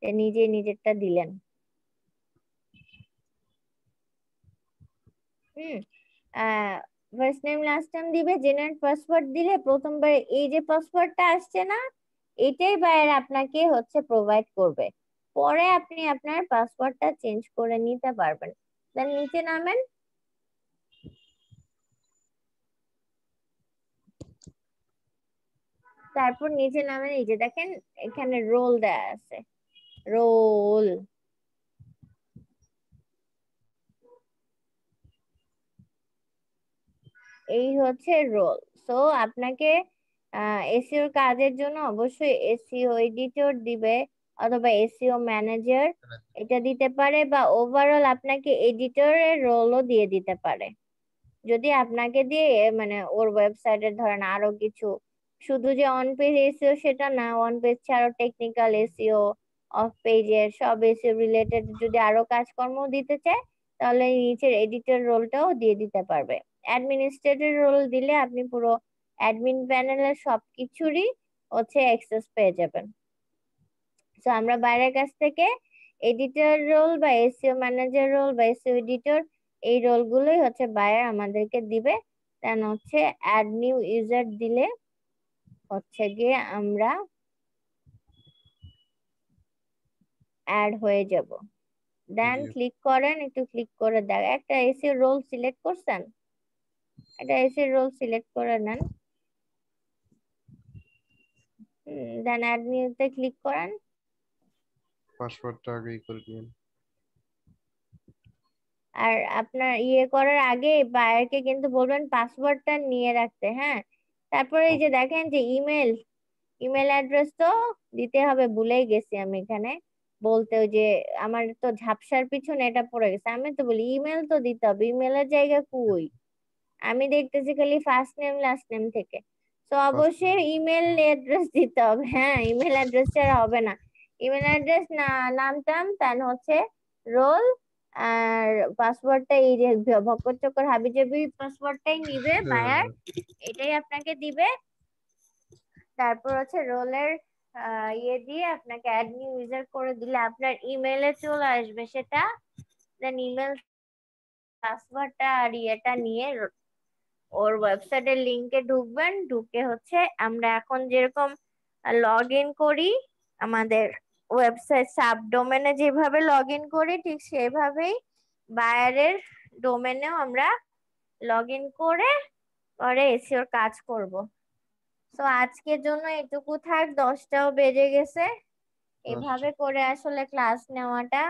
যে নিজে নিজেরটা দিলেন। ফার্স্ট নেম লাস্ট নেম দিবে, জেনারেট পাসওয়ার্ড দিলে প্রথমবার এই যে পাসওয়ার্ডটা আসছে না, এটাই বায়ার আপনাকে হচ্ছে প্রোভাইড করবে। পরে আপনি আপনার পাসওয়ার্ডটা চেঞ্জ করে নিতে পারবেন। দেন নিচে নামেন। তারপর নিচে নামেন, এই যে দেখেন এখানে রোল দেয়া আছে, রোল। এই হচ্ছে রোল। সো আপনাকে এসইও কাজের জন্য অবশ্যই এসইও এডিটর দিবে, অথবা এসইও ম্যানেজার এটা দিতে পারে, বা ওভারঅল আপনাকে এডিটরের রোলও দিয়ে দিতে পারে। যদি আপনাকে দিয়ে মানে ওর ওয়েবসাইটের ধরেন আরো কিছু, শুধু যে অন পেজ এসইও সেটা না, অন পেজ ছাড়াও টেকনিক্যাল এসইও, অফ পেজের সব এসইও রিলেটেড যদি আরো কাজকর্ম দিতে চায়, তাহলে নিচের এডিটর রোলটাও দিয়ে দিতে পারবে। অ্যাডমিনিস্ট্রেটর রোল দিলে আপনি পুরো অ্যাডমিন প্যানেলের সবকিছুরই হচ্ছে অ্যাক্সেস পেয়ে যাবেন। তো আমরা বাইরের কাছ থেকে এডিটর রোল বা এসইও ম্যানেজার রোল বা এসইও এডিটর, এই রোলগুলোই হচ্ছে বায়ার আমাদেরকে দিবে। দেন হচ্ছে অ্যাড নিউ ইউজার দিলে হচ্ছে গিয়ে আমরা অ্যাড হয়ে যাব। দেন ক্লিক করেন, একটু ক্লিক করে দেখ, একটা এসইও রোল সিলেক্ট করছেন, এটা এসইও রোল সিলেক্ট করে নেন। দেন অ্যাড নিউতে ক্লিক করেন। পাসওয়ার্ডটা আগেই করে দিন। আর আপনার ইয়ে করার আগে বায়ারকে কিন্তু বলবেন পাসওয়ার্ডটা নিয়ে রাখতে, হ্যাঁ। তারপরে এই যে দেখেন যে ইমেল অ্যাড্রেস তো দিতে হবে, ভুলেই গেছি আমি এখানে বলতে, ওই যে আমার তো ঝাপসার পিছনে এটা পড়ে গেছে। আমি তো বলি ইমেল তো দিতে হবে, ইমেলের জায়গা কই? আমি দেখতেছি খালি ফার্স্ট নেম লাস্ট নেম থেকে। তো অবশ্যই ইমেল অ্যাড্রেস দিতে হবে, হ্যাঁ, ইমেল অ্যাড্রেস ছাড়া হবে না। ইমেল অ্যাড্রেস না, নাম টাম, তার হচ্ছে রোল, আর পাসওয়ার্ডটা এই যে ভক্কর চক্কর হাবিজাবি পাসওয়ার্ডটাই নিবে বায়ার, এটাই আপনাকে দিবে। তারপর হচ্ছে রোলের ইয়ে দিয়ে আপনাকে অ্যাড নিউ ইউজার করে দিলে আপনার ইমেলে চলে আসবে সেটা। দেন ইমেল পাসওয়ার্ডটা আর ইয়েটা নিয়ে ওর ওয়েবসাইটের লিংকে ঢুকবেন, ঢুকে হচ্ছে আমরা এখন যেরকম লগ ইন করি আমাদের ওয়েবসাইট সাবডোমেনে যেভাবে লগ ইন করি, ঠিক সেভাবেই বায়ারের ডোমেনেও আমরা লগ ইন করে পরে এসিওর কাজ করব। তো আজকের জন্য এটুকু থাক, 10টাও বেজে গেছে। এভাবে করে আসলে ক্লাস নেওয়াটা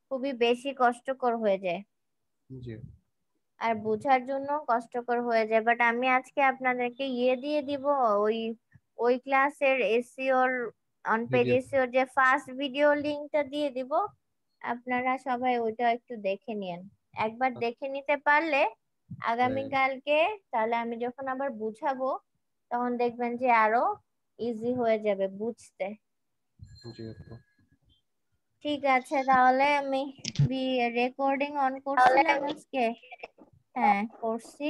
খুবই বেশি কষ্টকর হয়ে যায়, আর বোঝার জন্য কষ্টকর হয়ে যায়। বাট আমি আজকে আপনাদেরকে ইয়ে দিয়ে দিব, ওই ক্লাসের এসইওর অন পেজ এসইওর যে ফার্স্ট ভিডিও লিংকটা দিয়ে দিব, আপনারা সবাই ওইটা একটু দেখে নিন। একবার দেখে নিতে পারলে আগামীকালকে তাহলে আমি যখন আবার বুঝাবো তখন দেখবেন যে আরো ইজি হয়ে যাবে বুঝতে। ঠিক আছে, তাহলে আমি রেকর্ডিং অন করছিলাম আজকে, হ্যাঁ করছি।